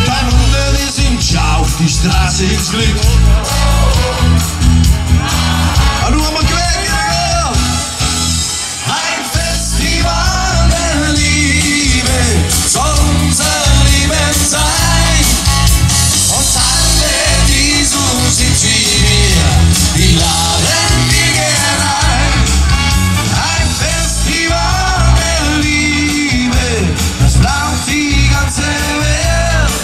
Kein Wunder, wir sind ja auf die Straße ins Glück. Hallo, aber quäk, ja! Ein Festival der Liebe soll unser Leben sein. Und alle, die so sind wie wir, die laden wir gerne ein. Ein Festival der Liebe, das braucht die ganze Welt.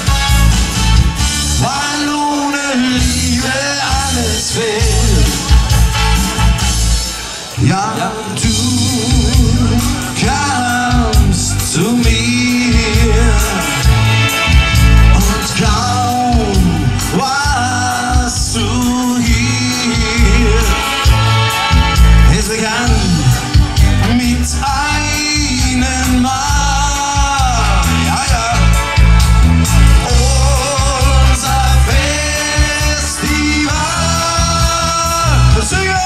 Weil ohne Liebe alles fehlt. Ja, du kamst zu mir und kaum warst du hier. Es begann mit einem Mal, ja, ja, unser Festival. Singen!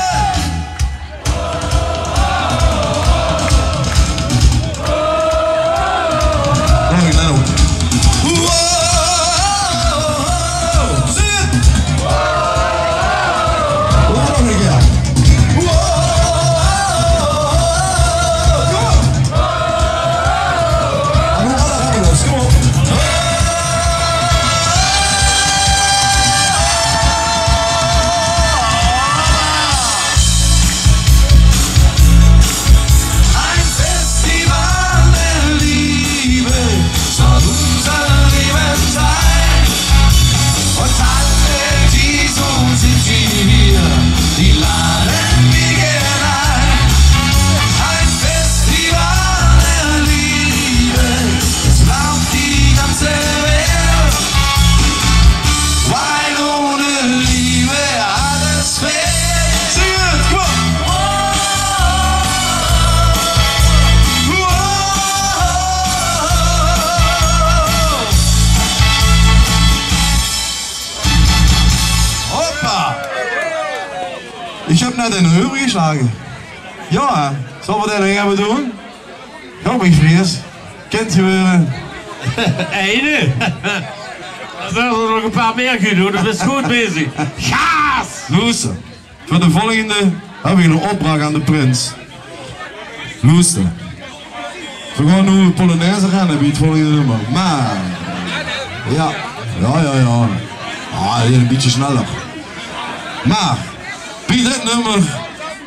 Ich hab net in de heuvel geslagen. Ja, zullen we dat nog even doen? Kom ik vrees. Kent gebeuren. Einde. Dan zullen we nog een paar meer kunnen doen, dan ben je goed bezig. Gaas! Luister, voor de volgende heb ik een opdracht aan de prins. Luister. We gaan nu Polonaise gaan hebben, het volgende nummer. Maar, ja. Ah, een beetje sneller. Maar, bij dit nummer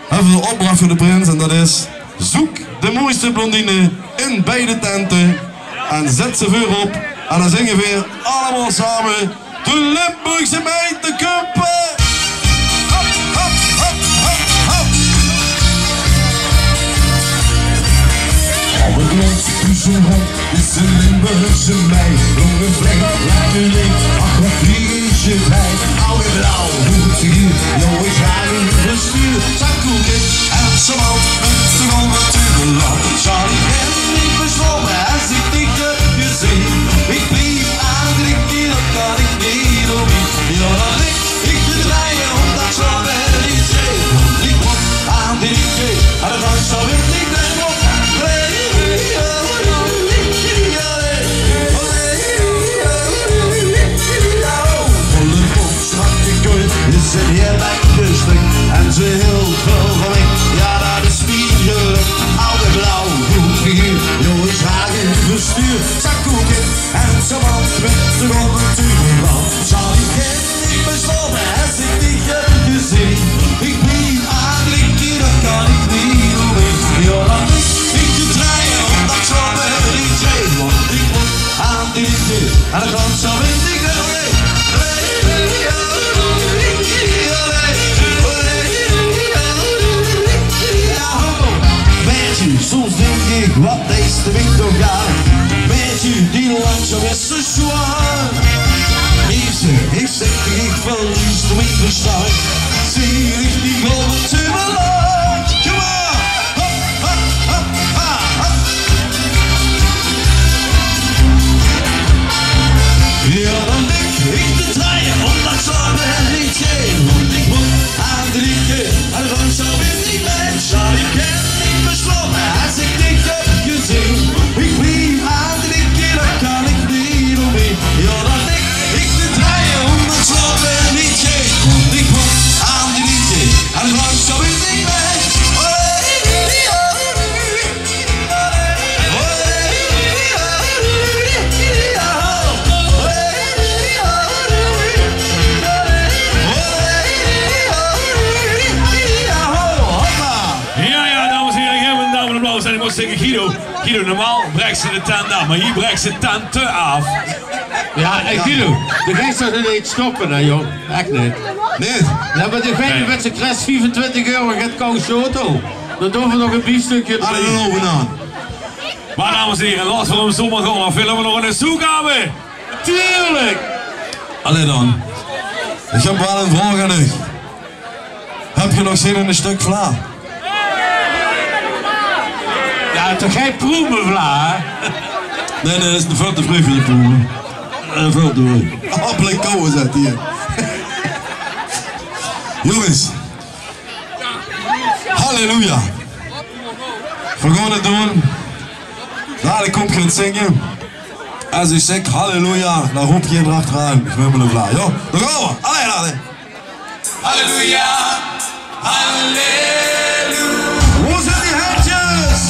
hebben we de opdracht voor de prins en dat is: zoek de mooiste blondine in beide tenten en zet ze voor op. En dan zingen we weer allemaal samen de Limburgse meid de Kumpen. Hop, hop, hop, hop, hop. Alle glans tussen hand is een Limburgse meid. Jonge vlek, lekker licht, ach wat vliegje bij. Oude blauw, goed hier, joh ik ga in de stuur. Zakkoeken en zo'n man met z'n handen te lang. Charlie en ik besloten als ik dikke gezien. Ik blieb aan drinken, dat kan ik niet omheen. Ja, dan ik te draaien omdat zo wel niet zee. Ik word aan drinken, en dan ga zo weer niet meer op. Is een heel lekker stuk en ze heel veel van mij. Ja, dat is spiegel, oude blauw, goed figuur. Jongens, hagen, bestuur, zakkoeken en zo'n man met de ronden tuurman. Charlie ken ik besloten, als ik niet heb gezien. Ik blieb aan drinken, dat kan ik niet omheen. Ja, dan ik te draaien, omdat zo wel niet geef. Want ik moet aan drinken en dan gaat zo in die wel mee. Soms denk ik, wat is de wind toch aan? Weet je, die langzaam is zo zwaar. Heeft ze, ik verlies de wind verstaan. Zie ik die golven te belang. Come on! Hop, hop, hop, hop, hop. Ja, dan denk ik te draaien, omdat zo wel niet geen. Want ik moet aan drinken, en dan zou ik niet mee. Charlie ken ik besloten, als ik dit heb gezien. Ik blieb aan drinken, dat kan ik niet omheen. Ja, dan denk ik te draaien, omdat zo wel niet geen. Want ik moet aan drinken, en dan zou ik niet mee. Zeggen Guido, normaal breekt ze de tent af, maar hier breekt ze de tent te af. Ja, hey Guido, de geest zou er niet stoppen, hè joh. Echt niet. Nee? Ja, maar degene met zijn kres 25 euro gaat koud auto. Dan doen we nog een biefstukje erin. Alle lopen aan. Maar dames en heren, laten we hem zomaar gaan. Dan filmen we nog een zoekhaven. Tuurlijk! Allee dan. Ik heb wel een vraag aan u. Heb je nog zin in een stuk vla? Ja, toch geen proemenvla, hè? Nee, dat is een veel te vroeg voor de proeven. Veel te vroeg. Appelen kouwen zet hier. Jongens. Halleluja. We gaan het doen. Dadelijk kom je het zingen. Als ik zeg halleluja, dan roep je erachteraan. Ik ben een vla. Jo, daar gaan we. Allee, allee. Halleluja. Halleluja. Hoe zijn die handjes?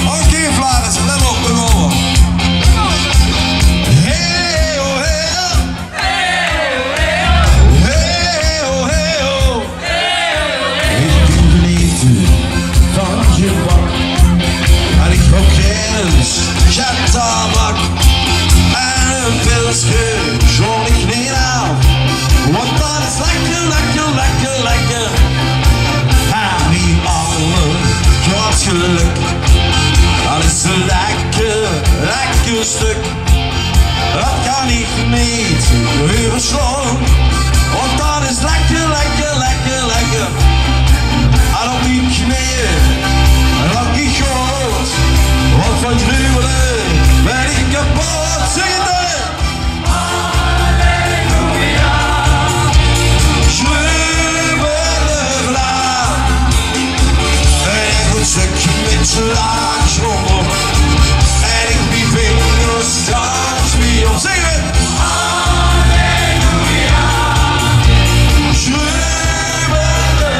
Oké, Vlaanders, let op, daar gaan we. Hey, oh, hey, oh. Hey, oh, hey, oh. Hey, oh, hey, oh. Ik ben geliefd van je bak. En ik rook kennis, ja tabak. En een pilsje, zo'n ik niet aan. Want dat is lekker, lekker, lekker, lekker. En die alle groot geluk. Dat is een lekker, lekker stuk. Dat kan ik niet overslaan. Want dat is lekker, lekker, lekker, lekker. En op die knieën, raak ik groot. Want van gruwelen ben ik kapot. Zing het dan! Stukje met slaagschrommel. En ik die vingers straks weer op. Zing het! Halleluja. Schreeuwende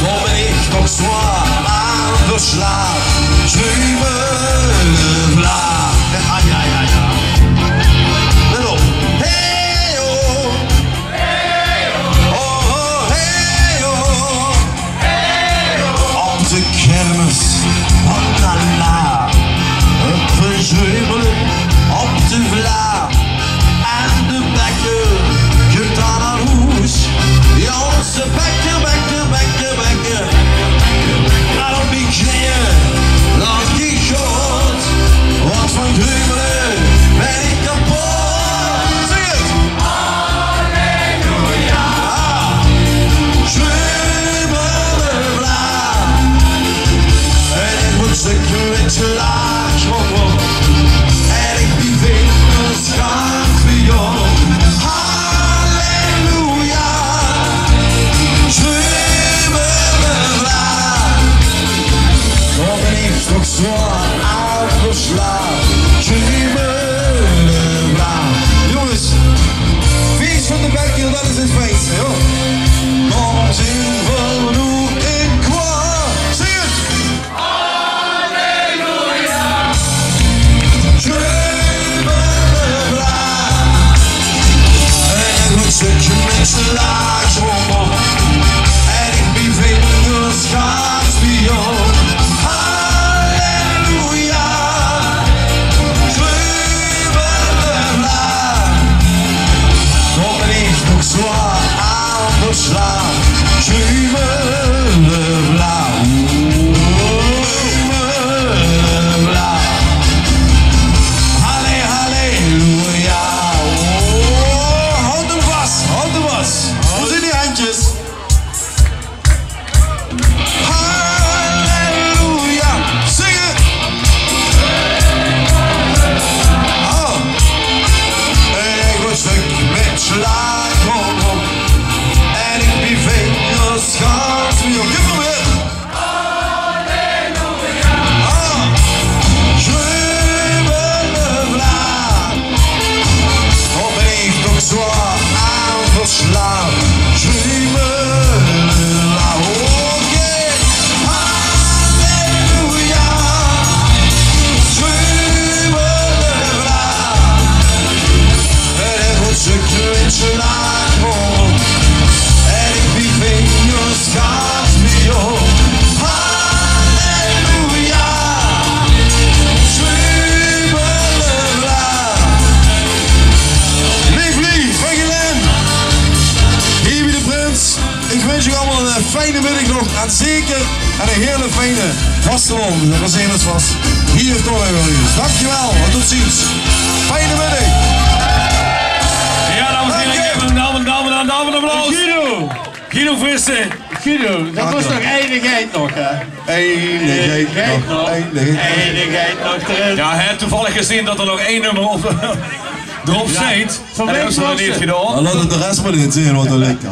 dan ben ik nog zwaar aan verslaafd. Schreeuwende vlaag. Ja, ja, ja, ja. kermis, Mandala. Het verzuimelen op de vla. En de bekker, gedaan aan hoes. Ja, onze bekker, bekker, bekker, bekker. En op die knieën, laat die God. Wat van gruwelen ben ik kapot. Zing het! Halleluja! Gruwelen bla. En ik moet zeker met je laag gewoon. En ik die vingers gaan voor jou. Halleluja! Gruwelen bla. Nog een heeft toch zwaar uitgeslagen. Jongens, feest van de bekker, dat is het feest, joh. Komt in verloop in kwa. Zing het! Halleluja! Jubelbla. En ik moet stukje met je laag om. En ik ben vingers gaat voor jou. Halleluja! Zwaar aan de slag, jubelbla, jubelbla. Halle, halleluja. Houd hem vast, houd hem vast. Hoe zijn die handjes? Halleluja. Zing het. Oh. Ik word stuk met slag. En ik ben vingers gaat voor jou. Geef hem weer. Halleluja. Jubelbla. Op ben ik toch zwaar aan verslaan. Jubelbla. Oké. Halleluja. Jubelbla. En ik word zeker met je laag. En ik ben vingers gaat met jou. Halleluja. Jubelbla. Lief, lief, van Gelen. Hier bij de Prins. Ik wens je allemaal een fijne middag nog. En zeker en een hele fijne vasteland. Dat was het vast. Hier toch even. Dankjewel. En tot ziens. Fijne middag. Ja, dames en heren, ik heb een dames applaus. Guido Frissen. Guido, dat was nog enigheid nog, hè? Enigheid nog. Enigheid nog erin. Ja, hij heeft toevallig gezien dat er nog één nummer erop zit. Van en dat hebben ze nog niet gedaan. Laat het de rest maar niet zien wat er ligt.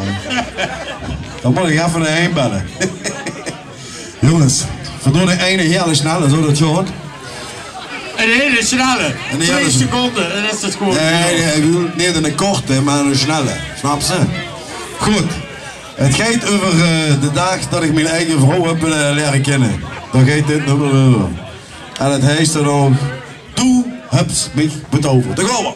Dan moet ik even naar heen bellen. Jongens, verdoen de ene hele snelle, zo dat je hoort. Een hele snelle. 2 seconden en dat is het gewoon. Nee, ik bedoel niet een korte, maar een snelle. Snap ze? Goed. Het gaat over de dag dat ik mijn eigen vrouw heb leren kennen. Dan gaat dit nummer over. En het heet dan ook: Du hebt mich betoverd. Daar gaan we.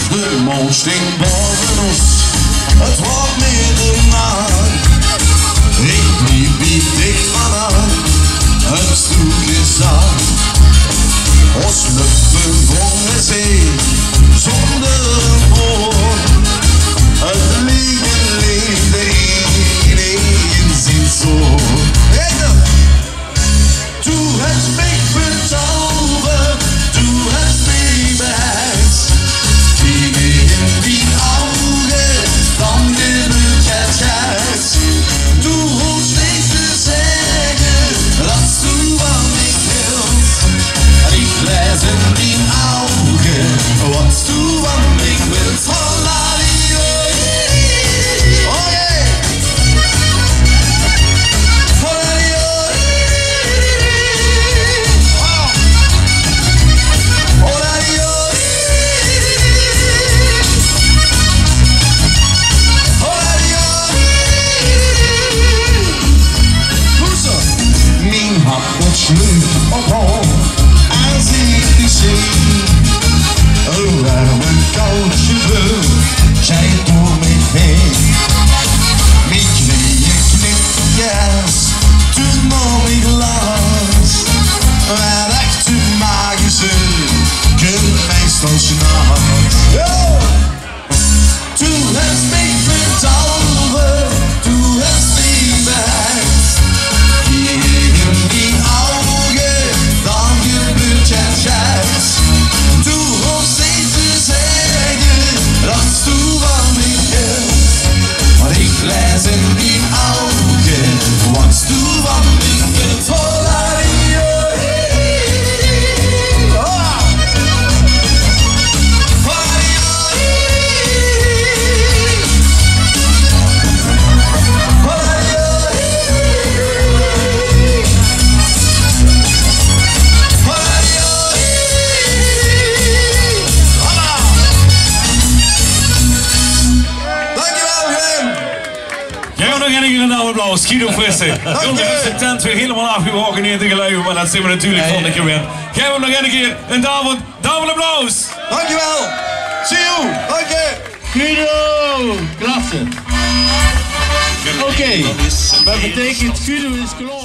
De mond stinkt boven ons. Het wordt middernacht. Ik liep niet dicht vanaf, het stoel is af. Ons luppen vongen zee, zonder een woord. Het liegen leefde in één zin zo. Du hast mich bezaubert, du hast mich beherzt. Kijk in die Augen, dan bin ich het Herz. Du hoefst nichts zu sagen, dass du an mich willst. Ich lese in die Augen, was du an mich willst. Oh yeah. Schlucht op hoog en ziet die zee. Een warme koudje lucht, zij door mij heen. Geef nog een applaus. Guido Frisse. Jongens, is de tent weer helemaal afgebroken hier te geluiden, maar dat zien we natuurlijk volgende keer weer. Geef hem nog een keer een double applaus. Dankjewel. See you. Dank je. Guido! Klasse. Oké, dat betekent Guido is klaar.